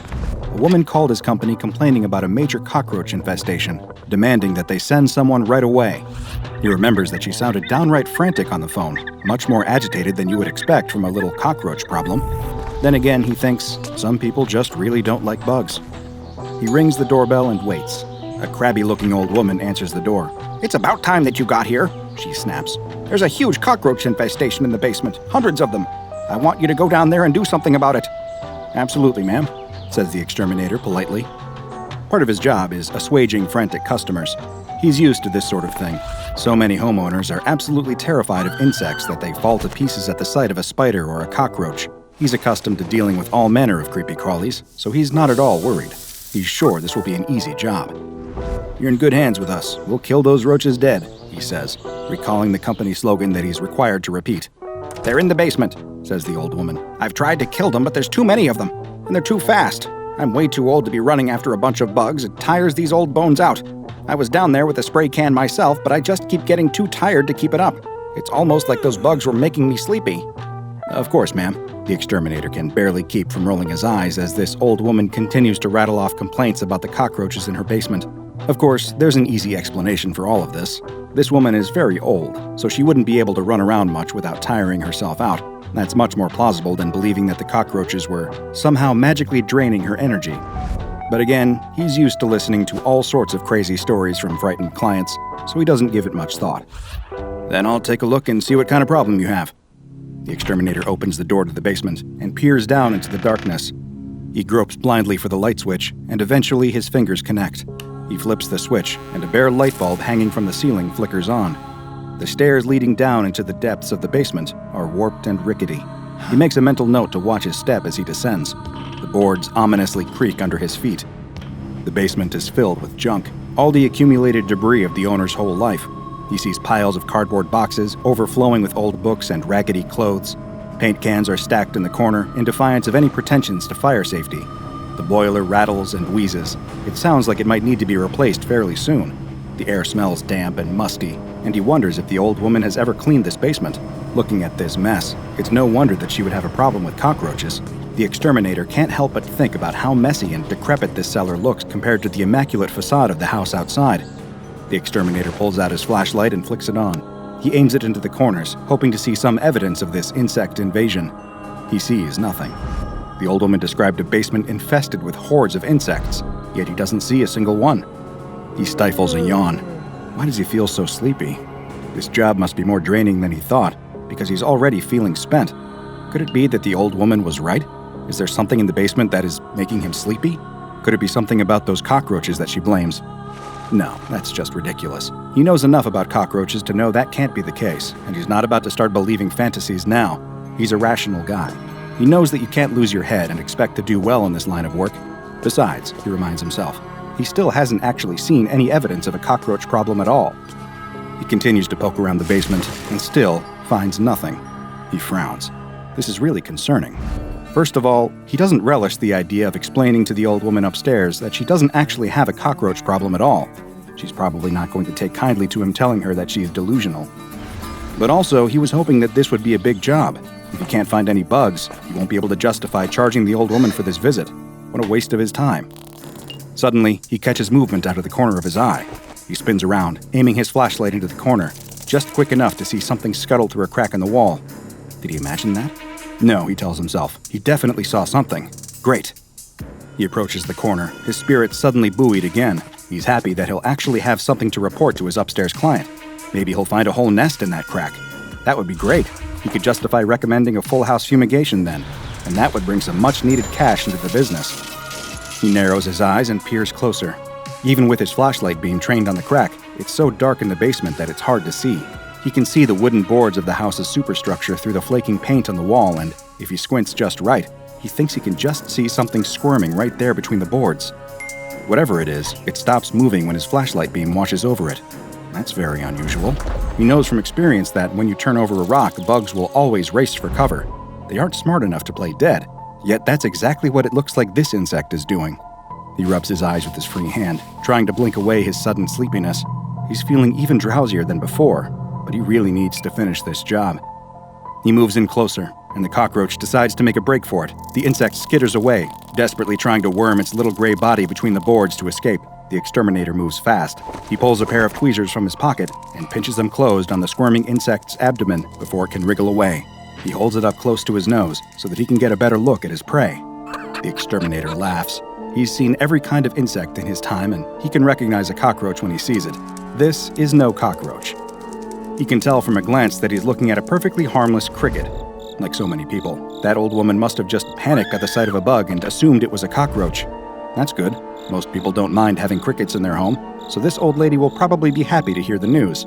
A woman called his company complaining about a major cockroach infestation, demanding that they send someone right away. He remembers that she sounded downright frantic on the phone, much more agitated than you would expect from a little cockroach problem. Then again, he thinks some people just really don't like bugs. He rings the doorbell and waits. A crabby-looking old woman answers the door. "It's about time that you got here," she snaps. "There's a huge cockroach infestation in the basement, hundreds of them. I want you to go down there and do something about it." "Absolutely, ma'am," says the exterminator politely. Part of his job is assuaging frantic customers. He's used to this sort of thing. So many homeowners are absolutely terrified of insects that they fall to pieces at the sight of a spider or a cockroach. He's accustomed to dealing with all manner of creepy crawlies, so he's not at all worried. He's sure this will be an easy job. "You're in good hands with us. We'll kill those roaches dead," he says, recalling the company slogan that he's required to repeat. "They're in the basement," says the old woman. "I've tried to kill them, but there's too many of them, and they're too fast. I'm way too old to be running after a bunch of bugs. It tires these old bones out. I was down there with a spray can myself, but I just keep getting too tired to keep it up. It's almost like those bugs were making me sleepy." "Of course, ma'am." The exterminator can barely keep from rolling his eyes as this old woman continues to rattle off complaints about the cockroaches in her basement. Of course, there's an easy explanation for all of this. This woman is very old, so she wouldn't be able to run around much without tiring herself out. That's much more plausible than believing that the cockroaches were somehow magically draining her energy. But again, he's used to listening to all sorts of crazy stories from frightened clients, so he doesn't give it much thought. "Then I'll take a look and see what kind of problem you have." The exterminator opens the door to the basement and peers down into the darkness. He gropes blindly for the light switch, and eventually his fingers connect. He flips the switch, and a bare light bulb hanging from the ceiling flickers on. The stairs leading down into the depths of the basement are warped and rickety. He makes a mental note to watch his step as he descends. The boards ominously creak under his feet. The basement is filled with junk, all the accumulated debris of the owner's whole life. He sees piles of cardboard boxes overflowing with old books and raggedy clothes. Paint cans are stacked in the corner in defiance of any pretensions to fire safety. The boiler rattles and wheezes. It sounds like it might need to be replaced fairly soon. The air smells damp and musty, and he wonders if the old woman has ever cleaned this basement. Looking at this mess, it's no wonder that she would have a problem with cockroaches. The exterminator can't help but think about how messy and decrepit this cellar looks compared to the immaculate facade of the house outside. The exterminator pulls out his flashlight and flicks it on. He aims it into the corners, hoping to see some evidence of this insect invasion. He sees nothing. The old woman described a basement infested with hordes of insects, yet he doesn't see a single one. He stifles a yawn. Why does he feel so sleepy? This job must be more draining than he thought, because he's already feeling spent. Could it be that the old woman was right? Is there something in the basement that is making him sleepy? Could it be something about those cockroaches that she blames? No, that's just ridiculous. He knows enough about cockroaches to know that can't be the case, and he's not about to start believing fantasies now. He's a rational guy. He knows that you can't lose your head and expect to do well in this line of work. Besides, he reminds himself, he still hasn't actually seen any evidence of a cockroach problem at all. He continues to poke around the basement and still finds nothing. He frowns. This is really concerning. First of all, he doesn't relish the idea of explaining to the old woman upstairs that she doesn't actually have a cockroach problem at all. She's probably not going to take kindly to him telling her that she's delusional. But also, he was hoping that this would be a big job. If he can't find any bugs, he won't be able to justify charging the old woman for this visit. What a waste of his time. Suddenly, he catches movement out of the corner of his eye. He spins around, aiming his flashlight into the corner, just quick enough to see something scuttle through a crack in the wall. Did he imagine that? No, he tells himself. He definitely saw something. Great. He approaches the corner, his spirits suddenly buoyed again. He's happy that he'll actually have something to report to his upstairs client. Maybe he'll find a whole nest in that crack. That would be great. He could justify recommending a full house fumigation then, and that would bring some much-needed cash into the business. He narrows his eyes and peers closer. Even with his flashlight beam trained on the crack, it's so dark in the basement that it's hard to see. He can see the wooden boards of the house's superstructure through the flaking paint on the wall, and if he squints just right, he thinks he can just see something squirming right there between the boards. Whatever it is, it stops moving when his flashlight beam washes over it. That's very unusual. He knows from experience that when you turn over a rock, bugs will always race for cover. They aren't smart enough to play dead, yet that's exactly what it looks like this insect is doing. He rubs his eyes with his free hand, trying to blink away his sudden sleepiness. He's feeling even drowsier than before, but he really needs to finish this job. He moves in closer, and the cockroach decides to make a break for it. The insect skitters away, desperately trying to worm its little gray body between the boards to escape. The exterminator moves fast. He pulls a pair of tweezers from his pocket and pinches them closed on the squirming insect's abdomen before it can wriggle away. He holds it up close to his nose so that he can get a better look at his prey. The exterminator laughs. He's seen every kind of insect in his time, and he can recognize a cockroach when he sees it. This is no cockroach. He can tell from a glance that he's looking at a perfectly harmless cricket. Like so many people, that old woman must have just panicked at the sight of a bug and assumed it was a cockroach. That's good. Most people don't mind having crickets in their home, so this old lady will probably be happy to hear the news.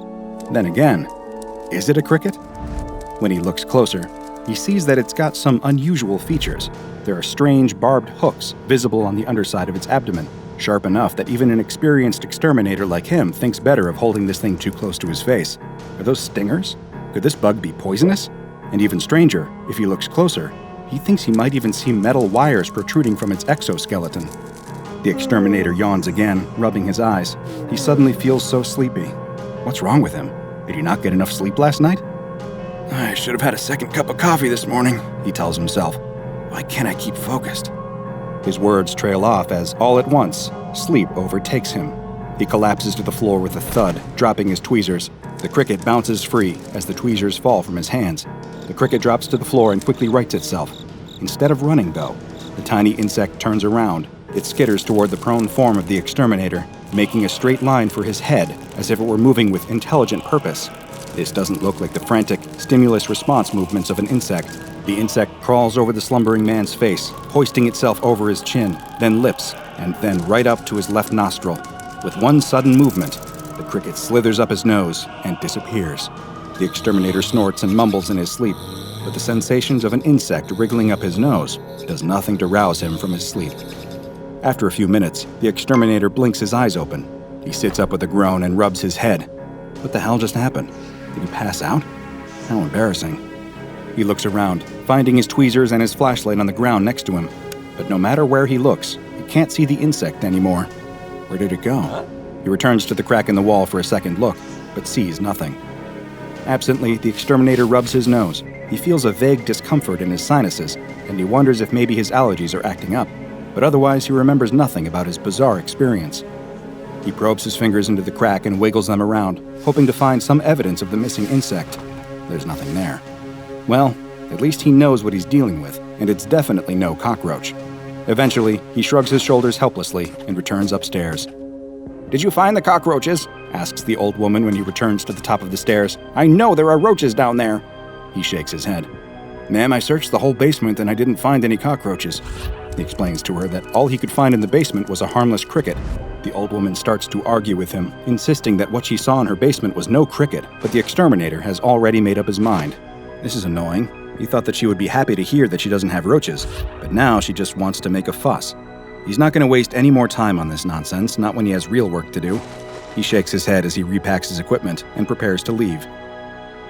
Then again, is it a cricket? When he looks closer, he sees that it's got some unusual features. There are strange barbed hooks visible on the underside of its abdomen, sharp enough that even an experienced exterminator like him thinks better of holding this thing too close to his face. Are those stingers? Could this bug be poisonous? And even stranger, if he looks closer, he thinks he might even see metal wires protruding from its exoskeleton. The exterminator yawns again, rubbing his eyes. He suddenly feels so sleepy. What's wrong with him? Did he not get enough sleep last night? I should have had a second cup of coffee this morning, he tells himself. Why can't I keep focused? His words trail off as, all at once, sleep overtakes him. He collapses to the floor with a thud, dropping his tweezers. The cricket bounces free as the tweezers fall from his hands. The cricket drops to the floor and quickly rights itself. Instead of running, though, the tiny insect turns around. It skitters toward the prone form of the exterminator, making a straight line for his head as if it were moving with intelligent purpose. This doesn't look like the frantic, stimulus response movements of an insect. The insect crawls over the slumbering man's face, hoisting itself over his chin, then lips, and then right up to his left nostril. With one sudden movement, the cricket slithers up his nose and disappears. The exterminator snorts and mumbles in his sleep, but the sensations of an insect wriggling up his nose does nothing to rouse him from his sleep. After a few minutes, the exterminator blinks his eyes open. He sits up with a groan and rubs his head. What the hell just happened? Did he pass out? How embarrassing. He looks around, finding his tweezers and his flashlight on the ground next to him. But no matter where he looks, he can't see the insect anymore. Where did it go? He returns to the crack in the wall for a second look, but sees nothing. Absently, the exterminator rubs his nose. He feels a vague discomfort in his sinuses, and he wonders if maybe his allergies are acting up. But otherwise, he remembers nothing about his bizarre experience. He probes his fingers into the crack and wiggles them around, hoping to find some evidence of the missing insect. There's nothing there. Well, at least he knows what he's dealing with, and it's definitely no cockroach. Eventually, he shrugs his shoulders helplessly and returns upstairs. "Did you find the cockroaches?" asks the old woman when he returns to the top of the stairs. "I know there are roaches down there." He shakes his head. "Ma'am, I searched the whole basement and I didn't find any cockroaches." He explains to her that all he could find in the basement was a harmless cricket. The old woman starts to argue with him, insisting that what she saw in her basement was no cricket, but the exterminator has already made up his mind. This is annoying. He thought that she would be happy to hear that she doesn't have roaches, but now she just wants to make a fuss. He's not going to waste any more time on this nonsense, not when he has real work to do. He shakes his head as he repacks his equipment and prepares to leave.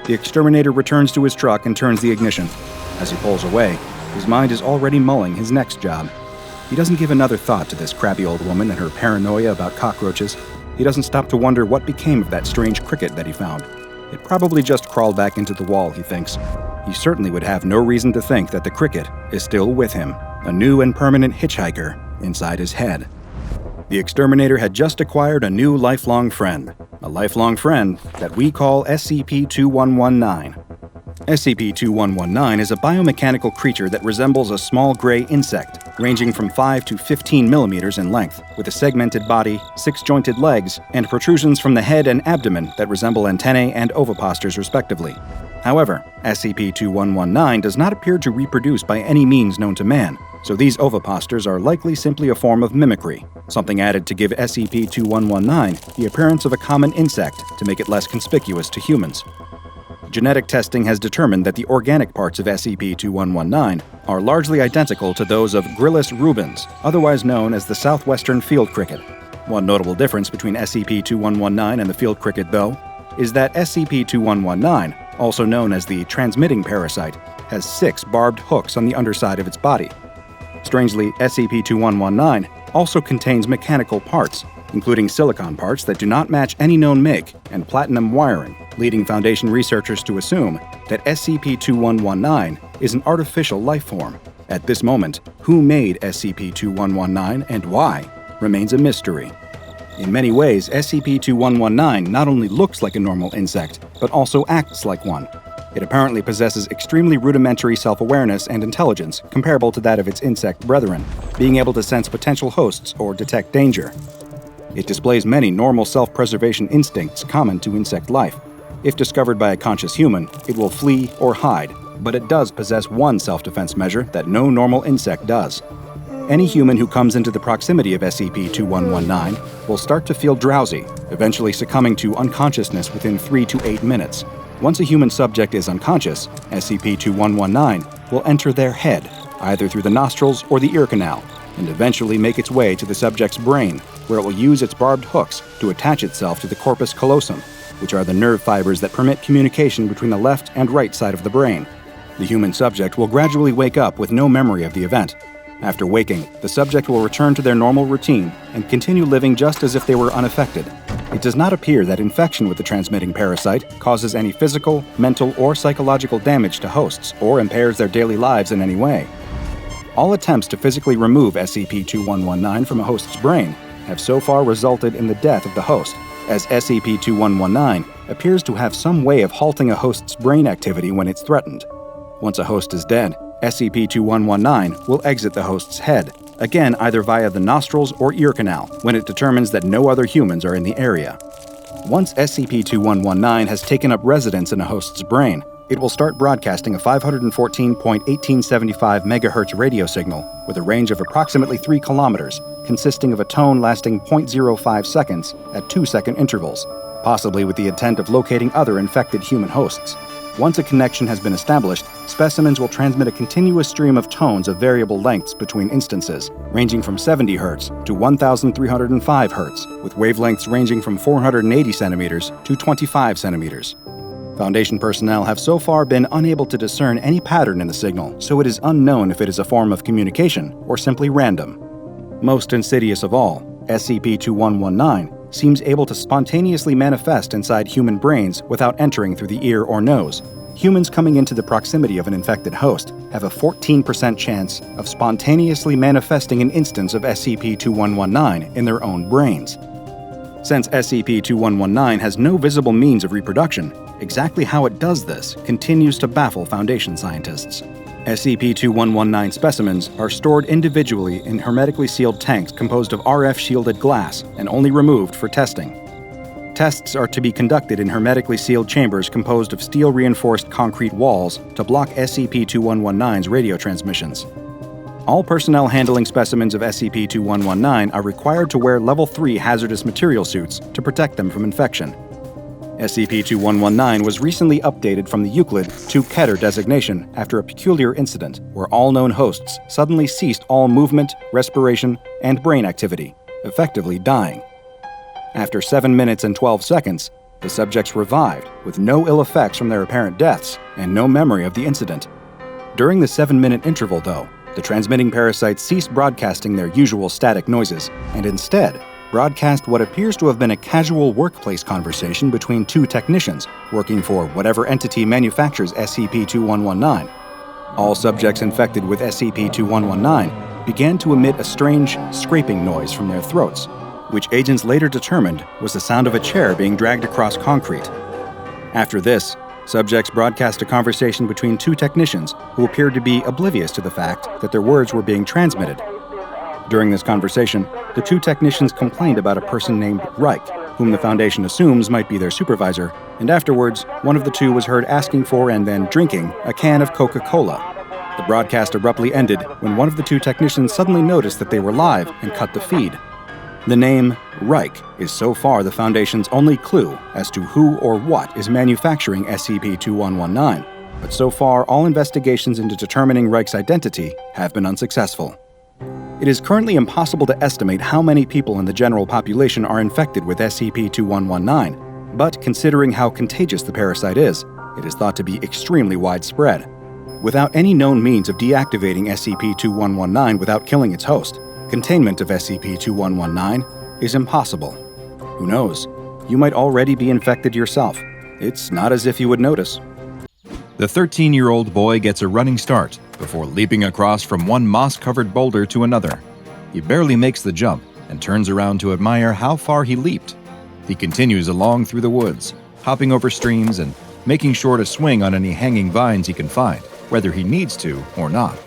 The exterminator returns to his truck and turns the ignition. As he pulls away, his mind is already mulling his next job. He doesn't give another thought to this crabby old woman and her paranoia about cockroaches. He doesn't stop to wonder what became of that strange cricket that he found. It probably just crawled back into the wall, he thinks. He certainly would have no reason to think that the cricket is still with him, a new and permanent hitchhiker inside his head. The exterminator had just acquired a new lifelong friend, a lifelong friend that we call SCP-2119. SCP-2119 is a biomechanical creature that resembles a small gray insect, ranging from 5 to 15 millimeters in length, with a segmented body, 6-jointed legs, and protrusions from the head and abdomen that resemble antennae and oviposters respectively. However, SCP-2119 does not appear to reproduce by any means known to man, so these oviposters are likely simply a form of mimicry, something added to give SCP-2119 the appearance of a common insect to make it less conspicuous to humans. Genetic testing has determined that the organic parts of SCP-2119 are largely identical to those of Gryllus rubens, otherwise known as the southwestern field cricket. One notable difference between SCP-2119 and the field cricket, though, is that SCP-2119, also known as the transmitting parasite, has 6 barbed hooks on the underside of its body. Strangely, SCP-2119 also contains mechanical parts, including silicon parts that do not match any known make and platinum wiring, leading Foundation researchers to assume that SCP-2119 is an artificial life form. At this moment, who made SCP-2119 and why remains a mystery. In many ways, SCP-2119 not only looks like a normal insect, but also acts like one. It apparently possesses extremely rudimentary self-awareness and intelligence comparable to that of its insect brethren, being able to sense potential hosts or detect danger. It displays many normal self-preservation instincts common to insect life. If discovered by a conscious human, it will flee or hide, but it does possess one self-defense measure that no normal insect does. Any human who comes into the proximity of SCP-2119 will start to feel drowsy, eventually succumbing to unconsciousness within 3 to 8 minutes. Once a human subject is unconscious, SCP-2119 will enter their head, either through the nostrils or the ear canal, and eventually make its way to the subject's brain, where it will use its barbed hooks to attach itself to the corpus callosum, which are the nerve fibers that permit communication between the left and right side of the brain. The human subject will gradually wake up with no memory of the event. After waking, the subject will return to their normal routine and continue living just as if they were unaffected. It does not appear that infection with the transmitting parasite causes any physical, mental, or psychological damage to hosts or impairs their daily lives in any way. All attempts to physically remove SCP-2119 from a host's brain have so far resulted in the death of the host, as SCP-2119 appears to have some way of halting a host's brain activity when it's threatened. Once a host is dead, SCP-2119 will exit the host's head, again either via the nostrils or ear canal, when it determines that no other humans are in the area. Once SCP-2119 has taken up residence in a host's brain, it will start broadcasting a 514.1875 MHz radio signal with a range of approximately 3 kilometers, consisting of a tone lasting 0.05 seconds at 2-second intervals, possibly with the intent of locating other infected human hosts. Once a connection has been established, specimens will transmit a continuous stream of tones of variable lengths between instances, ranging from 70 Hz to 1,305 Hz, with wavelengths ranging from 480 centimeters to 25 centimeters. Foundation personnel have so far been unable to discern any pattern in the signal, so it is unknown if it is a form of communication or simply random. Most insidious of all, SCP-2119 seems able to spontaneously manifest inside human brains without entering through the ear or nose. Humans coming into the proximity of an infected host have a 14% chance of spontaneously manifesting an instance of SCP-2119 in their own brains. Since SCP-2119 has no visible means of reproduction, exactly how it does this continues to baffle Foundation scientists. SCP-2119 specimens are stored individually in hermetically sealed tanks composed of RF-shielded glass and only removed for testing. Tests are to be conducted in hermetically sealed chambers composed of steel-reinforced concrete walls to block SCP-2119's radio transmissions. All personnel handling specimens of SCP-2119 are required to wear Level 3 hazardous material suits to protect them from infection. SCP-2119 was recently updated from the Euclid to Keter designation after a peculiar incident where all known hosts suddenly ceased all movement, respiration, and brain activity, effectively dying. After 7 minutes and 12 seconds, the subjects revived with no ill effects from their apparent deaths and no memory of the incident. During the 7-minute interval, though, the transmitting parasites ceased broadcasting their usual static noises and instead broadcast what appears to have been a casual workplace conversation between two technicians working for whatever entity manufactures SCP-2119. All subjects infected with SCP-2119 began to emit a strange scraping noise from their throats, which agents later determined was the sound of a chair being dragged across concrete. After this, subjects broadcast a conversation between two technicians who appeared to be oblivious to the fact that their words were being transmitted. During this conversation, the two technicians complained about a person named Reich, whom the Foundation assumes might be their supervisor, and afterwards, one of the two was heard asking for and then drinking a can of Coca-Cola. The broadcast abruptly ended when one of the two technicians suddenly noticed that they were live and cut the feed. The name Reich is so far the Foundation's only clue as to who or what is manufacturing SCP-2119, but so far all investigations into determining Reich's identity have been unsuccessful. It is currently impossible to estimate how many people in the general population are infected with SCP-2119, but considering how contagious the parasite is, it is thought to be extremely widespread. Without any known means of deactivating SCP-2119 without killing its host, containment of SCP-2119 is impossible. Who knows? You might already be infected yourself. It's not as if you would notice. The 13-year-old boy gets a running start before leaping across from one moss-covered boulder to another. He barely makes the jump and turns around to admire how far he leaped. He continues along through the woods, hopping over streams and making sure to swing on any hanging vines he can find, whether he needs to or not.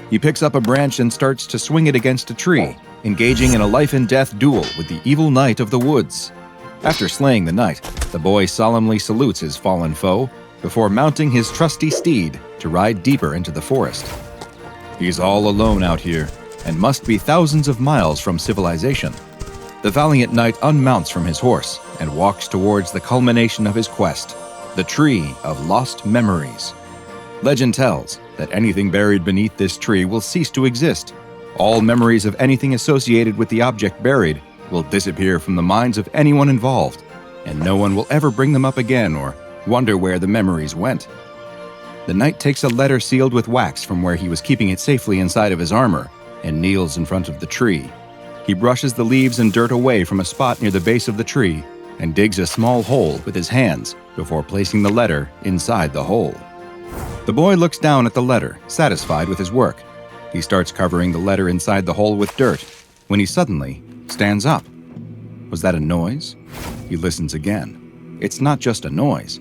He picks up a branch and starts to swing it against a tree, engaging in a life-and-death duel with the evil knight of the woods. After slaying the knight, the boy solemnly salutes his fallen foe before mounting his trusty steed to ride deeper into the forest. He's all alone out here and must be thousands of miles from civilization. The valiant knight unmounts from his horse and walks towards the culmination of his quest, the Tree of Lost Memories. Legend tells that anything buried beneath this tree will cease to exist. All memories of anything associated with the object buried will disappear from the minds of anyone involved, and no one will ever bring them up again or wonder where the memories went. The knight takes a letter sealed with wax from where he was keeping it safely inside of his armor and kneels in front of the tree. He brushes the leaves and dirt away from a spot near the base of the tree and digs a small hole with his hands before placing the letter inside the hole. The boy looks down at the letter, satisfied with his work. He starts covering the letter inside the hole with dirt when he suddenly stands up. Was that a noise? He listens again. It's not just a noise.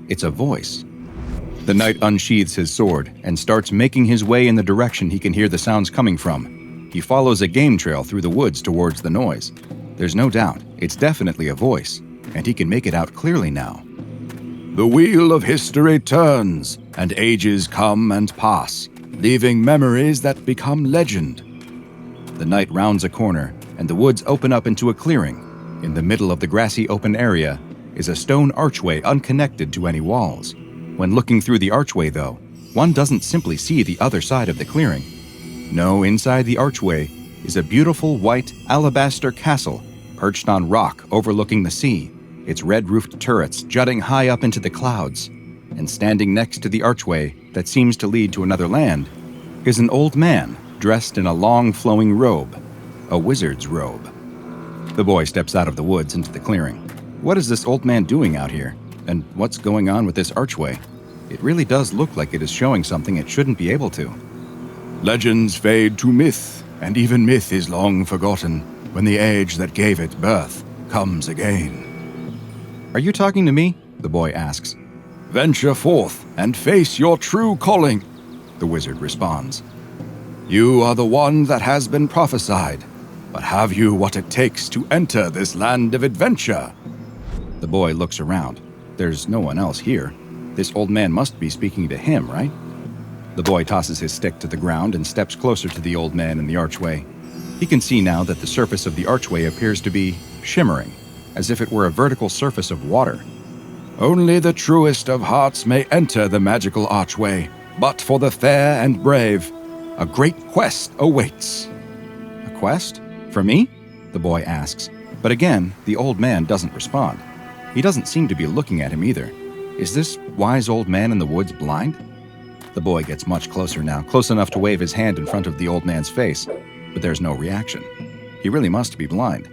It's a voice. The knight unsheathes his sword and starts making his way in the direction he can hear the sounds coming from. He follows a game trail through the woods towards the noise. There's no doubt, it's definitely a voice, and he can make it out clearly now. The wheel of history turns, and ages come and pass, leaving memories that become legend. The knight rounds a corner, and the woods open up into a clearing. In the middle of the grassy open area is a stone archway unconnected to any walls. When looking through the archway, though, one doesn't simply see the other side of the clearing. No, inside the archway is a beautiful white alabaster castle perched on rock overlooking the sea, its red-roofed turrets jutting high up into the clouds, and standing next to the archway that seems to lead to another land is an old man dressed in a long flowing robe, a wizard's robe. The boy steps out of the woods into the clearing. What is this old man doing out here? And what's going on with this archway? It really does look like it is showing something it shouldn't be able to. Legends fade to myth, and even myth is long forgotten when the age that gave it birth comes again. Are you talking to me? The boy asks. Venture forth and face your true calling, the wizard responds. You are the one that has been prophesied, but have you what it takes to enter this land of adventure? The boy looks around. There's no one else here. This old man must be speaking to him, right? The boy tosses his stick to the ground and steps closer to the old man in the archway. He can see now that the surface of the archway appears to be shimmering, as if it were a vertical surface of water. Only the truest of hearts may enter the magical archway, but for the fair and brave, a great quest awaits. A quest? For me? The boy asks. But again, the old man doesn't respond. He doesn't seem to be looking at him either. Is this wise old man in the woods blind? The boy gets much closer now, close enough to wave his hand in front of the old man's face, but there's no reaction. He really must be blind.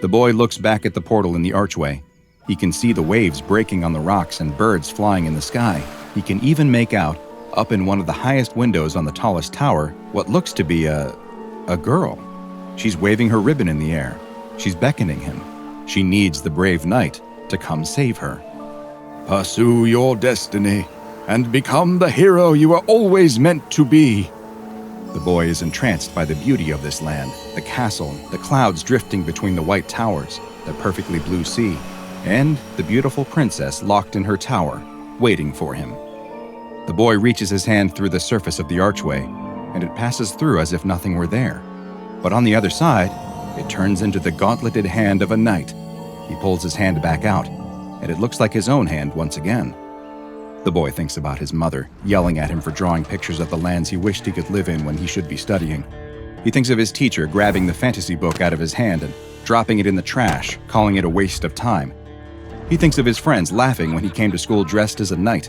The boy looks back at the portal in the archway. He can see the waves breaking on the rocks and birds flying in the sky. He can even make out, up in one of the highest windows on the tallest tower, what looks to be a girl. She's waving her ribbon in the air. She's beckoning him. She needs the brave knight to come save her. Pursue your destiny and become the hero you were always meant to be. The boy is entranced by the beauty of this land, the castle, the clouds drifting between the white towers, the perfectly blue sea, and the beautiful princess locked in her tower, waiting for him. The boy reaches his hand through the surface of the archway, and it passes through as if nothing were there. But on the other side, it turns into the gauntleted hand of a knight. He pulls his hand back out, and it looks like his own hand once again. The boy thinks about his mother, yelling at him for drawing pictures of the lands he wished he could live in when he should be studying. He thinks of his teacher grabbing the fantasy book out of his hand and dropping it in the trash, calling it a waste of time. He thinks of his friends laughing when he came to school dressed as a knight.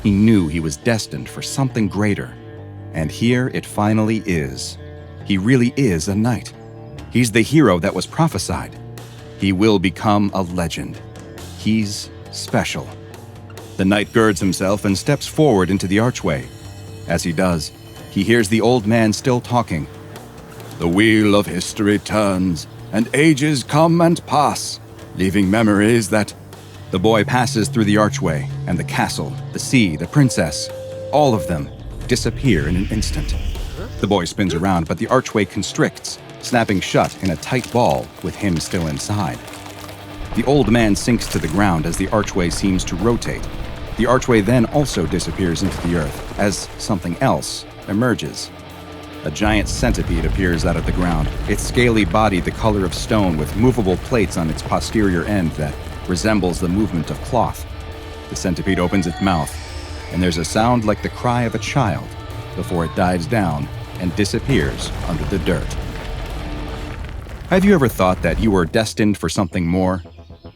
He knew he was destined for something greater. And here it finally is. He really is a knight. He's the hero that was prophesied. He will become a legend. He's special. The knight girds himself and steps forward into the archway. As he does, he hears the old man still talking. The wheel of history turns, and ages come and pass, leaving memories that... The boy passes through the archway, and the castle, the sea, the princess, all of them disappear in an instant. The boy spins around, but the archway constricts, snapping shut in a tight ball with him still inside. The old man sinks to the ground as the archway seems to rotate. The archway then also disappears into the earth as something else emerges. A giant centipede appears out of the ground, its scaly body the color of stone with movable plates on its posterior end that resembles the movement of cloth. The centipede opens its mouth, and there's a sound like the cry of a child before it dives down and disappears under the dirt. Have you ever thought that you were destined for something more?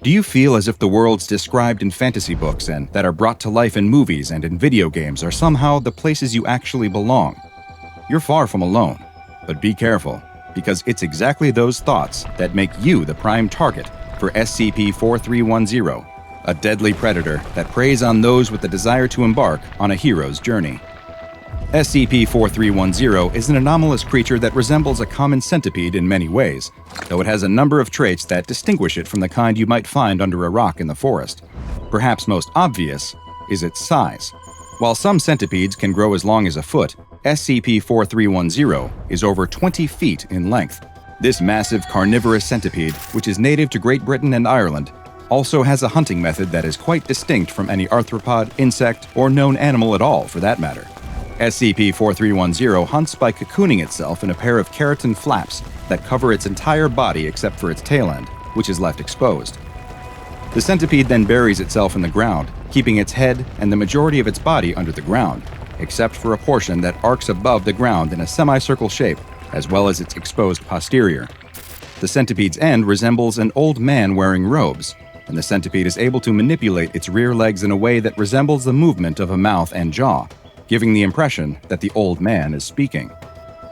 Do you feel as if the worlds described in fantasy books and that are brought to life in movies and in video games are somehow the places you actually belong? You're far from alone, but be careful, because it's exactly those thoughts that make you the prime target for SCP-4310, a deadly predator that preys on those with the desire to embark on a hero's journey. SCP-4310 is an anomalous creature that resembles a common centipede in many ways, though it has a number of traits that distinguish it from the kind you might find under a rock in the forest. Perhaps most obvious is its size. While some centipedes can grow as long as a foot, SCP-4310 is over 20 feet in length. This massive carnivorous centipede, which is native to Great Britain and Ireland, also has a hunting method that is quite distinct from any arthropod, insect, or known animal at all, for that matter. SCP-4310 hunts by cocooning itself in a pair of keratin flaps that cover its entire body except for its tail end, which is left exposed. The centipede then buries itself in the ground, keeping its head and the majority of its body under the ground, except for a portion that arcs above the ground in a semicircle shape, as well as its exposed posterior. The centipede's end resembles an old man wearing robes, and the centipede is able to manipulate its rear legs in a way that resembles the movement of a mouth and jaw, giving the impression that the old man is speaking.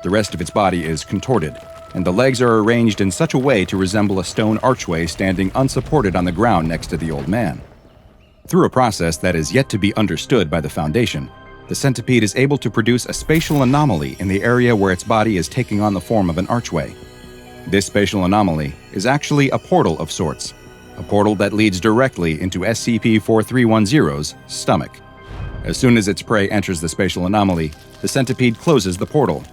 The rest of its body is contorted, and the legs are arranged in such a way to resemble a stone archway standing unsupported on the ground next to the old man. Through a process that is yet to be understood by the Foundation, the centipede is able to produce a spatial anomaly in the area where its body is taking on the form of an archway. This spatial anomaly is actually a portal of sorts, a portal that leads directly into SCP-4310's stomach. As soon as its prey enters the spatial anomaly, the centipede closes the portal.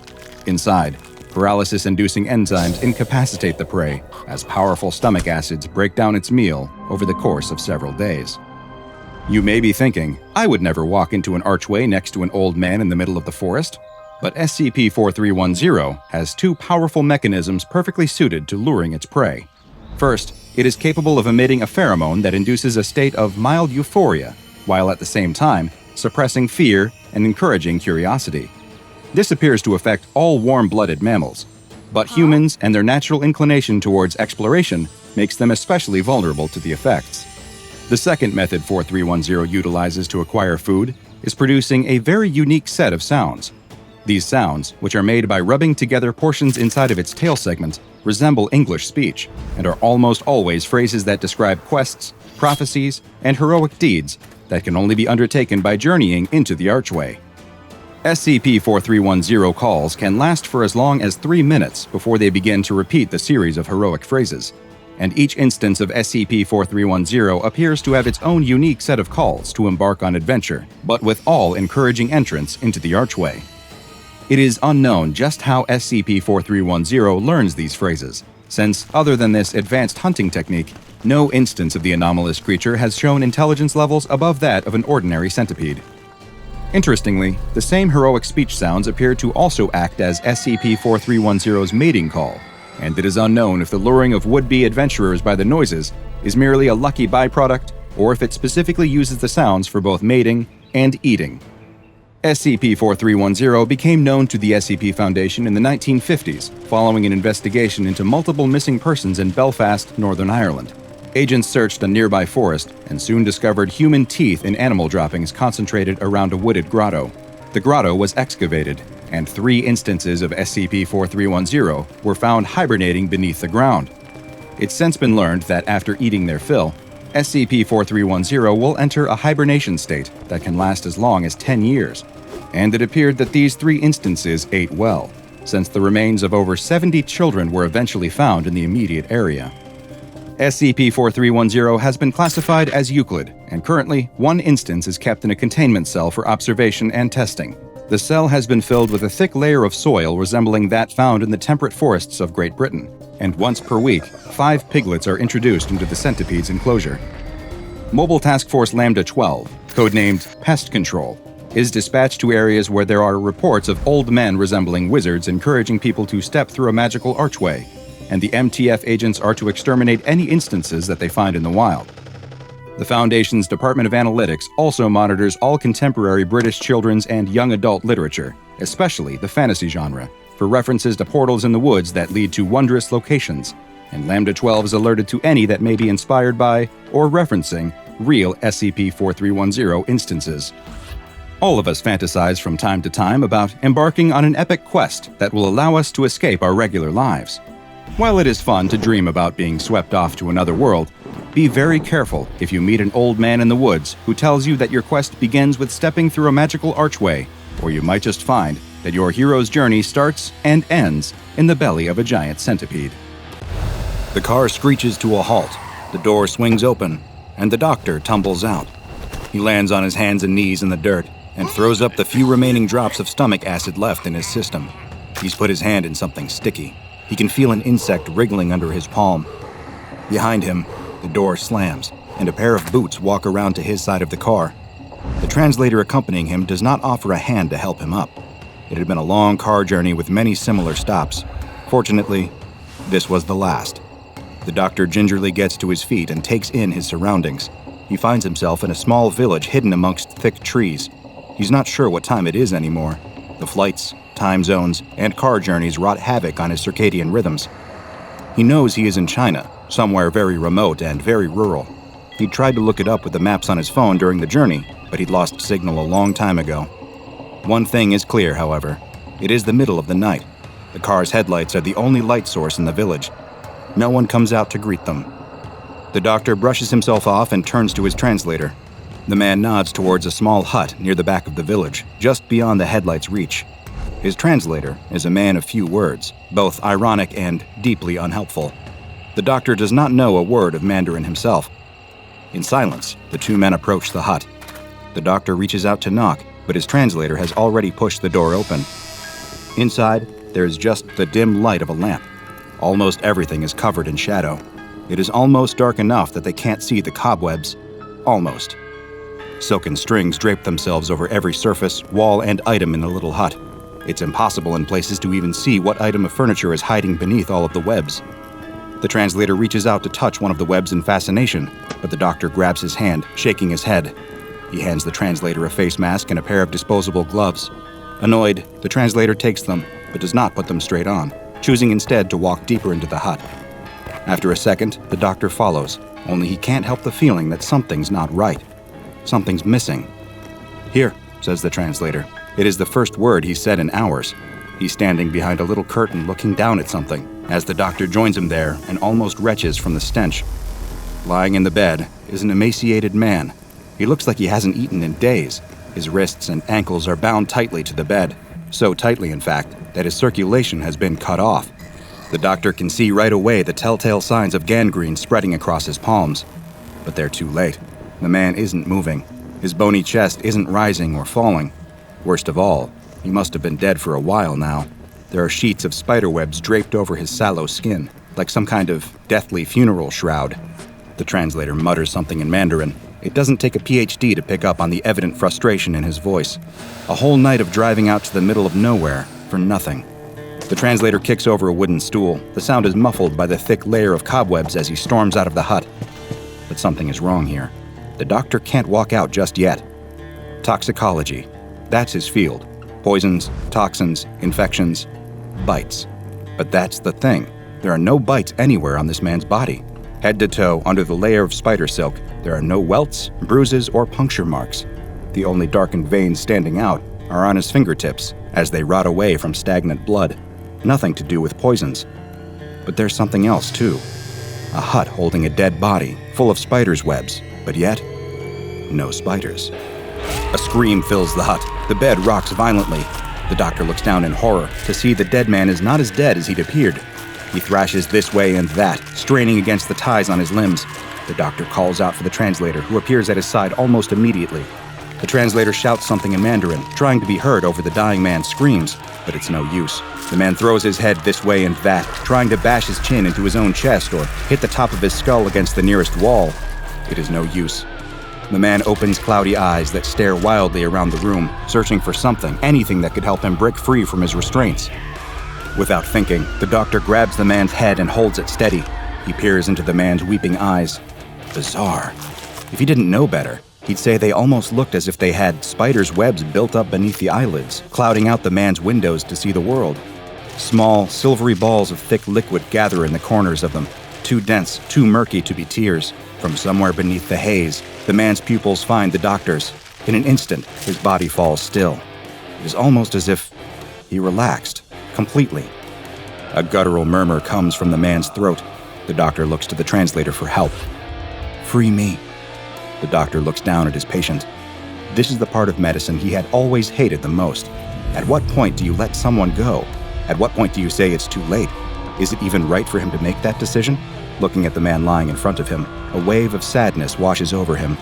Inside, paralysis-inducing enzymes incapacitate the prey as powerful stomach acids break down its meal over the course of several days. You may be thinking, I would never walk into an archway next to an old man in the middle of the forest. But SCP-4310 has two powerful mechanisms perfectly suited to luring its prey. First, it is capable of emitting a pheromone that induces a state of mild euphoria, while at the same time suppressing fear and encouraging curiosity. This appears to affect all warm-blooded mammals, but humans and their natural inclination towards exploration makes them especially vulnerable to the effects. The second method 4310 utilizes to acquire food is producing a very unique set of sounds. These sounds, which are made by rubbing together portions inside of its tail segment, resemble English speech and are almost always phrases that describe quests, prophecies, and heroic deeds that can only be undertaken by journeying into the archway. SCP-4310 calls can last for as long as 3 minutes before they begin to repeat the series of heroic phrases, and each instance of SCP-4310 appears to have its own unique set of calls to embark on adventure, but with all encouraging entrance into the archway. It is unknown just how SCP-4310 learns these phrases, since, other than this advanced hunting technique, no instance of the anomalous creature has shown intelligence levels above that of an ordinary centipede. Interestingly, the same heroic speech sounds appear to also act as SCP-4310's mating call, and it is unknown if the luring of would-be adventurers by the noises is merely a lucky byproduct or if it specifically uses the sounds for both mating and eating. SCP-4310 became known to the SCP Foundation in the 1950s following an investigation into multiple missing persons in Belfast, Northern Ireland. Agents searched a nearby forest and soon discovered human teeth in animal droppings concentrated around a wooded grotto. The grotto was excavated, and 3 instances of SCP-4310 were found hibernating beneath the ground. It's since been learned that after eating their fill, SCP-4310 will enter a hibernation state that can last as long as 10 years, and it appeared that these 3 instances ate well, since the remains of over 70 children were eventually found in the immediate area. SCP-4310 has been classified as Euclid, and currently 1 instance is kept in a containment cell for observation and testing. The cell has been filled with a thick layer of soil resembling that found in the temperate forests of Great Britain, and once per week, 5 piglets are introduced into the centipede's enclosure. Mobile Task Force Lambda 12, codenamed Pest Control, is dispatched to areas where there are reports of old men resembling wizards encouraging people to step through a magical archway, and the MTF agents are to exterminate any instances that they find in the wild. The Foundation's Department of Analytics also monitors all contemporary British children's and young adult literature, especially the fantasy genre, for references to portals in the woods that lead to wondrous locations, and Lambda 12 is alerted to any that may be inspired by or referencing real SCP-4310 instances. All of us fantasize from time to time about embarking on an epic quest that will allow us to escape our regular lives. While it is fun to dream about being swept off to another world, be very careful if you meet an old man in the woods who tells you that your quest begins with stepping through a magical archway, or you might just find that your hero's journey starts and ends in the belly of a giant centipede. The car screeches to a halt, the door swings open, and the doctor tumbles out. He lands on his hands and knees in the dirt and throws up the few remaining drops of stomach acid left in his system. He's put his hand in something sticky. He can feel an insect wriggling under his palm. Behind him, the door slams, and a pair of boots walk around to his side of the car. The translator accompanying him does not offer a hand to help him up. It had been a long car journey with many similar stops. Fortunately, this was the last. The doctor gingerly gets to his feet and takes in his surroundings. He finds himself in a small village hidden amongst thick trees. He's not sure what time it is anymore. The flights, time zones, and car journeys wrought havoc on his circadian rhythms. He knows he is in China, somewhere very remote and very rural. He'd tried to look it up with the maps on his phone during the journey, but he'd lost signal a long time ago. One thing is clear, however. It is the middle of the night. The car's headlights are the only light source in the village. No one comes out to greet them. The doctor brushes himself off and turns to his translator. The man nods towards a small hut near the back of the village, just beyond the headlight's reach. His translator is a man of few words, both ironic and deeply unhelpful. The doctor does not know a word of Mandarin himself. In silence, the two men approach the hut. The doctor reaches out to knock, but his translator has already pushed the door open. Inside, there is just the dim light of a lamp. Almost everything is covered in shadow. It is almost dark enough that they can't see the cobwebs. Almost. Silken strings drape themselves over every surface, wall, and item in the little hut. It's impossible in places to even see what item of furniture is hiding beneath all of the webs. The translator reaches out to touch one of the webs in fascination, but the doctor grabs his hand, shaking his head. He hands the translator a face mask and a pair of disposable gloves. Annoyed, the translator takes them, but does not put them straight on, choosing instead to walk deeper into the hut. After a second, the doctor follows, only he can't help the feeling that something's not right. Something's missing. "Here," says the translator. It is the first word he's said in hours. He's standing behind a little curtain looking down at something, as the doctor joins him there and almost retches from the stench. Lying in the bed is an emaciated man. He looks like he hasn't eaten in days. His wrists and ankles are bound tightly to the bed, so tightly, in fact, that his circulation has been cut off. The doctor can see right away the telltale signs of gangrene spreading across his palms. But they're too late. The man isn't moving. His bony chest isn't rising or falling. Worst of all, he must have been dead for a while now. There are sheets of spiderwebs draped over his sallow skin, like some kind of deathly funeral shroud. The translator mutters something in Mandarin. It doesn't take a PhD to pick up on the evident frustration in his voice. A whole night of driving out to the middle of nowhere for nothing. The translator kicks over a wooden stool. The sound is muffled by the thick layer of cobwebs as he storms out of the hut. But something is wrong here. The doctor can't walk out just yet. Toxicology. That's his field. Poisons, toxins, infections, bites. But that's the thing. There are no bites anywhere on this man's body. Head to toe, under the layer of spider silk, there are no welts, bruises, or puncture marks. The only darkened veins standing out are on his fingertips, as they rot away from stagnant blood. Nothing to do with poisons. But there's something else, too. A hut holding a dead body, full of spiders' webs, but yet, no spiders. A scream fills the hut. The bed rocks violently. The doctor looks down in horror to see the dead man is not as dead as he'd appeared. He thrashes this way and that, straining against the ties on his limbs. The doctor calls out for the translator, who appears at his side almost immediately. The translator shouts something in Mandarin, trying to be heard over the dying man's screams, but it's no use. The man throws his head this way and that, trying to bash his chin into his own chest or hit the top of his skull against the nearest wall. It is no use. The man opens cloudy eyes that stare wildly around the room, searching for something, anything that could help him break free from his restraints. Without thinking, the doctor grabs the man's head and holds it steady. He peers into the man's weeping eyes. Bizarre. If he didn't know better, he'd say they almost looked as if they had spiders' webs built up beneath the eyelids, clouding out the man's windows to see the world. Small, silvery balls of thick liquid gather in the corners of them, too dense, too murky to be tears. From somewhere beneath the haze, the man's pupils find the doctor's. In an instant, his body falls still. It is almost as if he relaxed, completely. A guttural murmur comes from the man's throat. The doctor looks to the translator for help. "Free me." The doctor looks down at his patient. This is the part of medicine he had always hated the most. At what point do you let someone go? At what point do you say it's too late? Is it even right for him to make that decision? Looking at the man lying in front of him, a wave of sadness washes over him.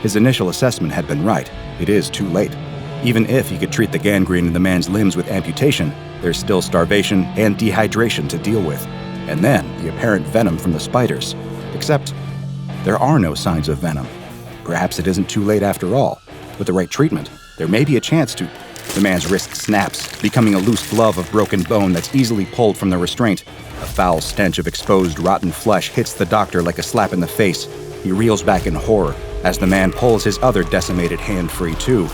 His initial assessment had been right. It is too late. Even if he could treat the gangrene in the man's limbs with amputation, there's still starvation and dehydration to deal with. And then the apparent venom from the spiders. Except, there are no signs of venom. Perhaps it isn't too late after all. With the right treatment, there may be a chance to... The man's wrist snaps, becoming a loose glove of broken bone that's easily pulled from the restraint. A foul stench of exposed, rotten flesh hits the doctor like a slap in the face. He reels back in horror as the man pulls his other decimated hand free too.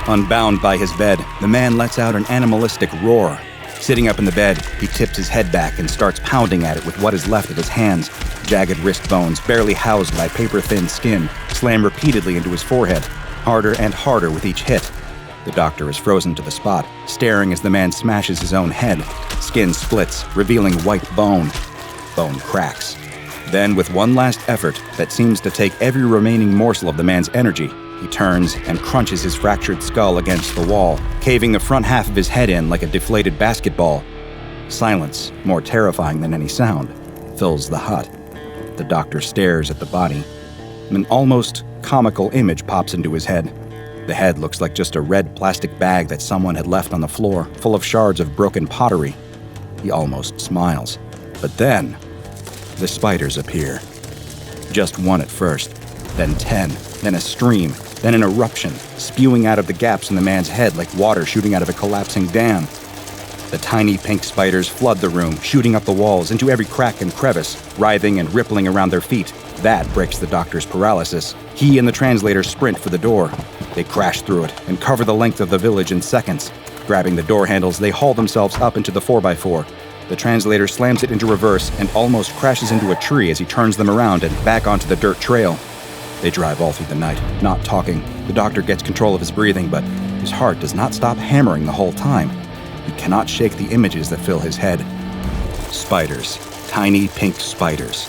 Unbound by his bed, the man lets out an animalistic roar. Sitting up in the bed, he tips his head back and starts pounding at it with what is left of his hands. Jagged wrist bones, barely housed by paper-thin skin, slam repeatedly into his forehead, harder and harder with each hit. The doctor is frozen to the spot, staring as the man smashes his own head. Skin splits, revealing white bone. Bone cracks. Then, with one last effort that seems to take every remaining morsel of the man's energy, he turns and crunches his fractured skull against the wall, caving the front half of his head in like a deflated basketball. Silence, more terrifying than any sound, fills the hut. The doctor stares at the body. An almost comical image pops into his head. The head looks like just a red plastic bag that someone had left on the floor, full of shards of broken pottery. He almost smiles. But then, the spiders appear. Just one at first, then 10, then a stream, then an eruption, spewing out of the gaps in the man's head like water shooting out of a collapsing dam. The tiny pink spiders flood the room, shooting up the walls into every crack and crevice, writhing and rippling around their feet. That breaks the doctor's paralysis. He and the translator sprint for the door. They crash through it and cover the length of the village in seconds. Grabbing the door handles, they haul themselves up into the 4x4. The translator slams it into reverse and almost crashes into a tree as he turns them around and back onto the dirt trail. They drive all through the night, not talking. The doctor gets control of his breathing, but his heart does not stop hammering the whole time. He cannot shake the images that fill his head. Spiders, tiny pink spiders,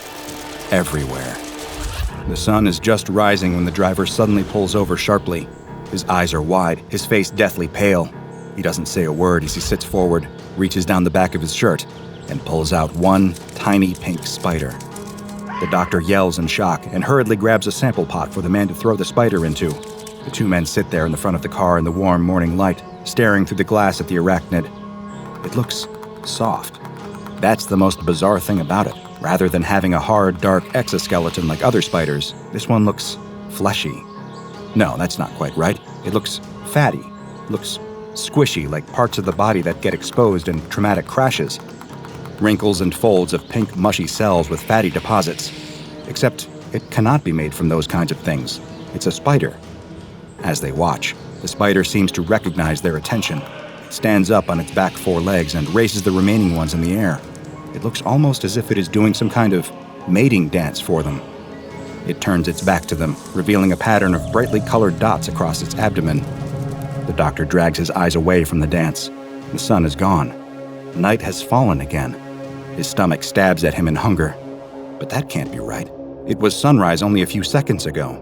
everywhere. The sun is just rising when the driver suddenly pulls over sharply. His eyes are wide, his face deathly pale. He doesn't say a word as he sits forward, reaches down the back of his shirt, and pulls out one tiny pink spider. The doctor yells in shock and hurriedly grabs a sample pot for the man to throw the spider into. The two men sit there in the front of the car in the warm morning light, staring through the glass at the Arachnid. It looks soft. That's the most bizarre thing about it. Rather than having a hard, dark exoskeleton like other spiders, this one looks fleshy. No, that's not quite right. It looks fatty. It looks squishy, like parts of the body that get exposed in traumatic crashes. Wrinkles and folds of pink, mushy cells with fatty deposits. Except it cannot be made from those kinds of things. It's a spider. As they watch, the spider seems to recognize their attention. It stands up on its back 4 legs and races the remaining ones in the air. It looks almost as if it is doing some kind of mating dance for them. It turns its back to them, revealing a pattern of brightly colored dots across its abdomen. The doctor drags his eyes away from the dance. The sun is gone. Night has fallen again. His stomach stabs at him in hunger. But that can't be right. It was sunrise only a few seconds ago.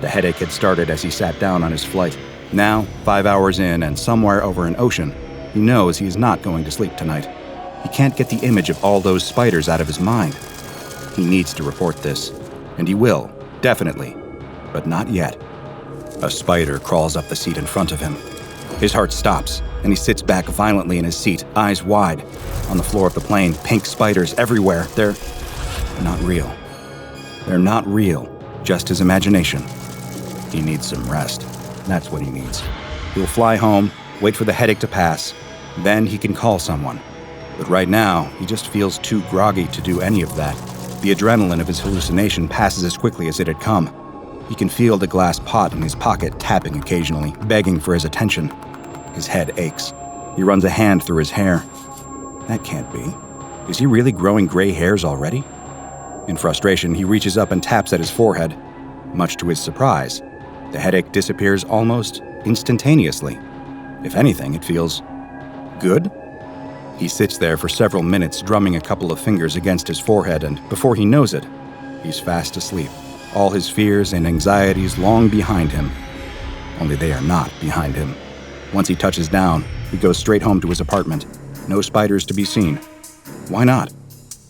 The headache had started as he sat down on his flight. Now, 5 hours in and somewhere over an ocean, he knows he is not going to sleep tonight. He can't get the image of all those spiders out of his mind. He needs to report this. And he will, definitely. But not yet. A spider crawls up the seat in front of him. His heart stops, and he sits back violently in his seat, eyes wide. On the floor of the plane, pink spiders everywhere. They're not real. They're not real, just his imagination. He needs some rest. That's what he needs. He'll fly home, wait for the headache to pass. Then he can call someone. But right now, he just feels too groggy to do any of that. The adrenaline of his hallucination passes as quickly as it had come. He can feel the glass pot in his pocket tapping occasionally, begging for his attention. His head aches. He runs a hand through his hair. That can't be. Is he really growing gray hairs already? In frustration, he reaches up and taps at his forehead. Much to his surprise, the headache disappears almost instantaneously. If anything, it feels good. He sits there for several minutes, drumming a couple of fingers against his forehead, and before he knows it, he's fast asleep. All his fears and anxieties long behind him. Only they are not behind him. Once he touches down, he goes straight home to his apartment. No spiders to be seen. Why not?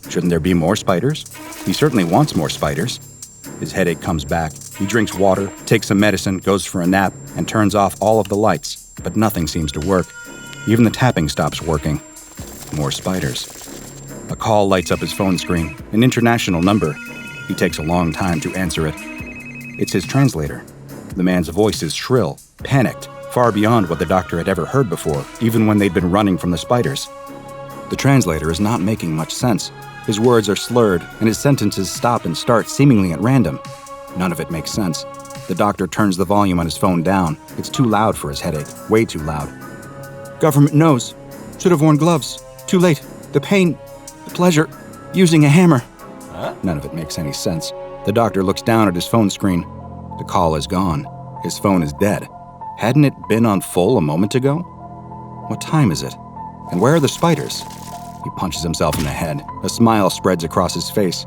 Shouldn't there be more spiders? He certainly wants more spiders. His headache comes back. He drinks water, takes some medicine, goes for a nap, and turns off all of the lights. But nothing seems to work. Even the tapping stops working. More spiders. A call lights up his phone screen, an international number. He takes a long time to answer it. It's his translator. The man's voice is shrill, panicked, far beyond what the doctor had ever heard before, even when they'd been running from the spiders. The translator is not making much sense. His words are slurred, and his sentences stop and start seemingly at random. None of it makes sense. The doctor turns the volume on his phone down. It's too loud for his headache, way too loud. Government knows. Should have worn gloves. Too late. The pain, the pleasure, using a hammer. None of it makes any sense. The doctor looks down at his phone screen. The call is gone. His phone is dead. Hadn't it been on full a moment ago? What time is it? And where are the spiders? He punches himself in the head. A smile spreads across his face.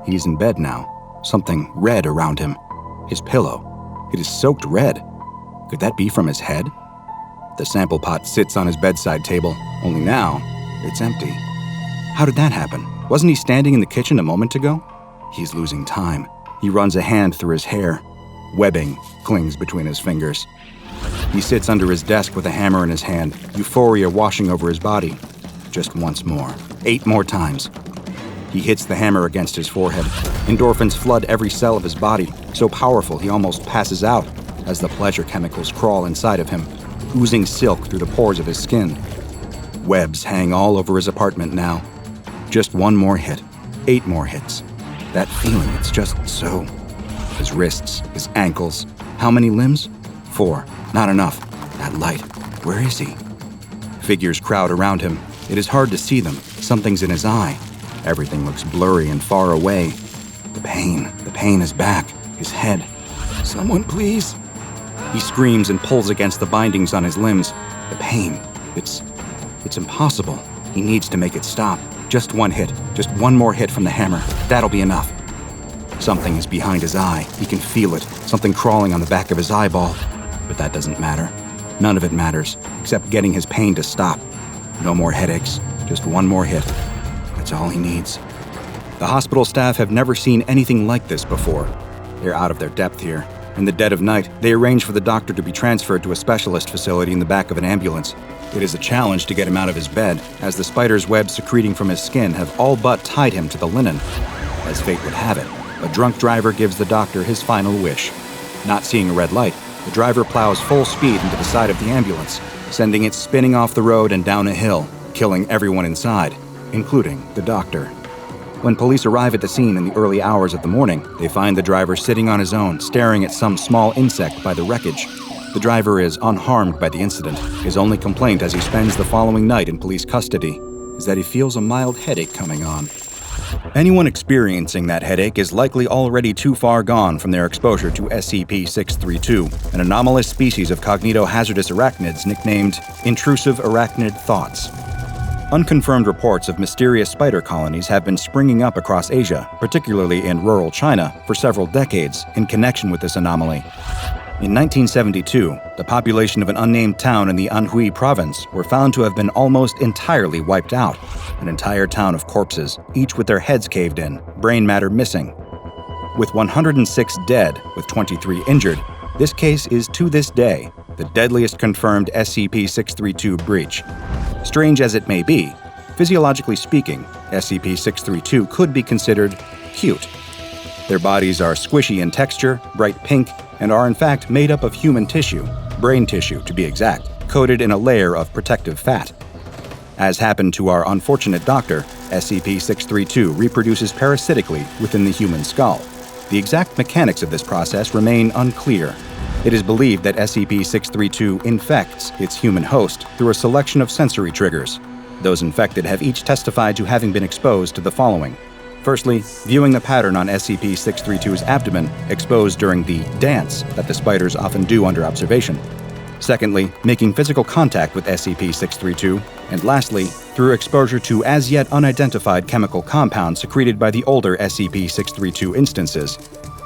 He's in bed now. Something red around him. His pillow. It is soaked red. Could that be from his head? The sample pot sits on his bedside table, only now it's empty. How did that happen? Wasn't he standing in the kitchen a moment ago? He's losing time. He runs a hand through his hair. Webbing clings between his fingers. He sits under his desk with a hammer in his hand, euphoria washing over his body. Just once more. 8 more times. He hits the hammer against his forehead. Endorphins flood every cell of his body, so powerful he almost passes out as the pleasure chemicals crawl inside of him, oozing silk through the pores of his skin. Webs hang all over his apartment now. Just one more hit. 8 more hits. That feeling, it's just so. His wrists, his ankles. How many limbs? 4. Not enough. That light. Where is he? Figures crowd around him. It is hard to see them. Something's in his eye. Everything looks blurry and far away. The pain is back. His head. Someone please. He screams and pulls against the bindings on his limbs. The pain. It's impossible. He needs to make it stop. Just one hit. Just one more hit from the hammer. That'll be enough. Something is behind his eye. He can feel it. Something crawling on the back of his eyeball. But that doesn't matter. None of it matters, except getting his pain to stop. No more headaches. Just one more hit. That's all he needs. The hospital staff have never seen anything like this before. They're out of their depth here. In the dead of night, they arrange for the doctor to be transferred to a specialist facility in the back of an ambulance. It is a challenge to get him out of his bed, as the spider's webs secreting from his skin have all but tied him to the linen. As fate would have it, a drunk driver gives the doctor his final wish. Not seeing a red light, the driver plows full speed into the side of the ambulance, sending it spinning off the road and down a hill, killing everyone inside, including the doctor. When police arrive at the scene in the early hours of the morning, they find the driver sitting on his own, staring at some small insect by the wreckage. The driver is unharmed by the incident. His only complaint as he spends the following night in police custody is that he feels a mild headache coming on. Anyone experiencing that headache is likely already too far gone from their exposure to SCP-632, an anomalous species of cognitohazardous arachnids nicknamed Intrusive Arachnid Thoughts. Unconfirmed reports of mysterious spider colonies have been springing up across Asia, particularly in rural China, for several decades in connection with this anomaly. In 1972, the population of an unnamed town in the Anhui province were found to have been almost entirely wiped out. An entire town of corpses, each with their heads caved in, brain matter missing. With 106 dead, with 23 injured, this case is to this day the deadliest confirmed SCP-632 breach. Strange as it may be, physiologically speaking, SCP-632 could be considered cute. Their bodies are squishy in texture, bright pink, and are in fact made up of human tissue, brain tissue to be exact, coated in a layer of protective fat. As happened to our unfortunate doctor, SCP-632 reproduces parasitically within the human skull. The exact mechanics of this process remain unclear. It is believed that SCP-632 infects its human host through a selection of sensory triggers. Those infected have each testified to having been exposed to the following. Firstly, viewing the pattern on SCP-632's abdomen exposed during the dance that the spiders often do under observation. Secondly, making physical contact with SCP-632. And lastly, through exposure to as yet unidentified chemical compounds secreted by the older SCP-632 instances.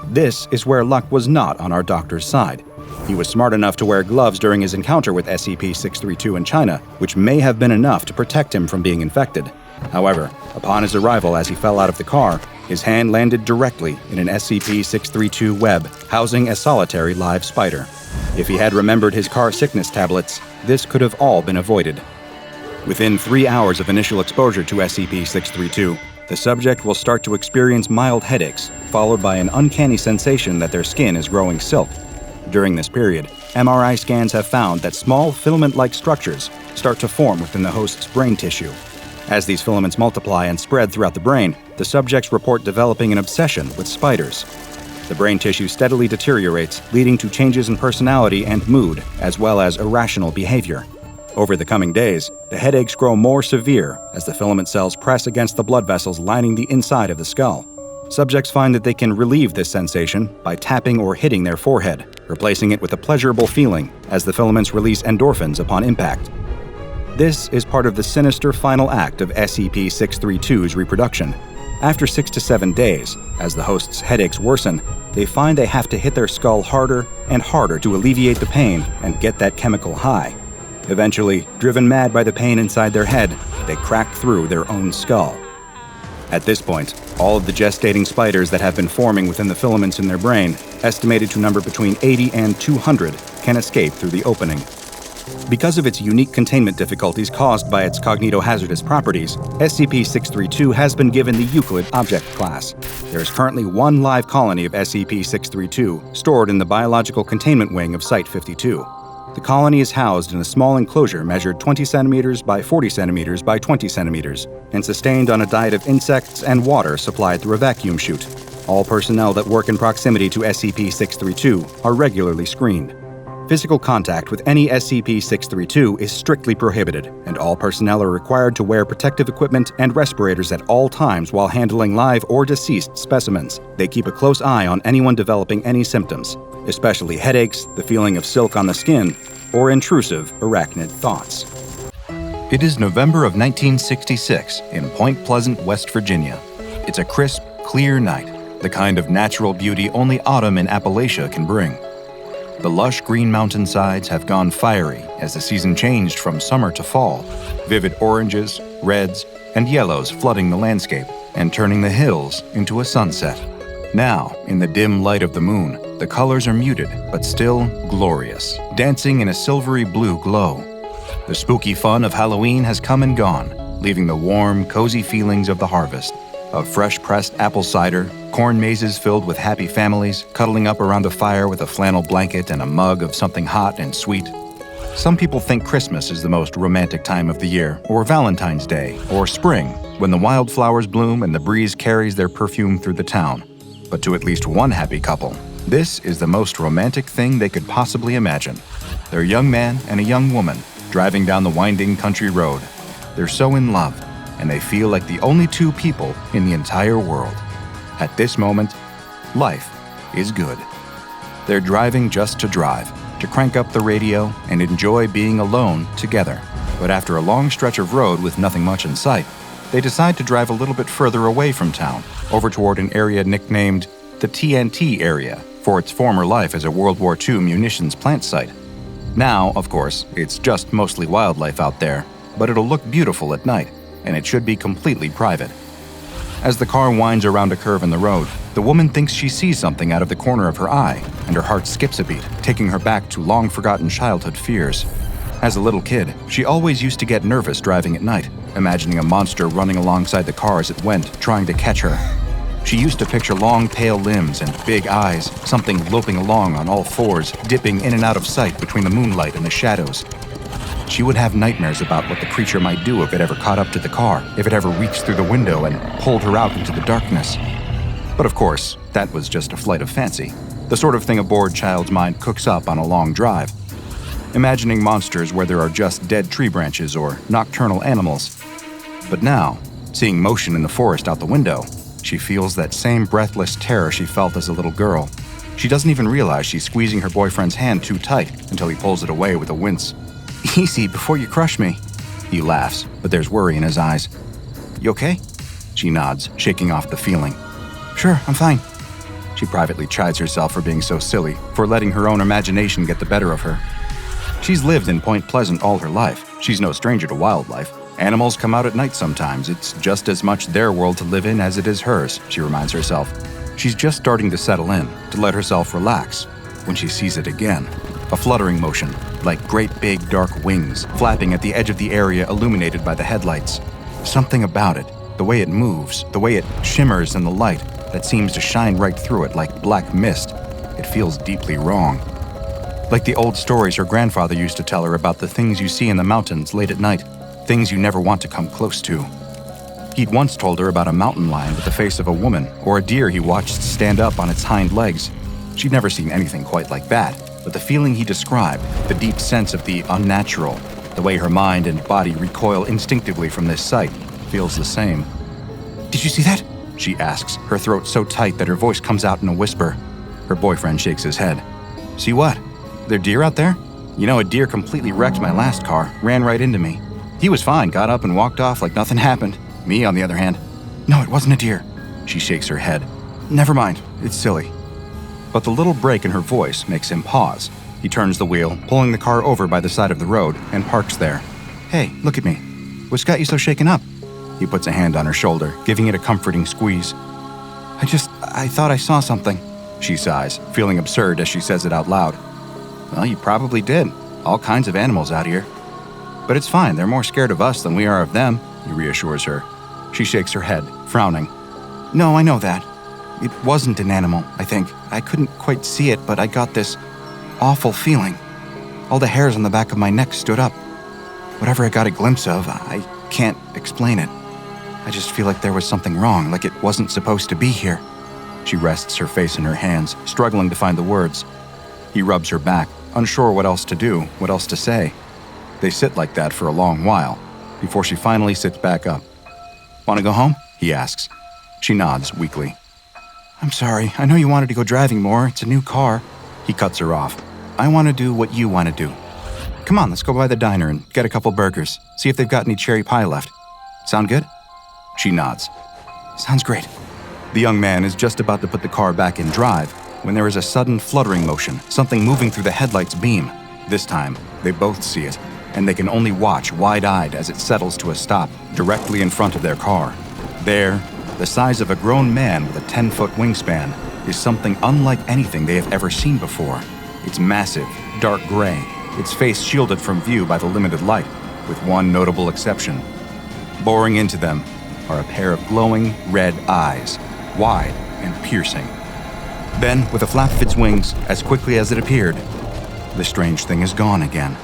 This is where luck was not on our doctor's side. He was smart enough to wear gloves during his encounter with SCP-632 in China, which may have been enough to protect him from being infected. However, upon his arrival as he fell out of the car, his hand landed directly in an SCP-632 web housing a solitary live spider. If he had remembered his car sickness tablets, this could have all been avoided. Within 3 hours of initial exposure to SCP-632, the subject will start to experience mild headaches, followed by an uncanny sensation that their skin is growing silk. During this period, MRI scans have found that small filament-like structures start to form within the host's brain tissue. As these filaments multiply and spread throughout the brain, the subjects report developing an obsession with spiders. The brain tissue steadily deteriorates, leading to changes in personality and mood, as well as irrational behavior. Over the coming days, the headaches grow more severe as the filament cells press against the blood vessels lining the inside of the skull. Subjects find that they can relieve this sensation by tapping or hitting their forehead, replacing it with a pleasurable feeling as the filaments release endorphins upon impact. This is part of the sinister final act of SCP-632's reproduction. After 6 to 7 days, as the host's headaches worsen, they find they have to hit their skull harder and harder to alleviate the pain and get that chemical high. Eventually, driven mad by the pain inside their head, they crack through their own skull. At this point, all of the gestating spiders that have been forming within the filaments in their brain, estimated to number between 80 and 200, can escape through the opening. Because of its unique containment difficulties caused by its cognitohazardous properties, SCP-632 has been given the Euclid object class. There is currently one live colony of SCP-632 stored in the biological containment wing of Site-52. The colony is housed in a small enclosure measured 20 centimeters by 40 centimeters by 20 centimeters and sustained on a diet of insects and water supplied through a vacuum chute. All personnel that work in proximity to SCP-632 are regularly screened. Physical contact with any SCP-632 is strictly prohibited, and all personnel are required to wear protective equipment and respirators at all times while handling live or deceased specimens. They keep a close eye on anyone developing any symptoms, especially headaches, the feeling of silk on the skin, or intrusive arachnid thoughts. It is November of 1966 in Point Pleasant, West Virginia. It's a crisp, clear night, the kind of natural beauty only autumn in Appalachia can bring. The lush green mountainsides have gone fiery as the season changed from summer to fall, vivid oranges, reds, and yellows flooding the landscape and turning the hills into a sunset. Now, in the dim light of the moon, the colors are muted but still glorious, dancing in a silvery blue glow. The spooky fun of Halloween has come and gone, leaving the warm, cozy feelings of the harvest, of fresh-pressed apple cider, corn mazes filled with happy families, cuddling up around a fire with a flannel blanket and a mug of something hot and sweet. Some people think Christmas is the most romantic time of the year, or Valentine's Day, or spring, when the wildflowers bloom and the breeze carries their perfume through the town. But to at least one happy couple, this is the most romantic thing they could possibly imagine. They're a young man and a young woman driving down the winding country road. They're so in love, and they feel like the only two people in the entire world. At this moment, life is good. They're driving just to drive, to crank up the radio and enjoy being alone together. But after a long stretch of road with nothing much in sight, they decide to drive a little bit further away from town, over toward an area nicknamed the TNT area, for its former life as a World War II munitions plant site. Now, of course, it's just mostly wildlife out there, but it'll look beautiful at night, and it should be completely private. As the car winds around a curve in the road, the woman thinks she sees something out of the corner of her eye, and her heart skips a beat, taking her back to long-forgotten childhood fears. As a little kid, she always used to get nervous driving at night, imagining a monster running alongside the car as it went, trying to catch her. She used to picture long, pale limbs and big eyes, something loping along on all fours, dipping in and out of sight between the moonlight and the shadows. She would have nightmares about what the creature might do if it ever caught up to the car, if it ever reached through the window and pulled her out into the darkness. But of course, that was just a flight of fancy, the sort of thing a bored child's mind cooks up on a long drive. Imagining monsters where there are just dead tree branches or nocturnal animals. But now, seeing motion in the forest out the window, she feels that same breathless terror she felt as a little girl. She doesn't even realize she's squeezing her boyfriend's hand too tight until he pulls it away with a wince. "Easy, before you crush me." He laughs, but there's worry in his eyes. "You okay?" She nods, shaking off the feeling. "Sure, I'm fine." She privately chides herself for being so silly, for letting her own imagination get the better of her. She's lived in Point Pleasant all her life. She's no stranger to wildlife. Animals come out at night sometimes. It's just as much their world to live in as it is hers, she reminds herself. She's just starting to settle in, to let herself relax, when she sees it again. A fluttering motion, like great big dark wings, flapping at the edge of the area illuminated by the headlights. Something about it, the way it moves, the way it shimmers in the light, that seems to shine right through it like black mist. It feels deeply wrong. Like the old stories her grandfather used to tell her about the things you see in the mountains late at night, things you never want to come close to. He'd once told her about a mountain lion with the face of a woman, or a deer he watched stand up on its hind legs. She'd never seen anything quite like that, but the feeling he described, the deep sense of the unnatural, The way her mind and body recoil instinctively from this sight feels the same. "Did you see that?" she asks, her throat so tight that her voice comes out in a whisper. Her boyfriend shakes his head. "See what? There deer out there? You know, a deer completely wrecked my last car, ran right into me. He was fine, got up and walked off like nothing happened. Me, on the other hand, no, it wasn't a deer." She shakes her head. "Never mind, it's silly." But the little break in her voice makes him pause. He turns the wheel, pulling the car over by the side of the road, and parks there. "Hey, look at me. What's got you so shaken up?" He puts a hand on her shoulder, giving it a comforting squeeze. I thought I saw something," she sighs, feeling absurd as she says it out loud. "Well, you probably did. All kinds of animals out here." "But it's fine, they're more scared of us than we are of them," he reassures her. She shakes her head, frowning. "No, I know that. It wasn't an animal, I think. I couldn't quite see it, but I got this awful feeling. All the hairs on the back of my neck stood up. Whatever I got a glimpse of, I can't explain it. I just feel like there was something wrong, like it wasn't supposed to be here." She rests her face in her hands, struggling to find the words. He rubs her back, unsure what else to do, what else to say. They sit like that for a long while, before she finally sits back up. "Want to go home?" he asks. She nods weakly. "I'm sorry, I know you wanted to go driving more, it's a new car." He cuts her off. "I want to do what you want to do. Come on, let's go by the diner and get a couple burgers, see if they've got any cherry pie left. Sound good?" She nods. "Sounds great." The young man is just about to put the car back in drive when there is a sudden fluttering motion, something moving through the headlight's beam. This time, they both see it, and they can only watch wide-eyed as it settles to a stop directly in front of their car. There, the size of a grown man with a 10-foot wingspan, is something unlike anything they have ever seen before. It's massive, dark gray, its face shielded from view by the limited light, with one notable exception. Boring into them are a pair of glowing red eyes, wide and piercing. Then, with a flap of its wings, as quickly as it appeared, the strange thing is gone again.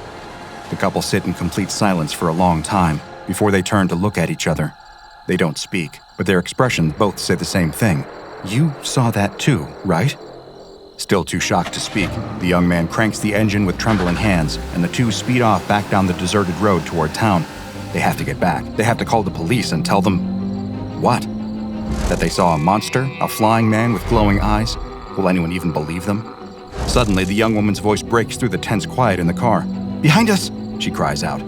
The couple sit in complete silence for a long time before they turn to look at each other. They don't speak, but their expressions both say the same thing. "You saw that too, right?" Still too shocked to speak, the young man cranks the engine with trembling hands, and the two speed off back down the deserted road toward town. They have to get back. They have to call the police and tell them... What? That they saw a monster, a flying man with glowing eyes? Will anyone even believe them? Suddenly, the young woman's voice breaks through the tense quiet in the car. "Behind us!" she cries out.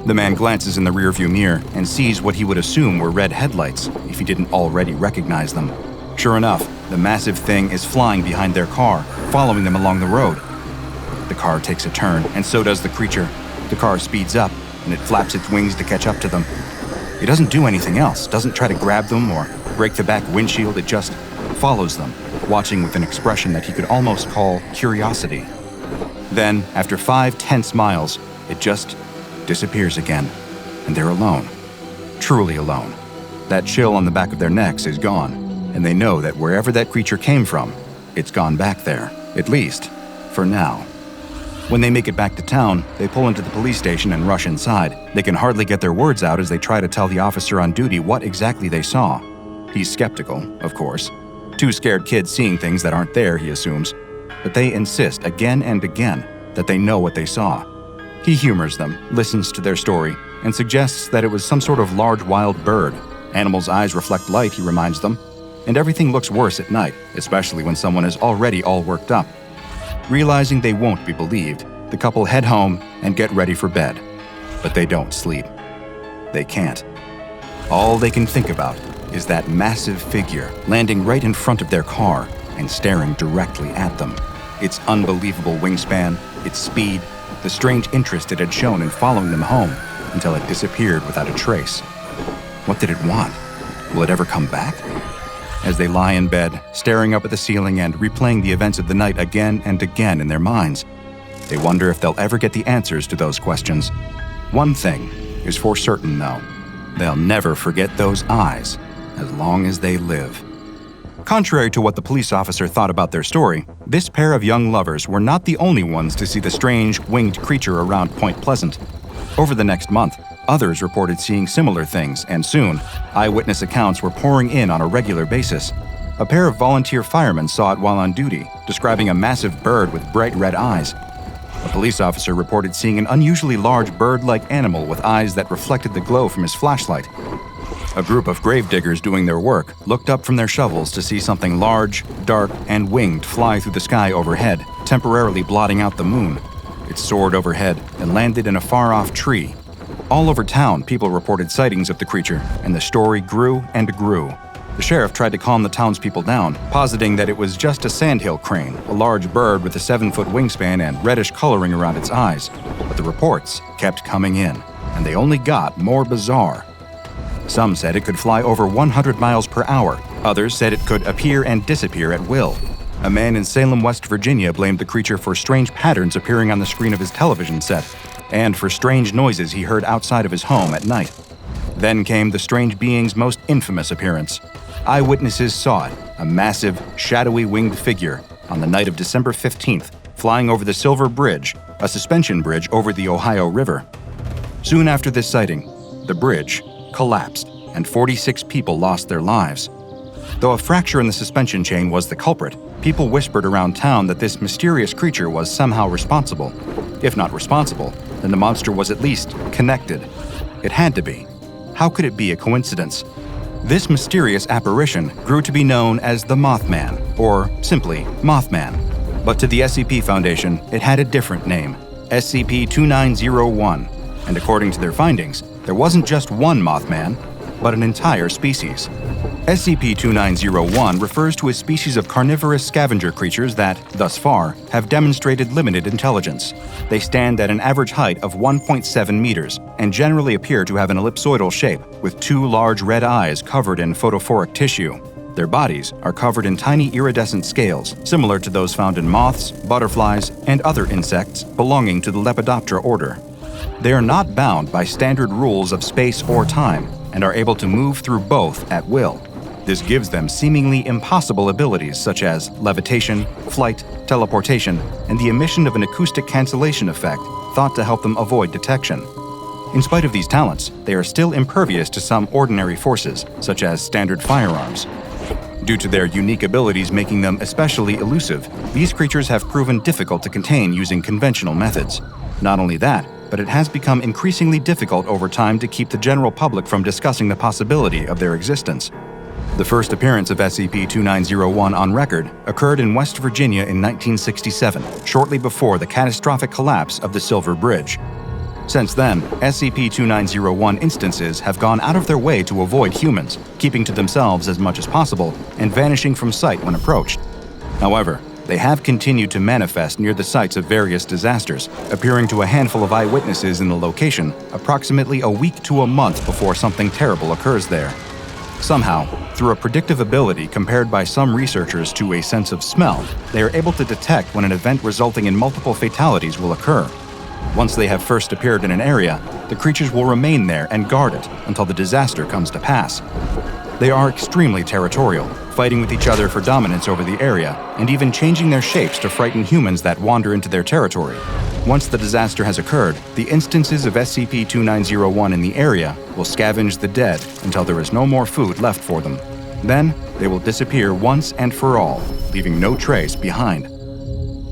The man glances in the rearview mirror and sees what he would assume were red headlights if he didn't already recognize them. Sure enough, the massive thing is flying behind their car, following them along the road. The car takes a turn, and so does the creature. The car speeds up, and it flaps its wings to catch up to them. It doesn't do anything else, doesn't try to grab them or break the back windshield, it just follows them, watching with an expression that he could almost call curiosity. Then, after 5 tense miles, it just disappears again, and they're alone. Truly alone. That chill on the back of their necks is gone, and they know that wherever that creature came from, it's gone back there, at least for now. When they make it back to town, they pull into the police station and rush inside. They can hardly get their words out as they try to tell the officer on duty what exactly they saw. He's skeptical, of course. 2 scared kids seeing things that aren't there, he assumes. But they insist again and again that they know what they saw. He humors them, listens to their story, and suggests that it was some sort of large wild bird. Animals' eyes reflect light, he reminds them, and everything looks worse at night, especially when someone is already all worked up. Realizing they won't be believed, the couple head home and get ready for bed. But they don't sleep. They can't. All they can think about is that massive figure landing right in front of their car and staring directly at them. Its unbelievable wingspan, its speed, the strange interest it had shown in following them home until it disappeared without a trace. What did it want? Will it ever come back? As they lie in bed, staring up at the ceiling and replaying the events of the night again and again in their minds, they wonder if they'll ever get the answers to those questions. One thing is for certain, though. They'll never forget those eyes as long as they live. Contrary to what the police officer thought about their story, this pair of young lovers were not the only ones to see the strange, winged creature around Point Pleasant. Over the next month, others reported seeing similar things, and soon, eyewitness accounts were pouring in on a regular basis. A pair of volunteer firemen saw it while on duty, describing a massive bird with bright red eyes. A police officer reported seeing an unusually large bird-like animal with eyes that reflected the glow from his flashlight. A group of gravediggers doing their work looked up from their shovels to see something large, dark, and winged fly through the sky overhead, temporarily blotting out the moon. It soared overhead and landed in a far-off tree. All over town, people reported sightings of the creature, and the story grew and grew. The sheriff tried to calm the townspeople down, positing that it was just a sandhill crane, a large bird with a 7-foot wingspan and reddish coloring around its eyes. But the reports kept coming in, and they only got more bizarre. Some said it could fly over 100 miles per hour. Others said it could appear and disappear at will. A man in Salem, West Virginia blamed the creature for strange patterns appearing on the screen of his television set, and for strange noises he heard outside of his home at night. Then came the strange being's most infamous appearance. Eyewitnesses saw it, a massive, shadowy winged figure, on the night of December 15th, flying over the Silver Bridge, a suspension bridge over the Ohio River. Soon after this sighting, the bridge collapsed, and 46 people lost their lives. Though a fracture in the suspension chain was the culprit, people whispered around town that this mysterious creature was somehow responsible. If not responsible, then the monster was at least connected. It had to be. How could it be a coincidence? This mysterious apparition grew to be known as the Mothman, or simply Mothman. But to the SCP Foundation, it had a different name, SCP-2901. And according to their findings, there wasn't just one Mothman, but an entire species. SCP-2901 refers to a species of carnivorous scavenger creatures that, thus far, have demonstrated limited intelligence. They stand at an average height of 1.7 meters and generally appear to have an ellipsoidal shape, with 2 large red eyes covered in photophoric tissue. Their bodies are covered in tiny iridescent scales, similar to those found in moths, butterflies, and other insects belonging to the Lepidoptera order. They are not bound by standard rules of space or time, and are able to move through both at will. This gives them seemingly impossible abilities such as levitation, flight, teleportation, and the emission of an acoustic cancellation effect thought to help them avoid detection. In spite of these talents, they are still impervious to some ordinary forces, such as standard firearms. Due to their unique abilities making them especially elusive, these creatures have proven difficult to contain using conventional methods. Not only that, but it has become increasingly difficult over time to keep the general public from discussing the possibility of their existence. The first appearance of SCP-2901 on record occurred in West Virginia in 1967, shortly before the catastrophic collapse of the Silver Bridge. Since then, SCP-2901 instances have gone out of their way to avoid humans, keeping to themselves as much as possible and vanishing from sight when approached. However, they have continued to manifest near the sites of various disasters, appearing to a handful of eyewitnesses in the location approximately a week to a month before something terrible occurs there. Somehow, through a predictive ability compared by some researchers to a sense of smell, they are able to detect when an event resulting in multiple fatalities will occur. Once they have first appeared in an area, the creatures will remain there and guard it until the disaster comes to pass. They are extremely territorial, fighting with each other for dominance over the area, and even changing their shapes to frighten humans that wander into their territory. Once the disaster has occurred, the instances of SCP-2901 in the area will scavenge the dead until there is no more food left for them. Then, they will disappear once and for all, leaving no trace behind.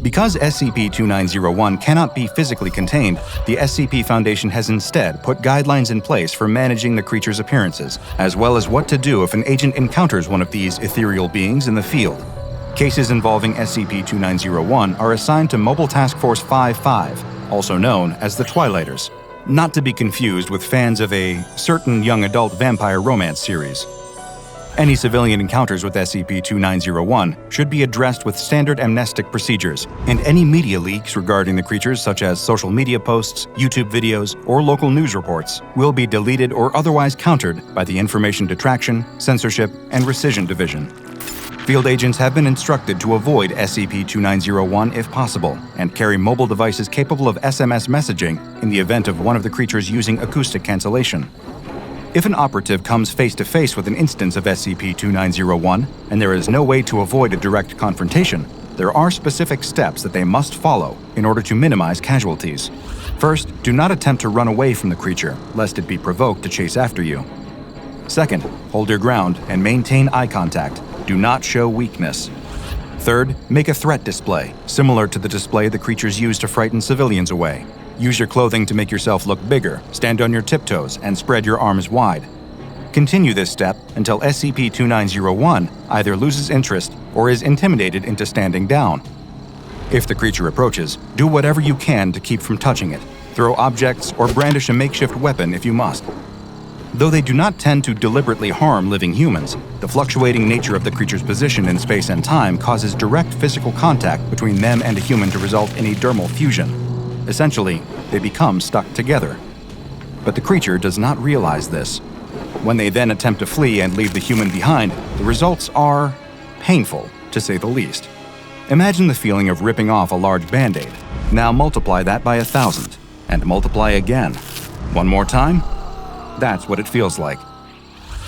Because SCP-2901 cannot be physically contained, the SCP Foundation has instead put guidelines in place for managing the creature's appearances, as well as what to do if an agent encounters one of these ethereal beings in the field. Cases involving SCP-2901 are assigned to Mobile Task Force 5-5, also known as the Twilighters, not to be confused with fans of a certain young adult vampire romance series. Any civilian encounters with SCP-2901 should be addressed with standard amnestic procedures, and any media leaks regarding the creatures such as social media posts, YouTube videos, or local news reports will be deleted or otherwise countered by the Information Detraction, Censorship, and Rescission Division. Field agents have been instructed to avoid SCP-2901 if possible, and carry mobile devices capable of SMS messaging in the event of one of the creatures using acoustic cancellation. If an operative comes face-to-face with an instance of SCP-2901, and there is no way to avoid a direct confrontation, there are specific steps that they must follow in order to minimize casualties. First, do not attempt to run away from the creature, lest it be provoked to chase after you. Second, hold your ground and maintain eye contact. Do not show weakness. Third, make a threat display, similar to the display the creatures use to frighten civilians away. Use your clothing to make yourself look bigger, stand on your tiptoes, and spread your arms wide. Continue this step until SCP-2901 either loses interest or is intimidated into standing down. If the creature approaches, do whatever you can to keep from touching it. Throw objects or brandish a makeshift weapon if you must. Though they do not tend to deliberately harm living humans, the fluctuating nature of the creature's position in space and time causes direct physical contact between them and a human to result in a dermal fusion. Essentially, they become stuck together. But the creature does not realize this. When they then attempt to flee and leave the human behind, the results are painful, to say the least. Imagine the feeling of ripping off a large band-aid. Now multiply that by 1,000, and multiply again. One more time? That's what it feels like.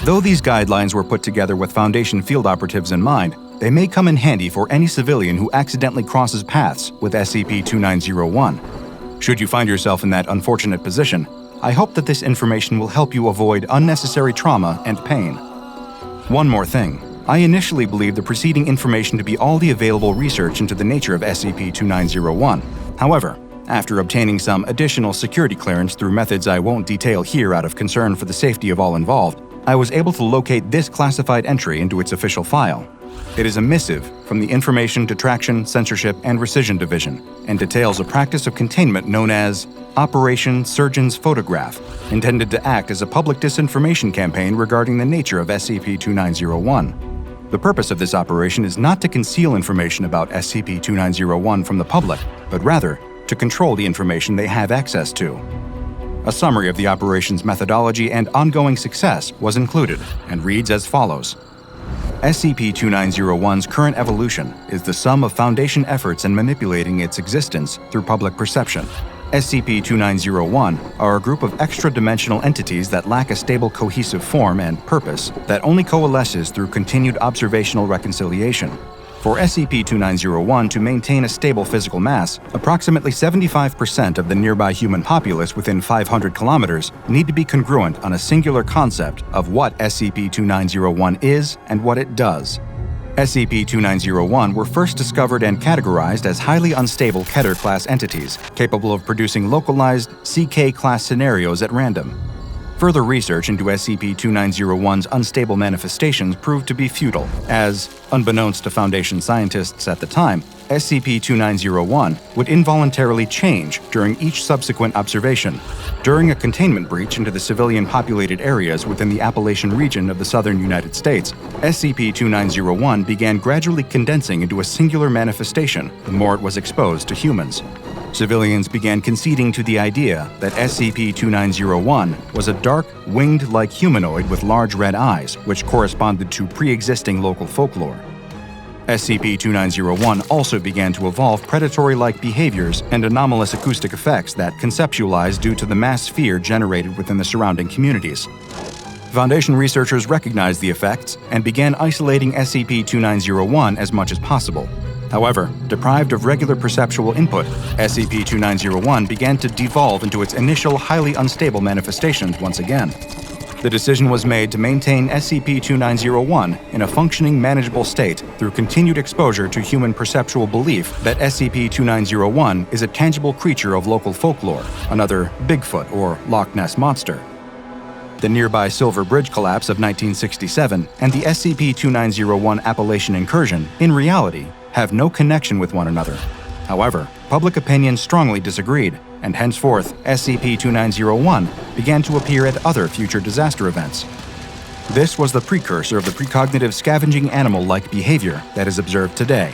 Though these guidelines were put together with Foundation field operatives in mind, they may come in handy for any civilian who accidentally crosses paths with SCP-2901. Should you find yourself in that unfortunate position, I hope that this information will help you avoid unnecessary trauma and pain. One more thing. I initially believed the preceding information to be all the available research into the nature of SCP-2901. However, after obtaining some additional security clearance through methods I won't detail here out of concern for the safety of all involved, I was able to locate this classified entry into its official file. It is a missive from the Information Detraction, Censorship, and Rescission Division, and details a practice of containment known as Operation Surgeon's Photograph, intended to act as a public disinformation campaign regarding the nature of SCP-2901. The purpose of this operation is not to conceal information about SCP-2901 from the public, but rather to control the information they have access to. A summary of the operation's methodology and ongoing success was included, and reads as follows. SCP-2901's current evolution is the sum of Foundation efforts in manipulating its existence through public perception. SCP-2901 are a group of extra-dimensional entities that lack a stable cohesive form and purpose that only coalesces through continued observational reconciliation. For SCP-2901 to maintain a stable physical mass, approximately 75% of the nearby human populace within 500 kilometers need to be congruent on a singular concept of what SCP-2901 is and what it does. SCP-2901 were first discovered and categorized as highly unstable Keter-class entities, capable of producing localized CK-class scenarios at random. Further research into SCP-2901's unstable manifestations proved to be futile, as, unbeknownst to Foundation scientists at the time, SCP-2901 would involuntarily change during each subsequent observation. During a containment breach into the civilian-populated areas within the Appalachian region of the southern United States, SCP-2901 began gradually condensing into a singular manifestation the more it was exposed to humans. Civilians began conceding to the idea that SCP-2901 was a dark, winged-like humanoid with large red eyes, which corresponded to pre-existing local folklore. SCP-2901 also began to evolve predatory-like behaviors and anomalous acoustic effects that conceptualized due to the mass fear generated within the surrounding communities. Foundation researchers recognized the effects and began isolating SCP-2901 as much as possible. However, deprived of regular perceptual input, SCP-2901 began to devolve into its initial highly unstable manifestations once again. The decision was made to maintain SCP-2901 in a functioning, manageable state through continued exposure to human perceptual belief that SCP-2901 is a tangible creature of local folklore, another Bigfoot or Loch Ness Monster. The nearby Silver Bridge collapse of 1967 and the SCP-2901 Appalachian incursion, in reality, have no connection with one another. However, public opinion strongly disagreed, and henceforth SCP-2901 began to appear at other future disaster events. This was the precursor of the precognitive scavenging animal-like behavior that is observed today.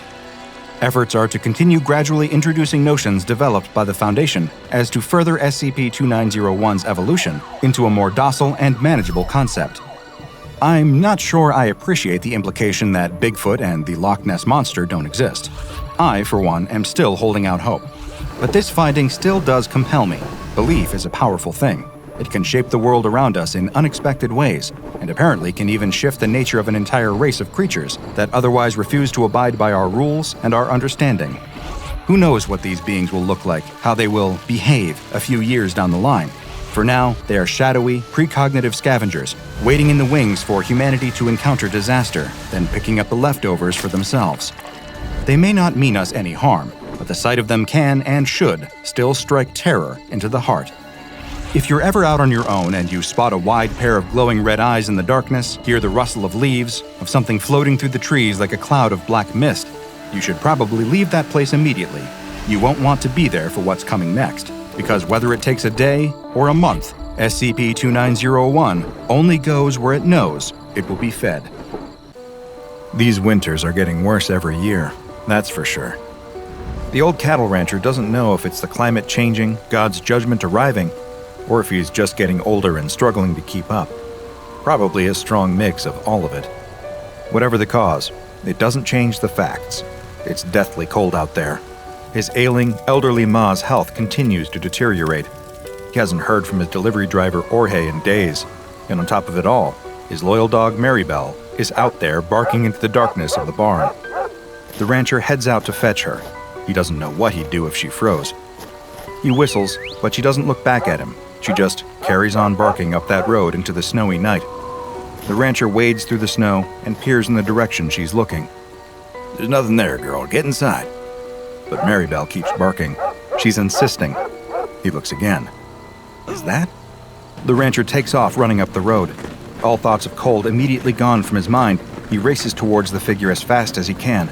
Efforts are to continue gradually introducing notions developed by the Foundation as to further SCP-2901's evolution into a more docile and manageable concept. I'm not sure I appreciate the implication that Bigfoot and the Loch Ness Monster don't exist. I, for one, am still holding out hope. But this finding still does compel me. Belief is a powerful thing. It can shape the world around us in unexpected ways, and apparently can even shift the nature of an entire race of creatures that otherwise refuse to abide by our rules and our understanding. Who knows what these beings will look like, how they will behave a few years down the line. For now, they are shadowy, precognitive scavengers, waiting in the wings for humanity to encounter disaster, then picking up the leftovers for themselves. They may not mean us any harm, but the sight of them can and should still strike terror into the heart. If you're ever out on your own and you spot a wide pair of glowing red eyes in the darkness, hear the rustle of leaves, of something floating through the trees like a cloud of black mist, you should probably leave that place immediately. You won't want to be there for what's coming next, because whether it takes a day or a month, SCP-2901 only goes where it knows it will be fed. These winters are getting worse every year, that's for sure. The old cattle rancher doesn't know if it's the climate changing, God's judgment arriving, or if he's just getting older and struggling to keep up. Probably a strong mix of all of it. Whatever the cause, it doesn't change the facts. It's deathly cold out there. His ailing, elderly ma's health continues to deteriorate. He hasn't heard from his delivery driver Jorge in days, and on top of it all, his loyal dog Maribel is out there barking into the darkness of the barn. The rancher heads out to fetch her. He doesn't know what he'd do if she froze. He whistles, but she doesn't look back at him. She just carries on barking up that road into the snowy night. The rancher wades through the snow and peers in the direction she's looking. There's nothing there, girl. Get inside. But Maribel keeps barking. She's insisting. He looks again. Is that? The rancher takes off running up the road. All thoughts of cold immediately gone from his mind, he races towards the figure as fast as he can.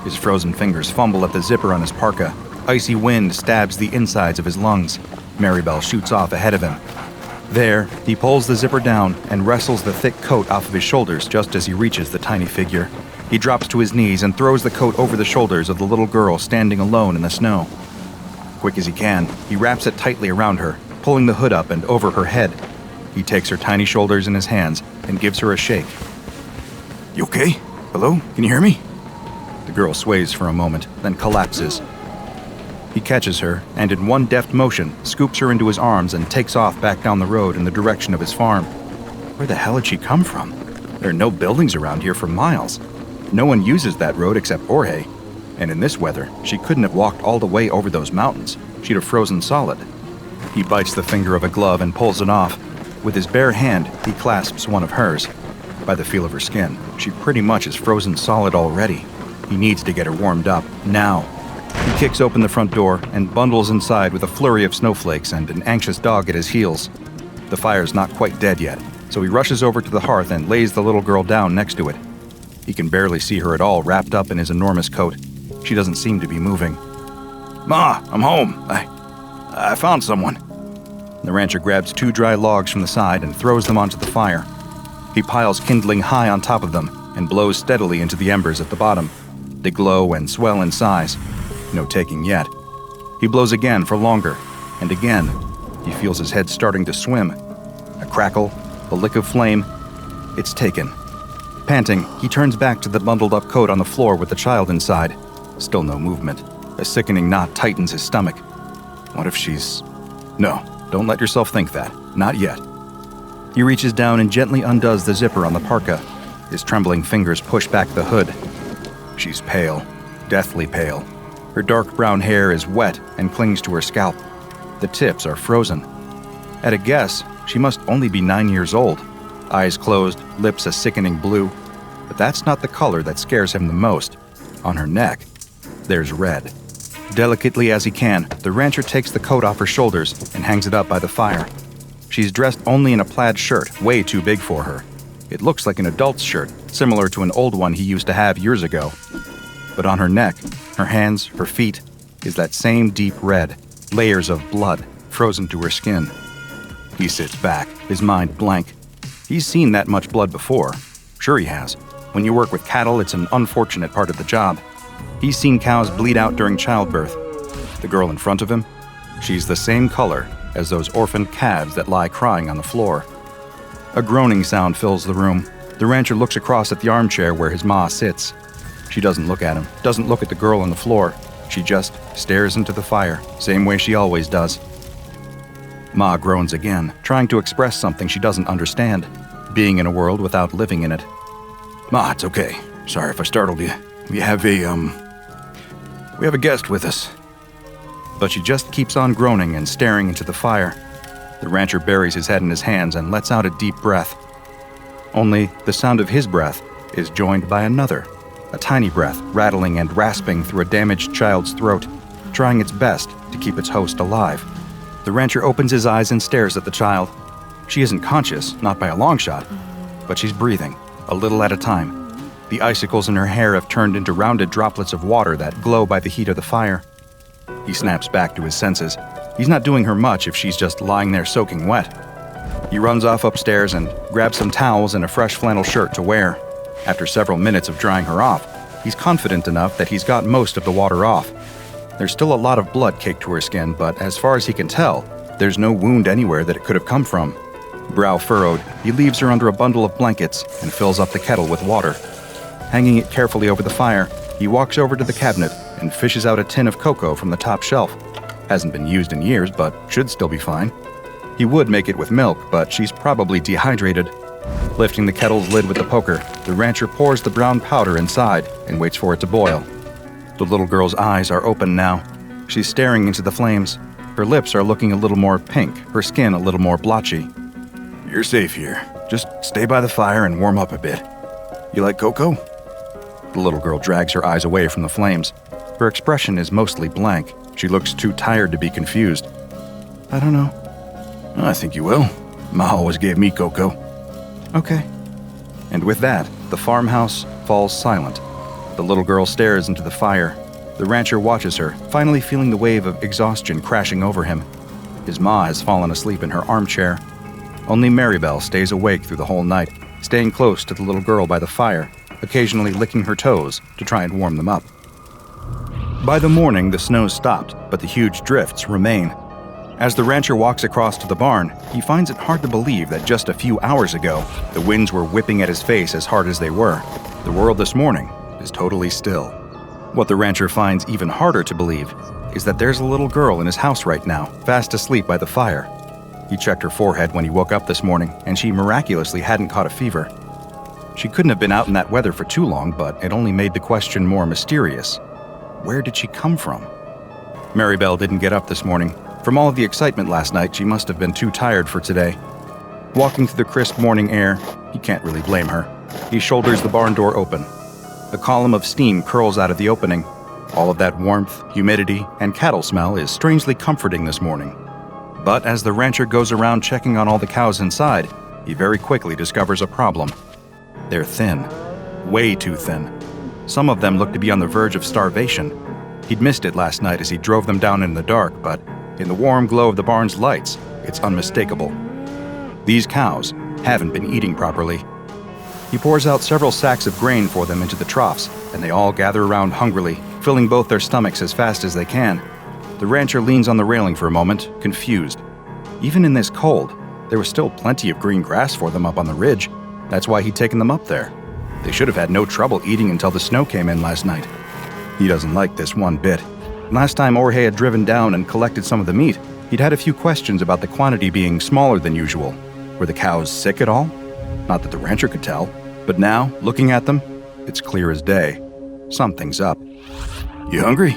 His frozen fingers fumble at the zipper on his parka. Icy wind stabs the insides of his lungs. Maribel shoots off ahead of him. There, he pulls the zipper down and wrestles the thick coat off of his shoulders just as he reaches the tiny figure. He drops to his knees and throws the coat over the shoulders of the little girl standing alone in the snow. Quick as he can, he wraps it tightly around her, pulling the hood up and over her head. He takes her tiny shoulders in his hands and gives her a shake. You okay? Hello? Can you hear me? The girl sways for a moment, then collapses. He catches her and in one deft motion scoops her into his arms and takes off back down the road in the direction of his farm. Where the hell had she come from? There are no buildings around here for miles. No one uses that road except Jorge. And in this weather, she couldn't have walked all the way over those mountains. She'd have frozen solid. He bites the finger of a glove and pulls it off. With his bare hand, he clasps one of hers. By the feel of her skin, she pretty much is frozen solid already. He needs to get her warmed up, now. He kicks open the front door and bundles inside with a flurry of snowflakes and an anxious dog at his heels. The fire's not quite dead yet, so he rushes over to the hearth and lays the little girl down next to it. He can barely see her at all wrapped up in his enormous coat. She doesn't seem to be moving. Ma, I'm home. I found someone. The rancher grabs 2 dry logs from the side and throws them onto the fire. He piles kindling high on top of them and blows steadily into the embers at the bottom. They glow and swell in size. No taking yet. He blows again for longer, and again. He feels his head starting to swim. A crackle, a lick of flame. It's taken. Panting, he turns back to the bundled-up coat on the floor with the child inside. Still no movement. A sickening knot tightens his stomach. What if she's... No, don't let yourself think that. Not yet. He reaches down and gently undoes the zipper on the parka. His trembling fingers push back the hood. She's pale. Deathly pale. Her dark brown hair is wet and clings to her scalp. The tips are frozen. At a guess, she must only be 9 years old. Eyes closed, lips a sickening blue. But that's not the color that scares him the most. On her neck, there's red. Delicately as he can, the rancher takes the coat off her shoulders and hangs it up by the fire. She's dressed only in a plaid shirt, way too big for her. It looks like an adult's shirt, similar to an old one he used to have years ago. But on her neck, her hands, her feet, is that same deep red, layers of blood frozen to her skin. He sits back, his mind blank. He's seen that much blood before. Sure he has. When you work with cattle, it's an unfortunate part of the job. He's seen cows bleed out during childbirth. The girl in front of him, she's the same color as those orphaned calves that lie crying on the floor. A groaning sound fills the room. The rancher looks across at the armchair where his ma sits. She doesn't look at him, doesn't look at the girl on the floor. She just stares into the fire, same way she always does. Ma groans again, trying to express something she doesn't understand, being in a world without living in it. Ma, it's okay. Sorry if I startled you. We have a guest with us. But she just keeps on groaning and staring into the fire. The rancher buries his head in his hands and lets out a deep breath. Only the sound of his breath is joined by another, a tiny breath rattling and rasping through a damaged child's throat, trying its best to keep its host alive. The rancher opens his eyes and stares at the child. She isn't conscious, not by a long shot, but she's breathing, a little at a time. The icicles in her hair have turned into rounded droplets of water that glow by the heat of the fire. He snaps back to his senses. He's not doing her much if she's just lying there soaking wet. He runs off upstairs and grabs some towels and a fresh flannel shirt to wear. After several minutes of drying her off, he's confident enough that he's got most of the water off. There's still a lot of blood caked to her skin, but as far as he can tell, there's no wound anywhere that it could have come from. Brow furrowed, he leaves her under a bundle of blankets and fills up the kettle with water. Hanging it carefully over the fire, he walks over to the cabinet and fishes out a tin of cocoa from the top shelf. Hasn't been used in years, but should still be fine. He would make it with milk, but she's probably dehydrated. Lifting the kettle's lid with the poker, the rancher pours the brown powder inside and waits for it to boil. The little girl's eyes are open now. She's staring into the flames. Her lips are looking a little more pink, her skin a little more blotchy. You're safe here. Just stay by the fire and warm up a bit. You like cocoa? The little girl drags her eyes away from the flames. Her expression is mostly blank. She looks too tired to be confused. I don't know. I think you will. Ma always gave me cocoa. Okay. And with that, the farmhouse falls silent. The little girl stares into the fire. The rancher watches her, finally feeling the wave of exhaustion crashing over him. His ma has fallen asleep in her armchair. Only Maribel stays awake through the whole night, staying close to the little girl by the fire, occasionally licking her toes to try and warm them up. By the morning, the snow stopped, but the huge drifts remain. As the rancher walks across to the barn, he finds it hard to believe that just a few hours ago, the winds were whipping at his face as hard as they were. The world this morning is totally still. What the rancher finds even harder to believe is that there's a little girl in his house right now, fast asleep by the fire. He checked her forehead when he woke up this morning, and she miraculously hadn't caught a fever. She couldn't have been out in that weather for too long, but it only made the question more mysterious. Where did she come from? Maribel didn't get up this morning. From all of the excitement last night, she must have been too tired for today. Walking through the crisp morning air, he can't really blame her. He shoulders the barn door open. A column of steam curls out of the opening. All of that warmth, humidity, and cattle smell is strangely comforting this morning. But as the rancher goes around checking on all the cows inside, he very quickly discovers a problem. They're thin. Way too thin. Some of them look to be on the verge of starvation. He'd missed it last night as he drove them down in the dark, but in the warm glow of the barn's lights, it's unmistakable. These cows haven't been eating properly. He pours out several sacks of grain for them into the troughs, and they all gather around hungrily, filling both their stomachs as fast as they can. The rancher leans on the railing for a moment, confused. Even in this cold, there was still plenty of green grass for them up on the ridge. That's why he'd taken them up there. They should have had no trouble eating until the snow came in last night. He doesn't like this one bit. Last time Jorge had driven down and collected some of the meat, he'd had a few questions about the quantity being smaller than usual. Were the cows sick at all? Not that the rancher could tell. But now, looking at them, it's clear as day. Something's up. You hungry?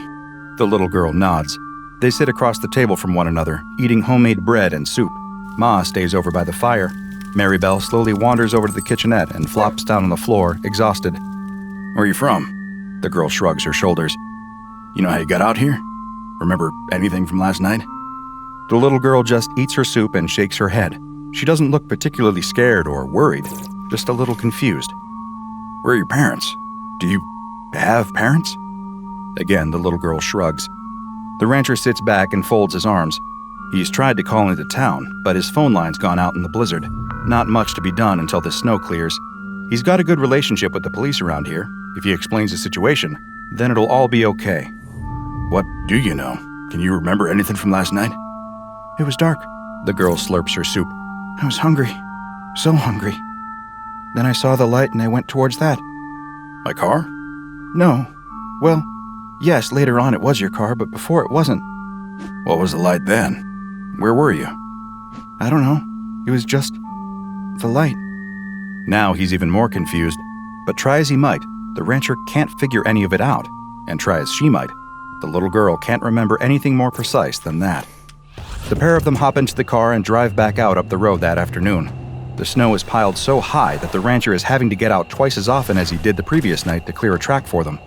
The little girl nods. They sit across the table from one another, eating homemade bread and soup. Ma stays over by the fire. Maribel slowly wanders over to the kitchenette and flops down on the floor, exhausted. Where are you from? The girl shrugs her shoulders. You know how you got out here? Remember anything from last night? The little girl just eats her soup and shakes her head. She doesn't look particularly scared or worried, just a little confused. Where are your parents? Do you have parents? Again, the little girl shrugs. The rancher sits back and folds his arms. He's tried to call into town, but his phone line's gone out in the blizzard. Not much to be done until the snow clears. He's got a good relationship with the police around here. If he explains the situation, then it'll all be okay. What do you know? Can you remember anything from last night? It was dark. The girl slurps her soup. I was hungry. So hungry. Then I saw the light and I went towards that. My car? No. Well, yes, later on it was your car, but before it wasn't. What was the light then? Where were you? I don't know. It was just the light. Now he's even more confused, but try as he might, the rancher can't figure any of it out, and try as she might, the little girl can't remember anything more precise than that. The pair of them hop into the car and drive back out up the road that afternoon. The snow is piled so high that the rancher is having to get out twice as often as he did the previous night to clear a track for them.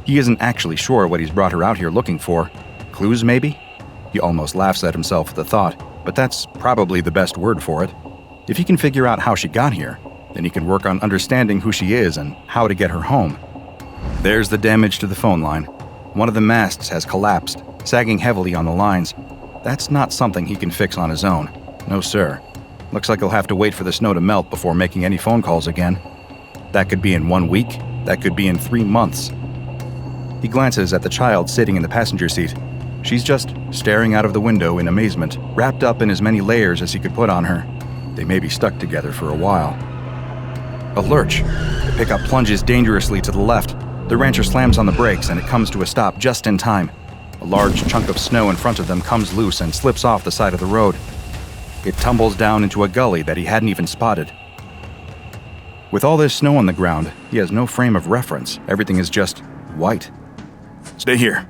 He isn't actually sure what he's brought her out here looking for. Clues, maybe? He almost laughs at himself at the thought, but that's probably the best word for it. If he can figure out how she got here, then he can work on understanding who she is and how to get her home. There's the damage to the phone line. One of the masts has collapsed, sagging heavily on the lines. That's not something he can fix on his own. No, sir. Looks like he'll have to wait for the snow to melt before making any phone calls again. That could be in 1 week. That could be in 3 months. He glances at the child sitting in the passenger seat. She's just staring out of the window in amazement, wrapped up in as many layers as he could put on her. They may be stuck together for a while. A lurch. The pickup plunges dangerously to the left. The rancher slams on the brakes and it comes to a stop just in time. A large chunk of snow in front of them comes loose and slips off the side of the road. It tumbles down into a gully that he hadn't even spotted. With all this snow on the ground, he has no frame of reference. Everything is just white. Stay here.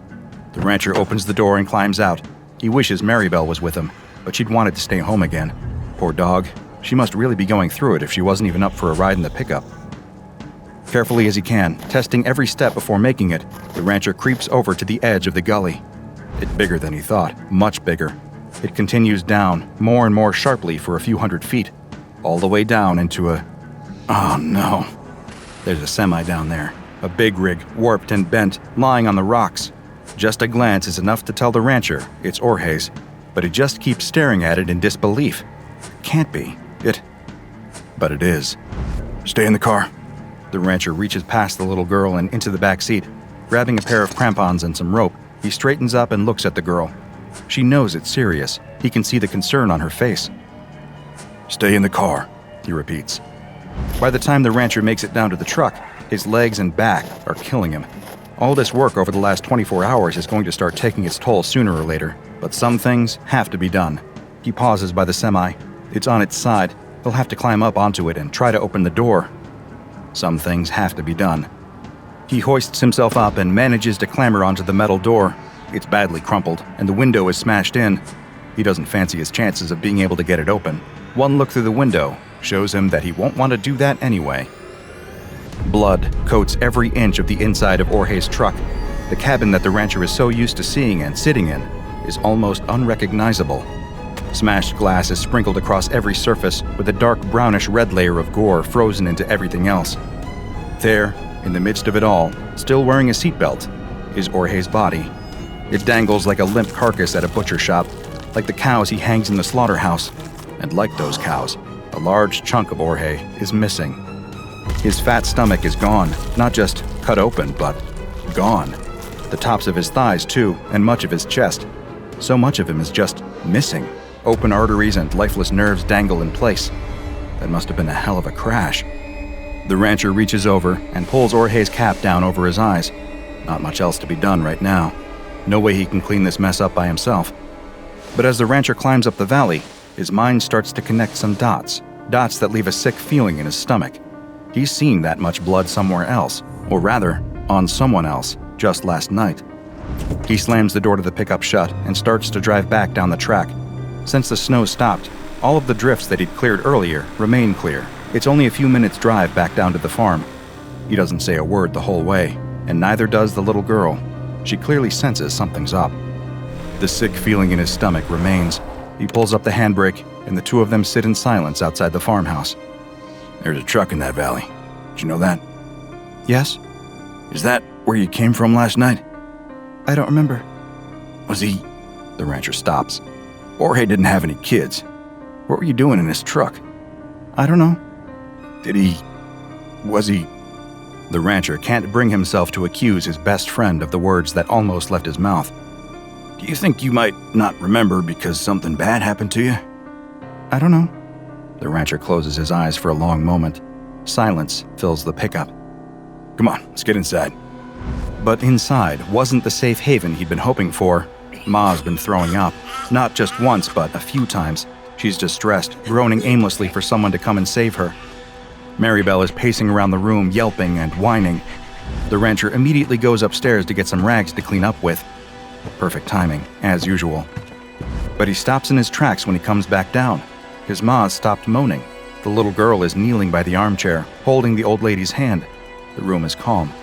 The rancher opens the door and climbs out. He wishes Maribel was with him, but she'd wanted to stay home again. Poor dog. She must really be going through it if she wasn't even up for a ride in the pickup. Carefully as he can, testing every step before making it, the rancher creeps over to the edge of the gully. It's bigger than he thought, much bigger. It continues down, more and more sharply for a few hundred feet, all the way down into a... Oh no. There's a semi down there, a big rig, warped and bent, lying on the rocks. Just a glance is enough to tell the rancher it's Jorge's, but he just keeps staring at it in disbelief. Can't be. But it is. Stay in the car. The rancher reaches past the little girl and into the back seat. Grabbing a pair of crampons and some rope, he straightens up and looks at the girl. She knows it's serious. He can see the concern on her face. Stay in the car, he repeats. By the time the rancher makes it down to the truck, his legs and back are killing him. All this work over the last 24 hours is going to start taking its toll sooner or later, but some things have to be done. He pauses by the semi. It's on its side. He'll have to climb up onto it and try to open the door. Some things have to be done. He hoists himself up and manages to clamber onto the metal door. It's badly crumpled, and the window is smashed in. He doesn't fancy his chances of being able to get it open. One look through the window shows him that he won't want to do that anyway. Blood coats every inch of the inside of Jorge's truck. The cabin that the rancher is so used to seeing and sitting in is almost unrecognizable. Smashed glass is sprinkled across every surface with a dark brownish-red layer of gore frozen into everything else. There, in the midst of it all, still wearing a seatbelt, is Jorge's body. It dangles like a limp carcass at a butcher shop, like the cows he hangs in the slaughterhouse. And like those cows, a large chunk of Jorge is missing. His fat stomach is gone, not just cut open, but gone. The tops of his thighs, too, and much of his chest. So much of him is just missing. Open arteries and lifeless nerves dangle in place. That must have been a hell of a crash. The rancher reaches over and pulls Jorge's cap down over his eyes. Not much else to be done right now. No way he can clean this mess up by himself. But as the rancher climbs up the valley, his mind starts to connect some dots that leave a sick feeling in his stomach. He's seen that much blood somewhere else, or rather, on someone else, just last night. He slams the door to the pickup shut and starts to drive back down the track. Since the snow stopped, all of the drifts that he'd cleared earlier remain clear. It's only a few minutes' drive back down to the farm. He doesn't say a word the whole way, and neither does the little girl. She clearly senses something's up. The sick feeling in his stomach remains. He pulls up the handbrake, and the two of them sit in silence outside the farmhouse. There's a truck in that valley. Did you know that? Yes. Is that where you came from last night? I don't remember. Was he... The rancher stops. Jorge didn't have any kids. What were you doing in his truck? I don't know. Was he... The rancher can't bring himself to accuse his best friend of the words that almost left his mouth. Do you think you might not remember because something bad happened to you? I don't know. The rancher closes his eyes for a long moment. Silence fills the pickup. Come on, let's get inside. But inside wasn't the safe haven he'd been hoping for. Ma's been throwing up. Not just once, but a few times. She's distressed, groaning aimlessly for someone to come and save her. Maribel is pacing around the room, yelping and whining. The rancher immediately goes upstairs to get some rags to clean up with. Perfect timing, as usual. But he stops in his tracks when he comes back down. His ma's stopped moaning. The little girl is kneeling by the armchair, holding the old lady's hand. The room is calm.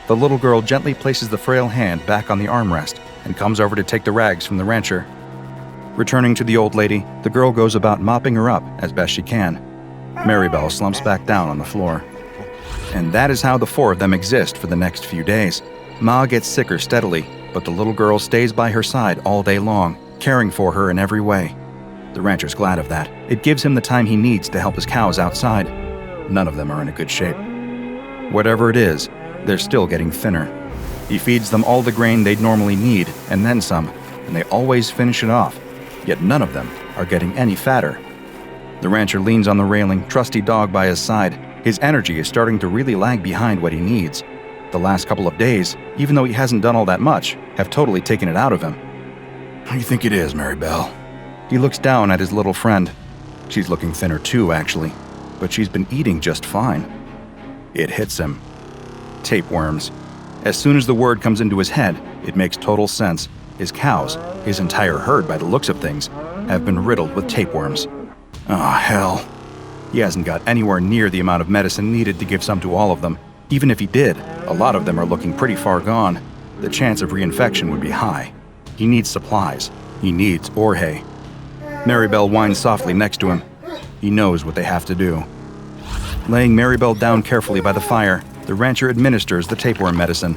The little girl gently places the frail hand back on the armrest and comes over to take the rags from the rancher. Returning to the old lady, the girl goes about mopping her up as best she can. Maribel slumps back down on the floor. And that is how the four of them exist for the next few days. Ma gets sicker steadily, but the little girl stays by her side all day long, caring for her in every way. The rancher's glad of that. It gives him the time he needs to help his cows outside. None of them are in a good shape. Whatever it is, they're still getting thinner. He feeds them all the grain they'd normally need, and then some, and they always finish it off. Yet none of them are getting any fatter. The rancher leans on the railing, trusty dog by his side. His energy is starting to really lag behind what he needs. The last couple of days, even though he hasn't done all that much, have totally taken it out of him. What do you think it is, Maribel? He looks down at his little friend. She's looking thinner too, actually, but she's been eating just fine. It hits him. Tapeworms. As soon as the word comes into his head, it makes total sense. His cows, his entire herd by the looks of things, have been riddled with tapeworms. Oh, hell. He hasn't got anywhere near the amount of medicine needed to give some to all of them. Even if he did, a lot of them are looking pretty far gone. The chance of reinfection would be high. He needs supplies. He needs Jorge. Maribel whines softly next to him. He knows what they have to do. Laying Maribel down carefully by the fire, the rancher administers the tapeworm medicine.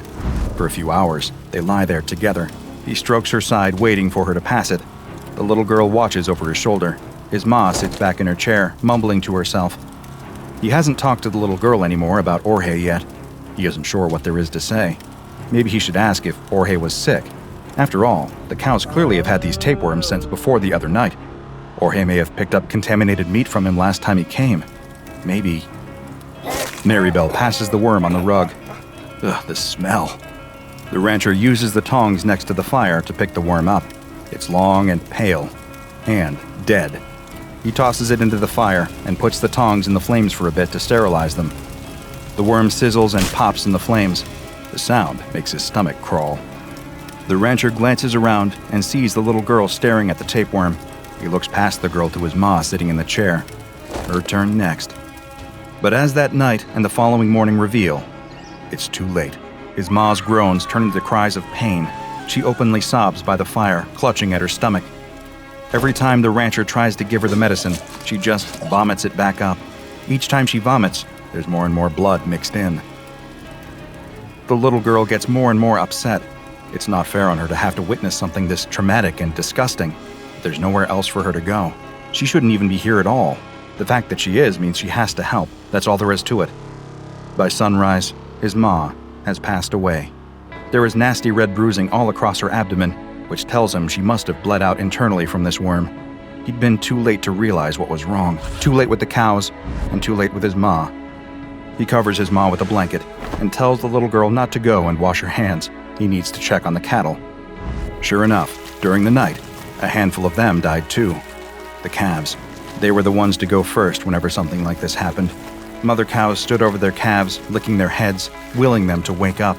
For a few hours, they lie there together. He strokes her side, waiting for her to pass it. The little girl watches over his shoulder. His ma sits back in her chair, mumbling to herself. He hasn't talked to the little girl anymore about Jorge yet. He isn't sure what there is to say. Maybe he should ask if Jorge was sick. After all, the cows clearly have had these tapeworms since before the other night. Jorge may have picked up contaminated meat from him last time he came. Maybe. Maribel passes the worm on the rug. Ugh, the smell. The rancher uses the tongs next to the fire to pick the worm up. It's long and pale. And dead. He tosses it into the fire and puts the tongs in the flames for a bit to sterilize them. The worm sizzles and pops in the flames. The sound makes his stomach crawl. The rancher glances around and sees the little girl staring at the tapeworm. He looks past the girl to his ma sitting in the chair. Her turn next. But as that night and the following morning reveal, it's too late. His ma's groans turn into cries of pain. She openly sobs by the fire, clutching at her stomach. Every time the rancher tries to give her the medicine, she just vomits it back up. Each time she vomits, there's more and more blood mixed in. The little girl gets more and more upset. It's not fair on her to have to witness something this traumatic and disgusting. There's nowhere else for her to go. She shouldn't even be here at all. The fact that she is means she has to help. That's all there is to it. By sunrise, his ma has passed away. There is nasty red bruising all across her abdomen, which tells him she must have bled out internally from this worm. He'd been too late to realize what was wrong. Too late with the cows, and too late with his ma. He covers his ma with a blanket and tells the little girl not to go and wash her hands. He needs to check on the cattle. Sure enough, during the night, a handful of them died too. The calves. They were the ones to go first whenever something like this happened. Mother cows stood over their calves, licking their heads, willing them to wake up.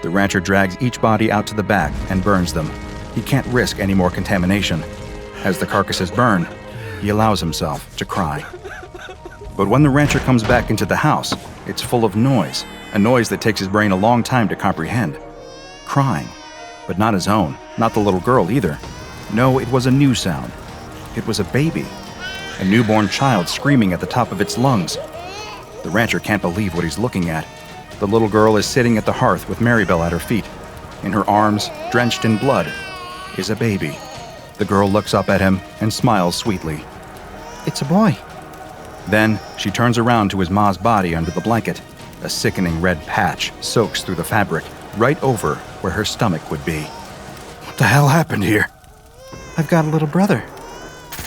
The rancher drags each body out to the back and burns them. He can't risk any more contamination. As the carcasses burn, he allows himself to cry. But when the rancher comes back into the house, it's full of noise, a noise that takes his brain a long time to comprehend. Crying, but not his own, not the little girl either. No, it was a new sound. It was a baby, a newborn child screaming at the top of its lungs. The rancher can't believe what he's looking at. The little girl is sitting at the hearth with Maribel at her feet. In her arms, drenched in blood, is a baby. The girl looks up at him and smiles sweetly. It's a boy. Then she turns around to his ma's body under the blanket. A sickening red patch soaks through the fabric, right over where her stomach would be. What the hell happened here? I've got a little brother.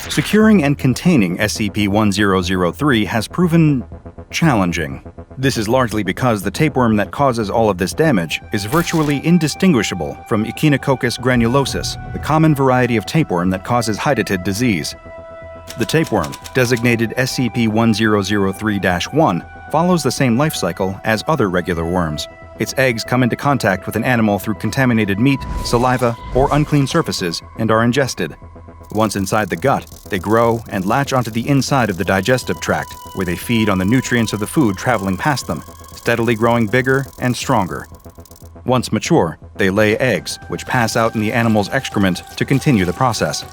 Securing and containing SCP-1003 has proven challenging. This is largely because the tapeworm that causes all of this damage is virtually indistinguishable from Echinococcus granulosus, the common variety of tapeworm that causes hydatid disease. The tapeworm, designated SCP-1003-1, follows the same life cycle as other regular worms. Its eggs come into contact with an animal through contaminated meat, saliva, or unclean surfaces and are ingested. Once inside the gut, they grow and latch onto the inside of the digestive tract, where they feed on the nutrients of the food traveling past them, steadily growing bigger and stronger. Once mature, they lay eggs, which pass out in the animal's excrement to continue the process.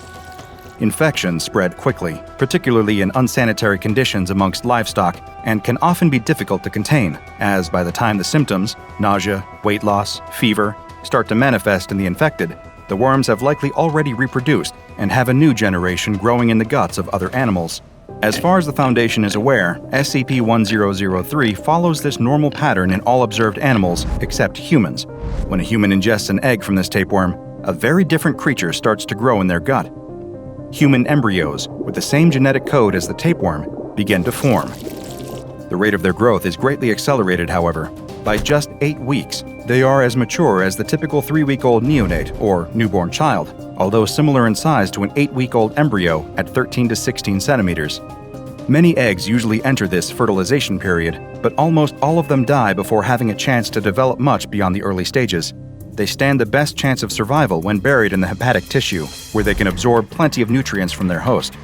Infections spread quickly, particularly in unsanitary conditions amongst livestock, and can often be difficult to contain, as by the time the symptoms, nausea, weight loss, fever, start to manifest in the infected, the worms have likely already reproduced and have a new generation growing in the guts of other animals. As far as the Foundation is aware, SCP-1003 follows this normal pattern in all observed animals except humans. When a human ingests an egg from this tapeworm, a very different creature starts to grow in their gut. Human embryos, with the same genetic code as the tapeworm, begin to form. The rate of their growth is greatly accelerated, however. By just 8 weeks, they are as mature as the typical 3-week-old neonate or newborn child, although similar in size to an 8-week-old embryo at 13 to 16 centimeters. Many eggs usually enter this fertilization period, but almost all of them die before having a chance to develop much beyond the early stages. They stand the best chance of survival when buried in the hepatic tissue, where they can absorb plenty of nutrients from their host.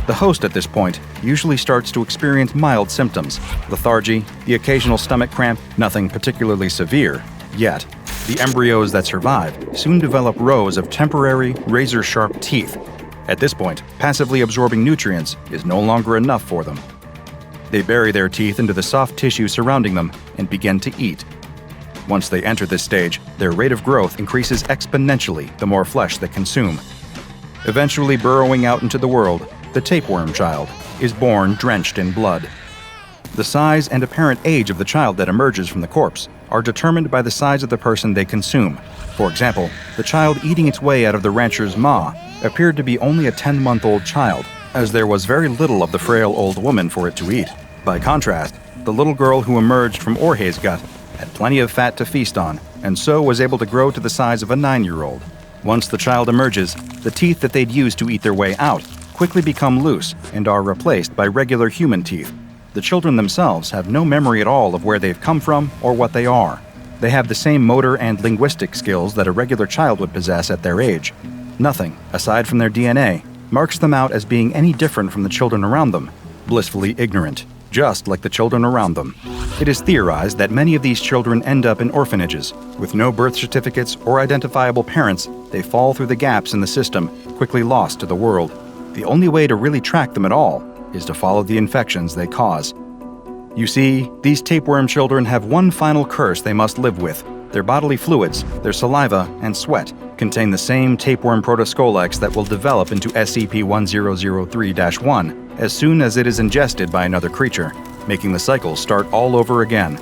The host at this point usually starts to experience mild symptoms, lethargy, the occasional stomach cramp, nothing particularly severe. Yet, the embryos that survive soon develop rows of temporary, razor-sharp teeth. At this point, passively absorbing nutrients is no longer enough for them. They bury their teeth into the soft tissue surrounding them and begin to eat. Once they enter this stage, their rate of growth increases exponentially the more flesh they consume. Eventually burrowing out into the world, the tapeworm child is born drenched in blood. The size and apparent age of the child that emerges from the corpse are determined by the size of the person they consume. For example, the child eating its way out of the rancher's maw appeared to be only a 10-month-old child, as there was very little of the frail old woman for it to eat. By contrast, the little girl who emerged from Orhe's gut had plenty of fat to feast on, and so was able to grow to the size of a 9-year-old. Once the child emerges, the teeth that they'd used to eat their way out quickly become loose and are replaced by regular human teeth. The children themselves have no memory at all of where they've come from or what they are. They have the same motor and linguistic skills that a regular child would possess at their age. Nothing, aside from their DNA, marks them out as being any different from the children around them, blissfully ignorant, just like the children around them. It is theorized that many of these children end up in orphanages. With no birth certificates or identifiable parents, they fall through the gaps in the system, quickly lost to the world. The only way to really track them at all is to follow the infections they cause. You see, these tapeworm children have one final curse they must live with. Their bodily fluids, their saliva, and sweat contain the same tapeworm protoscolex that will develop into SCP-1003-1 as soon as it is ingested by another creature, making the cycle start all over again.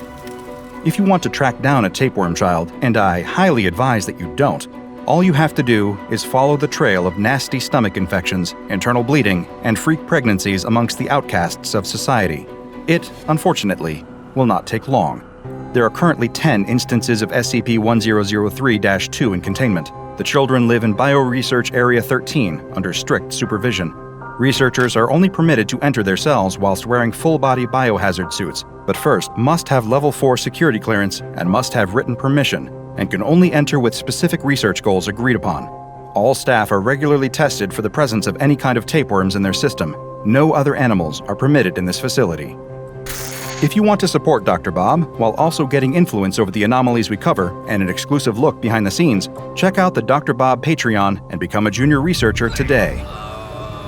If you want to track down a tapeworm child, and I highly advise that you don't, all you have to do is follow the trail of nasty stomach infections, internal bleeding, and freak pregnancies amongst the outcasts of society. It, unfortunately, will not take long. There are currently 10 instances of SCP-1003-2 in containment. The children live in Bioresearch Area 13 under strict supervision. Researchers are only permitted to enter their cells whilst wearing full-body biohazard suits, but first must have Level 4 security clearance and must have written permission, and can only enter with specific research goals agreed upon. All staff are regularly tested for the presence of any kind of tapeworms in their system. No other animals are permitted in this facility. If you want to support DrBob while also getting influence over the anomalies we cover and an exclusive look behind the scenes, check out the DrBob Patreon and become a junior researcher today.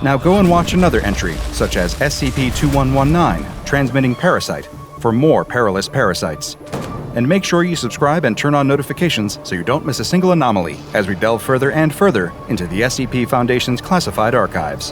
Now go and watch another entry, such as SCP-2119, transmitting Parasite, for more perilous parasites. And make sure you subscribe and turn on notifications so you don't miss a single anomaly as we delve further and further into the SCP Foundation's classified archives.